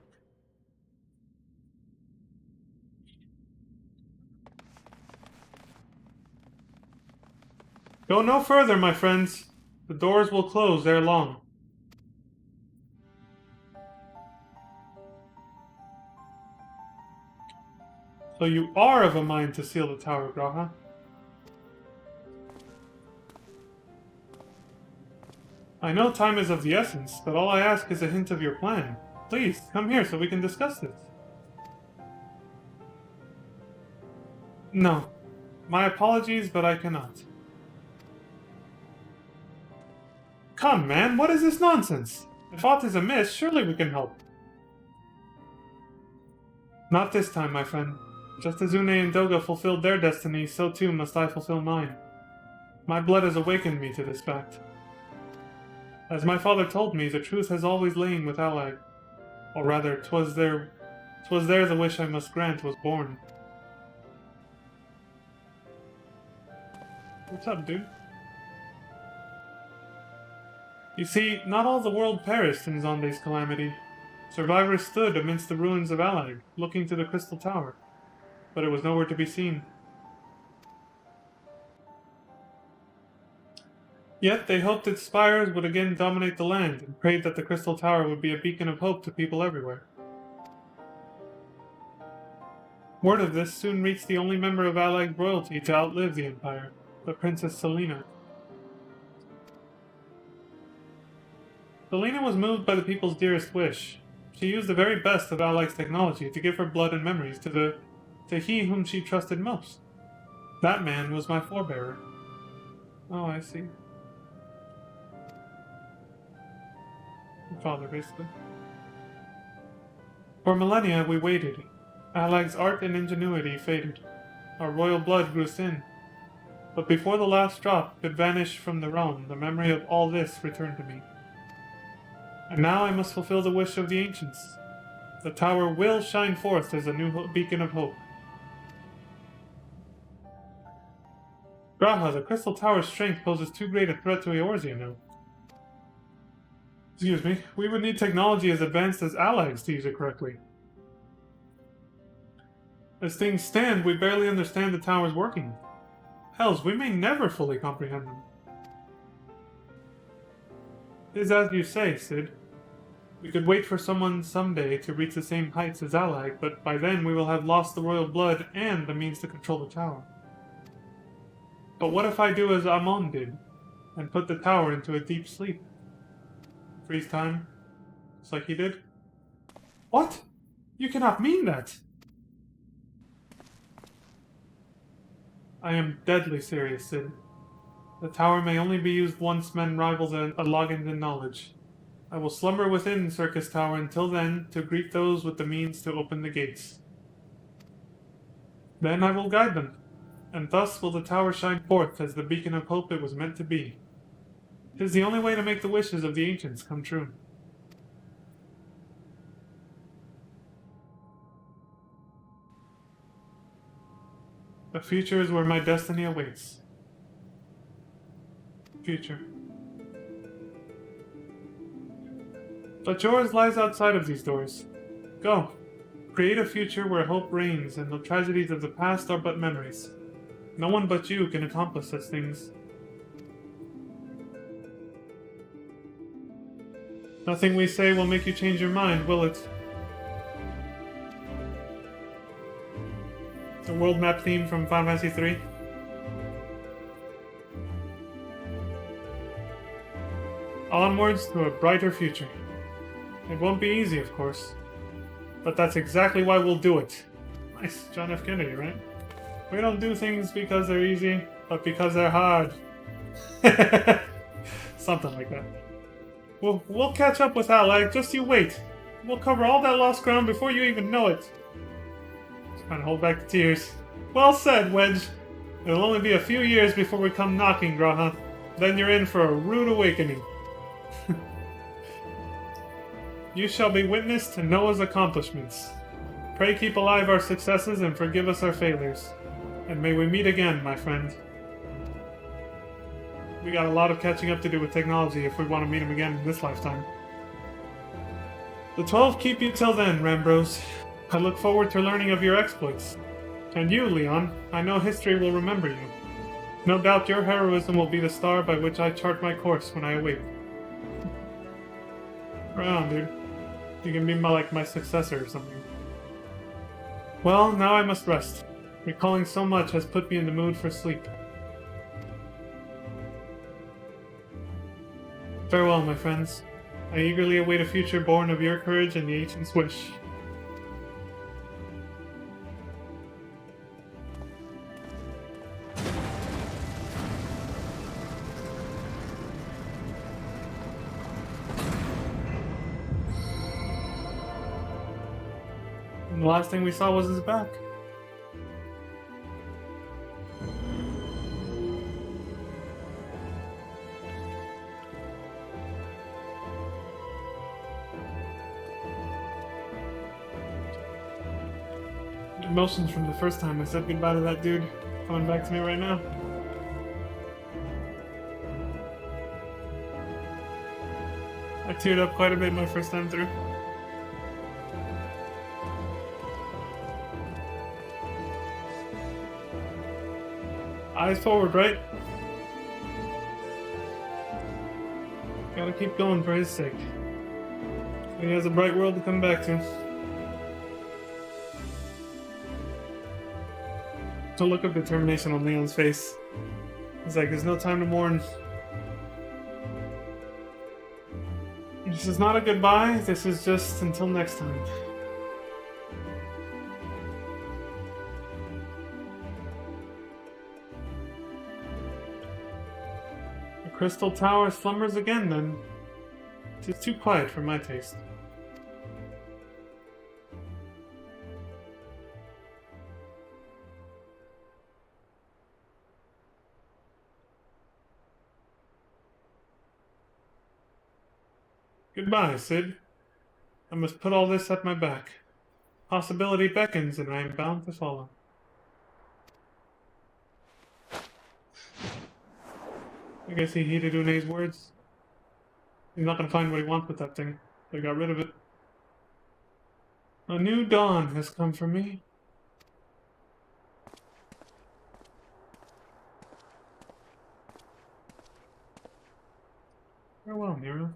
Go no further, my friends. The doors will close ere long. So you are of a mind to seal the tower, Graha? I know time is of the essence, but all I ask is a hint of your plan. Please, come here so we can discuss this. No. My apologies, but I cannot. Come, man, what is this nonsense? If aught is amiss, surely we can help. Not this time, my friend. Just as Une and Doga fulfilled their destiny, so too must I fulfill mine. My blood has awakened me to this fact. As my father told me, the truth has always lain with Allag. Or rather, 'twas there the wish I must grant was born. What's up, dude? You see, not all the world perished in Zonde's calamity. Survivors stood amidst the ruins of Allag, looking to the Crystal Tower. But it was nowhere to be seen. Yet they hoped its spires would again dominate the land, and prayed that the Crystal Tower would be a beacon of hope to people everywhere. Word of this soon reached the only member of Allag's royalty to outlive the Empire, the Princess Selena. Selena was moved by the people's dearest wish. She used the very best of Allag's technology to give her blood and memories to he whom she trusted most. That man was my forebearer. Oh, I see. Father, basically. For millennia we waited. Allag's art and ingenuity faded. Our royal blood grew thin. But before the last drop could vanish from the realm, the memory of all this returned to me. And now I must fulfill the wish of the ancients. The tower will shine forth as a new beacon of hope. Graha, the Crystal Tower's strength poses too great a threat to Eorzea now. Excuse me, we would need technology as advanced as Allag's to use it correctly. As things stand, we barely understand the tower's working. Hells, we may never fully comprehend them. It is as you say, Sid. We could wait for someone someday to reach the same heights as Allag, but by then we will have lost the royal blood and the means to control the tower. But what if I do as Amon did, and put the tower into a deep sleep? Freeze time, just like he did? What? You cannot mean that! I am deadly serious, Sid. The tower may only be used once men rival the Allagans in knowledge. I will slumber within Circus Tower until then to greet those with the means to open the gates. Then I will guide them, and thus will the tower shine forth as the beacon of hope it was meant to be. 'Tis the only way to make the wishes of the ancients come true. The future is where my destiny awaits. Future. But yours lies outside of these doors. Go. Create a future where hope reigns and the tragedies of the past are but memories. No one but you can accomplish such things. Nothing we say will make you change your mind, will it? The world map theme from Final Fantasy III. Onwards to a brighter future. It won't be easy, of course. But that's exactly why we'll do it. Nice, John F. Kennedy, right? We don't do things because they're easy, but because they're hard. Something like that. We'll catch up with Allag, just you wait. We'll cover all that lost ground before you even know it. Trying to hold back the tears. Well said, Wedge. It'll only be a few years before we come knocking, Graha. Then you're in for a rude awakening. You shall be witness to Noah's accomplishments. Pray keep alive our successes and forgive us our failures. And may we meet again, my friend. We got a lot of catching up to do with technology if we want to meet him again in this lifetime. The 12 keep you till then, Rambros. I look forward to learning of your exploits. And you, Leon, I know history will remember you. No doubt your heroism will be the star by which I chart my course when I awake. Right on, dude. You can be my successor or something. Well, now I must rest. Recalling so much has put me in the mood for sleep. Farewell, my friends. I eagerly await a future born of your courage and the ancient's wish. And the last thing we saw was his back. Emotions from the first time I said goodbye to that dude coming back to me right now. I teared up quite a bit my first time through. Eyes forward, right? Gotta keep going for his sake. He has a bright world to come back to. A look of determination on Leon's face. It's like there's no time to mourn. This is not a goodbye, this is just until next time. The crystal tower slumbers again then. It is too quiet for my taste. Goodbye, Sid. I must put all this at my back. Possibility beckons, and I am bound to follow. I guess he heeded Une's words. He's not going to find what he wants with that thing. They got rid of it. A new dawn has come for me. Farewell, Nero.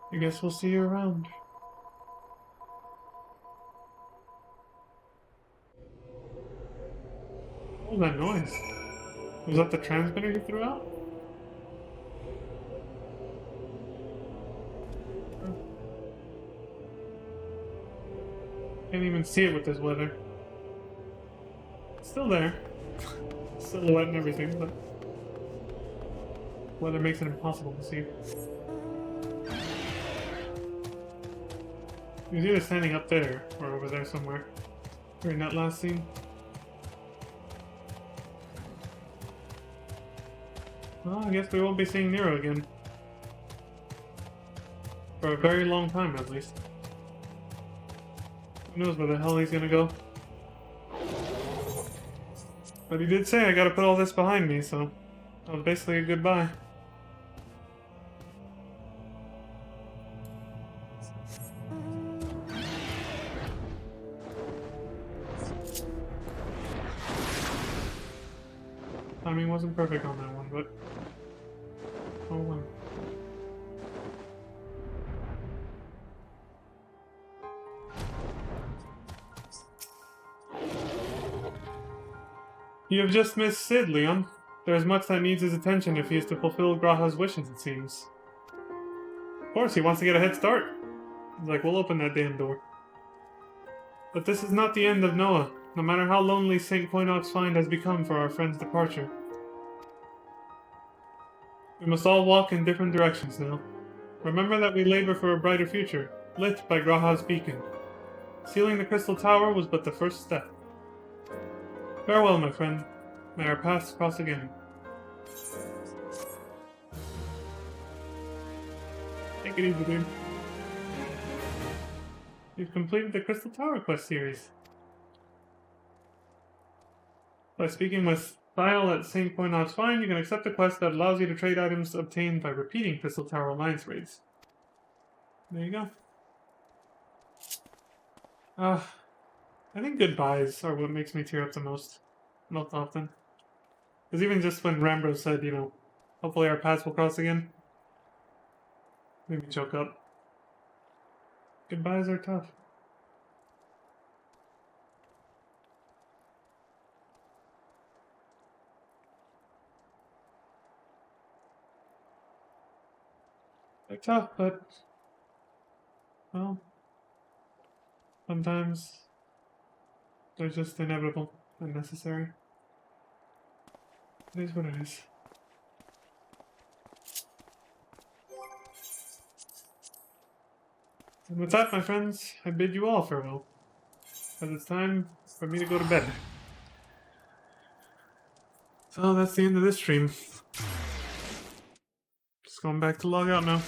I guess we'll see you around. What was that noise? Was that the transmitter he threw out? Can't even see it with this weather. It's still there. Silhouette and everything, but weather makes it impossible to see. He was either standing up there or over there somewhere during that last scene. Well, I guess we won't be seeing Nero again. For a very long time, at least. Who knows where the hell he's gonna go. But he did say I gotta put all this behind me, so that was basically a goodbye. Timing wasn't perfect on that one, but oh well. You have just missed Sid, Leon. There is much that needs his attention if he is to fulfill Graha's wishes, it seems. Of course, he wants to get a head start. He's like, we'll open that damn door. But this is not the end of Noah, no matter how lonely St. Coinox's find has become for our friend's departure. We must all walk in different directions now. Remember that we labor for a brighter future, lit by Graha's beacon. Sealing the crystal tower was but the first step. Farewell, my friend. May our paths cross again. Take it easy, dude. You've completed the Crystal Tower quest series. By speaking with Thyle at St. Poinot's Fine, you can accept a quest that allows you to trade items obtained by repeating Crystal Tower Alliance raids. There you go. I think goodbyes are what makes me tear up the most often. Because even just when Rambro said, you know, hopefully our paths will cross again, made me choke up. Goodbyes are tough. They're tough, but, well, sometimes they're just inevitable and necessary. It is what it is. And with that, my friends, I bid you all farewell, as it's time for me to go to bed. So that's the end of this stream. Just going back to log out now.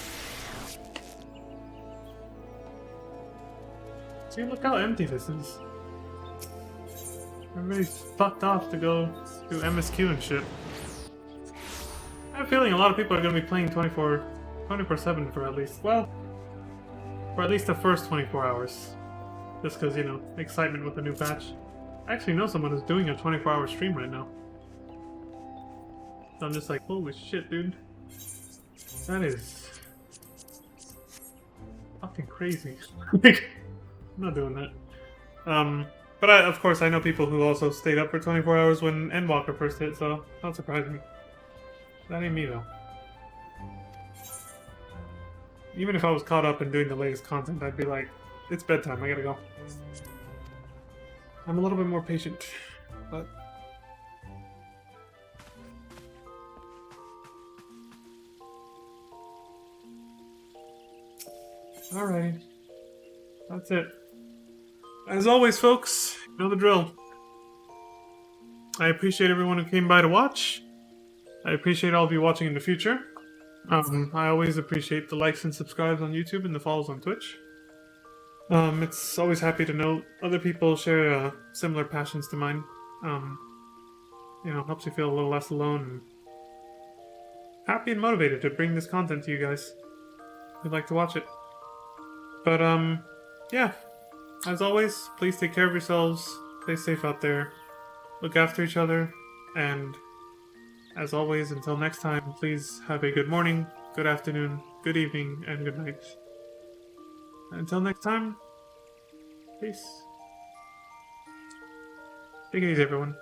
See, look how empty this is. Everybody's fucked off to go do MSQ and shit. I have a feeling a lot of people are going to be playing 24/7 for at least, well, for at least the first 24 hours. Just because, you know, excitement with the new patch. I actually know someone who's doing a 24-hour stream right now. So I'm just like, holy shit, dude. That is fucking crazy. I'm not doing that. But of course, I know people who also stayed up for 24 hours when Endwalker first hit, so don't surprise me. That ain't me, though. Even if I was caught up in doing the latest content, I'd be like, it's bedtime, I gotta go. I'm a little bit more patient, but... Alrighty. That's it. As always, folks, you know the drill. I appreciate everyone who came by to watch. I appreciate all of you watching in the future. I always appreciate the likes and subscribes on YouTube and the follows on Twitch. It's always happy to know other people share similar passions to mine. You know, helps you feel a little less alone and happy and motivated to bring this content to you guys who'd like to watch it. But, yeah. As always, please take care of yourselves, stay safe out there, look after each other, and as always, until next time, please have a good morning, good afternoon, good evening, and good night. Until next time, peace. Take it easy, everyone.